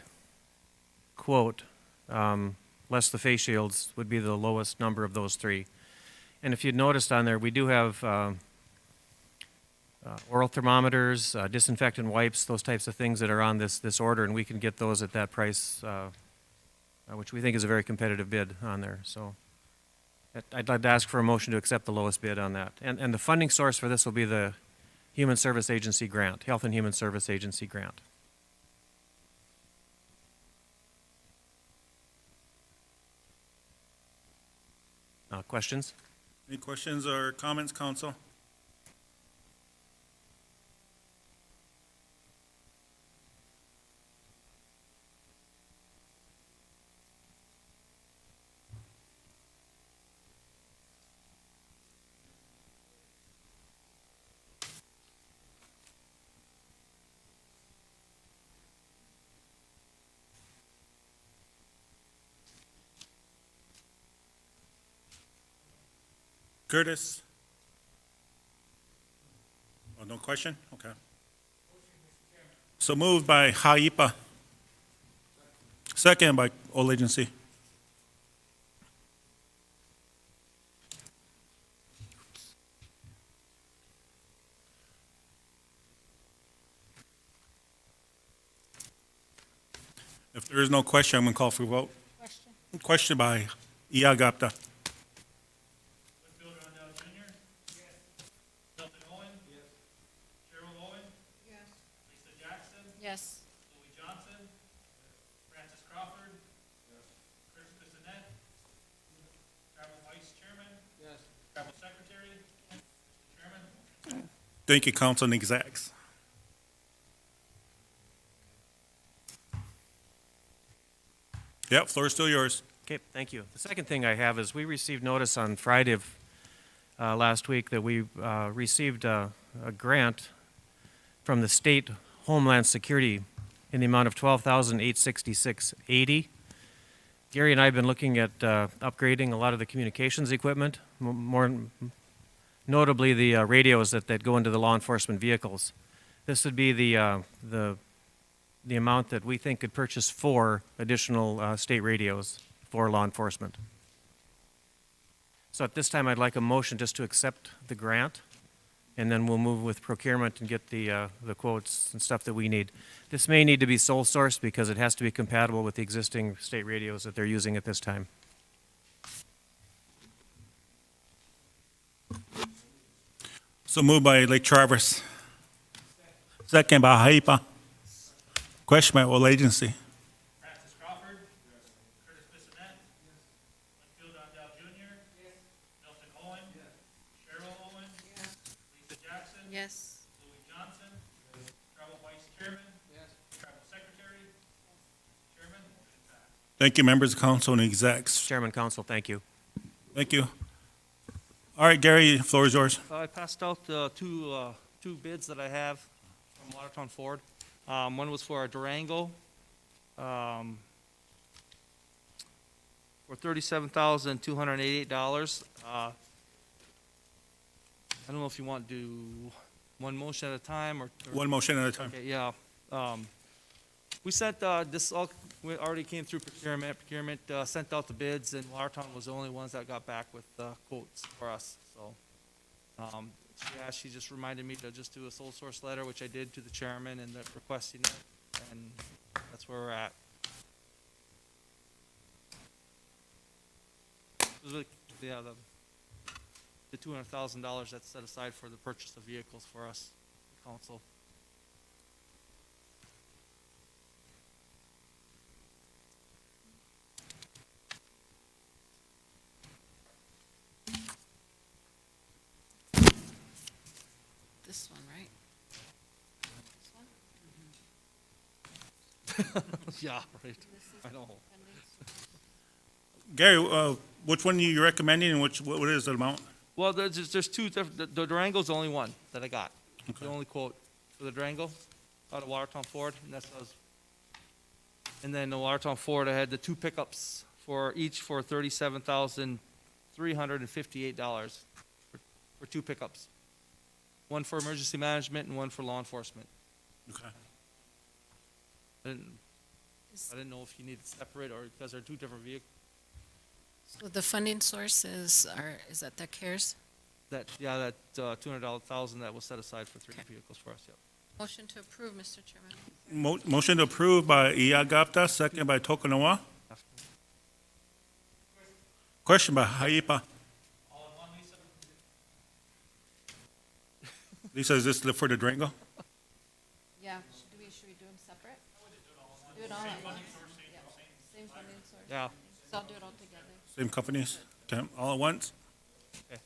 quote, less the face shields, would be the lowest number of those 3. And if you'd noticed on there, we do have oral thermometers, disinfectant wipes, those types of things that are on this order, and we can get those at that price, which we think is a very competitive bid on there. So I'd like to ask for a motion to accept the lowest bid on that. And the funding source for this will be the Human Service Agency grant, Health and Human Service Agency grant. Questions? Any questions or comments, council? Curtis? Oh, no question? Okay. So moved by Haipa. Second by all agency. If there is no question, I'm going to call for a vote. Question by Iagapta. Yes. Louis Johnson. Francis Crawford. Chris Bissonette. Tribal Vice Chairman. Tribal Secretary. Mr. Chairman. Thank you, council and execs. Yep, floor is still yours. Okay, thank you. The second thing I have is we received notice on Friday of last week that we received a grant from the State Homeland Security in the amount of $12,866.80. Gary and I have been looking at upgrading a lot of the communications equipment, more notably the radios that go into the law enforcement vehicles. This would be the amount that we think could purchase 4 additional state radios for law enforcement. So at this time, I'd like a motion just to accept the grant, and then we'll move with procurement and get the quotes and stuff that we need. This may need to be sole sourced because it has to be compatible with the existing state radios that they're using at this time. So moved by Lake Traverse. Second by Haipa. Question by what agency? Francis Crawford. Curtis Bissonette. Winfield Ondell Jr. Milton Owen. Cheryl Owen. Lisa Jackson. Yes. Louis Johnson. Travel Vice Chairman. Travel Secretary. Chairman, motion passed. Thank you, members of council and execs. Chairman, council, thank you. Thank you. All right, Gary, the floor is yours. I passed out two bids that I have from Watertown Ford. One was for a Durango for $37,288. I don't know if you want to do one motion at a time or One motion at a time. Okay, yeah. We sent this all. We already came through procurement. Procurement sent out the bids, and Watertown was the only ones that got back with quotes for us. So, she just reminded me to just do a sole source letter, which I did to the chairman and requesting it, and that's where we're at. It was really, yeah, the $200,000 that's set aside for the purchase of vehicles for us, the council. This one, right? This one? Yeah, right. I know. Gary, which one are you recommending and what is the amount? Well, there's two different, the Durango's the only one that I got. Okay. The only quote for the Durango out of Watertown Ford, and that's us. And then the Watertown Ford, I had the 2 pickups for each for $37,358 for 2 pickups. One for emergency management and one for law enforcement. Okay. I didn't know if you needed separate or because they're 2 different vehicles. So the funding source is that the CARES? That $200,000 that was set aside for 3 vehicles for us, yep. Motion to approve, Mr. Chairman. Motion to approve by Iagapta, second by Tokunawa. Question by Haipa. All in one, Lisa? Lisa, is this for the Durango? Yeah, should we do them separate? Do it all at once? Yeah. Same funding source? Yeah. So I'll do it all together. Same companies? Okay, all at once? Okay.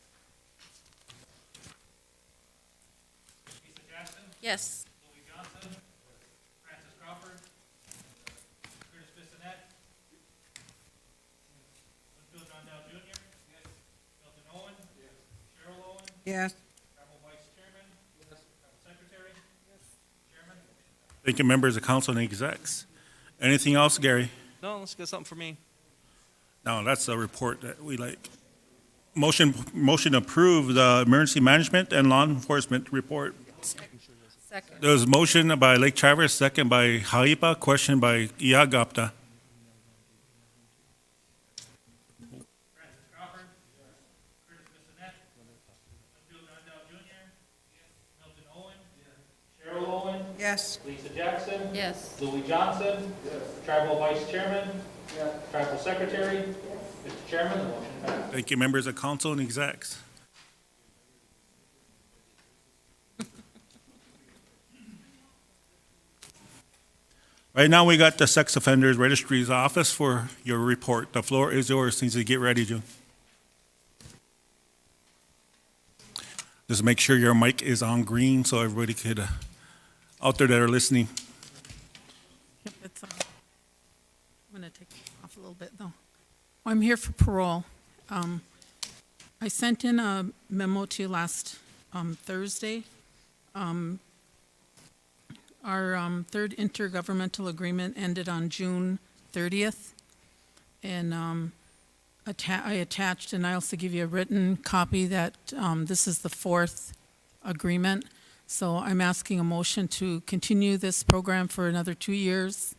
Lisa Jackson. Yes. Louis Johnson. Francis Crawford. Curtis Bissonette. Winfield Ondell Jr. Milton Owen. Cheryl Owen. Yes. Travel Vice Chairman. Travel Secretary. Chairman, motion passed. Thank you, members of council and execs. Anything else, Gary? No, let's get something for me. No, that's a report that we like. Motion to approve the emergency management and law enforcement report. Second. There was a motion by Lake Traverse, second by Haipa, question by Iagapta. Francis Crawford. Curtis Bissonette. Winfield Ondell Jr. Milton Owen. Cheryl Owen. Yes. Lisa Jackson. Yes. Louis Johnson. Tribal Vice Chairman. Tribal Secretary. Mr. Chairman, the motion passed. Thank you, members of council and execs. Right now, we got the Sex Offenders Registry's office for your report. The floor is yours. Needs to get ready, June. Just make sure your mic is on green so everybody could, out there that are listening. Yep, it's on. I'm going to take it off a little bit, though. I'm here for parole. I sent in a memo to you last Thursday Our third intergovernmental agreement ended on June 30th. And I attached, and I also give you a written copy that this is the fourth agreement. So I'm asking a motion to continue this program for another 2 years.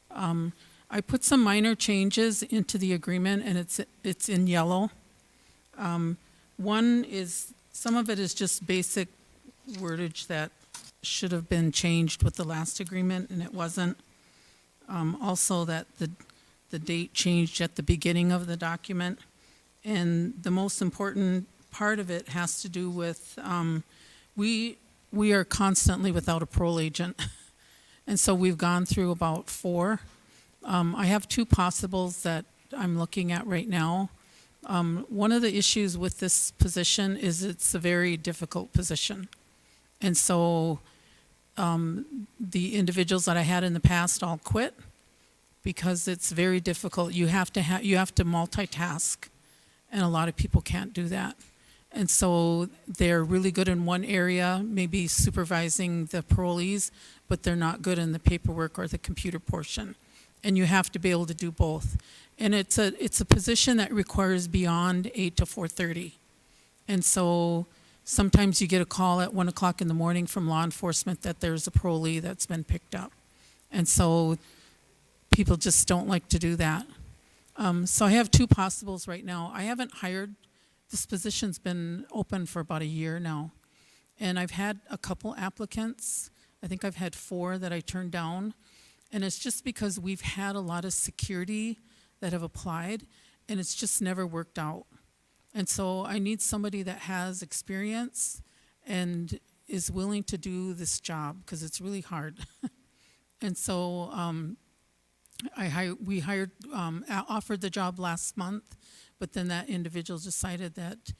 I put some minor changes into the agreement, and it's in yellow. One is, some of it is just basic wordage that should have been changed with the last agreement, and it wasn't. Also, that the date changed at the beginning of the document. And the most important part of it has to do with, we are constantly without a parole agent. And so we've gone through about 4. I have 2 possibles that I'm looking at right now. One of the issues with this position is it's a very difficult position. And so the individuals that I had in the past all quit because it's very difficult. You have to multitask, and a lot of people can't do that. And so they're really good in one area, maybe supervising the parolees, but they're not good in the paperwork or the computer portion. And you have to be able to do both. And it's a position that requires beyond 8 to 4:30. And so sometimes you get a call at 1 o'clock in the morning from law enforcement that there's a parolee that's been picked up. And so people just don't like to do that. So I have 2 possibles right now. I haven't hired. This position's been open for about a year now. And I've had a couple applicants. I think I've had 4 that I turned down. And it's just because we've had a lot of security that have applied, and it's just never worked out. And so I need somebody that has experience and is willing to do this job, because it's really hard. And so we offered the job last month, but then that individual decided that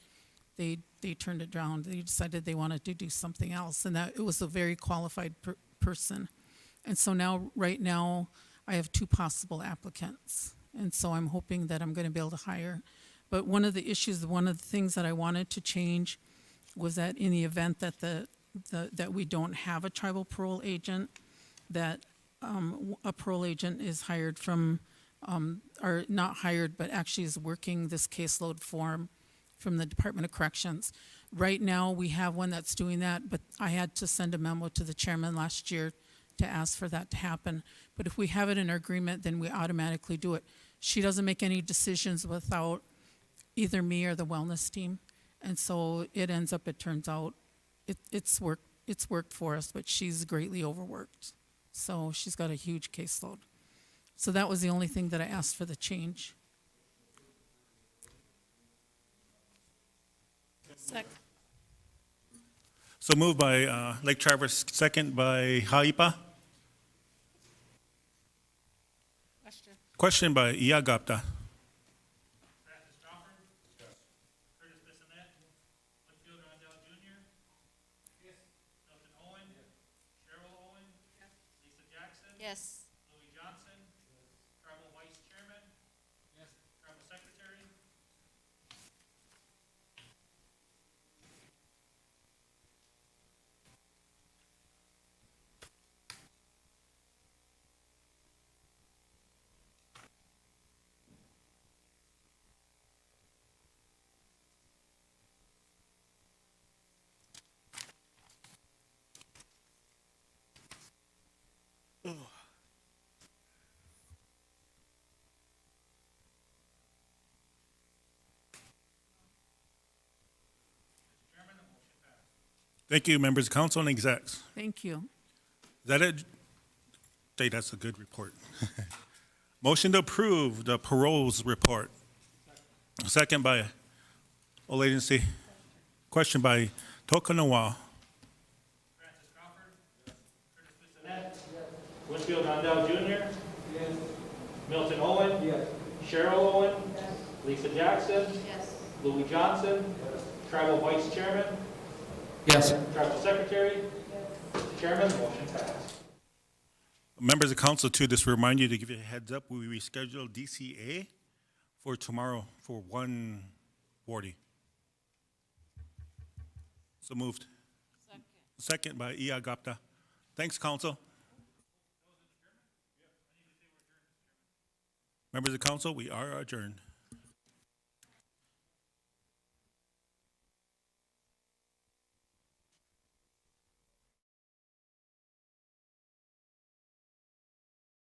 they turned it down. They decided they wanted to do something else, and that it was a very qualified person. And so right now, I have 2 possible applicants. And so I'm hoping that I'm going to be able to hire. But one of the issues, one of the things that I wanted to change was that in the event that that we don't have a tribal parole agent, that a parole agent is hired from, or not hired, but actually is working this caseload form from the Department of Corrections. Right now, we have one that's doing that, but I had to send a memo to the chairman last year to ask for that to happen. But if we have it in our agreement, then we automatically do it. She doesn't make any decisions without either me or the wellness team. And so it turns out, it's worked for us, but she's greatly overworked. So she's got a huge caseload. So that was the only thing that I asked for the change. So moved by Lake Traverse, second by Haipa. Question by Iagapta. Francis Crawford. Yes. Curtis Bissonette. Whitfield Rondell Jr. Yes. Milton Owen. Yes. Cheryl Owen. Yes. Lisa Jackson. Yes. Louis Johnson. Yes. Tribal Vice Chairman. Yes. Tribal Secretary. Thank you, members of council and execs. Thank you. Is that it? Jay, that's a good report. Motion to approve the paroles report. Second by Old Agency. Question by Tokanawa. Francis Crawford. Yes. Curtis Bissonette. Yes. Whitfield Rondell Jr. Yes. Milton Owen. Yes. Cheryl Owen. Yes. Lisa Jackson. Yes. Louis Johnson. Yes. Tribal Vice Chairman. Yes. Tribal Secretary. Yes. Mr. Chairman, the motion passed. Members of council, too, just remind you to give you a heads up, we rescheduled DCA for tomorrow for 1:40. So moved. Second by Iagapta. Thanks, council. Members of council, we are adjourned.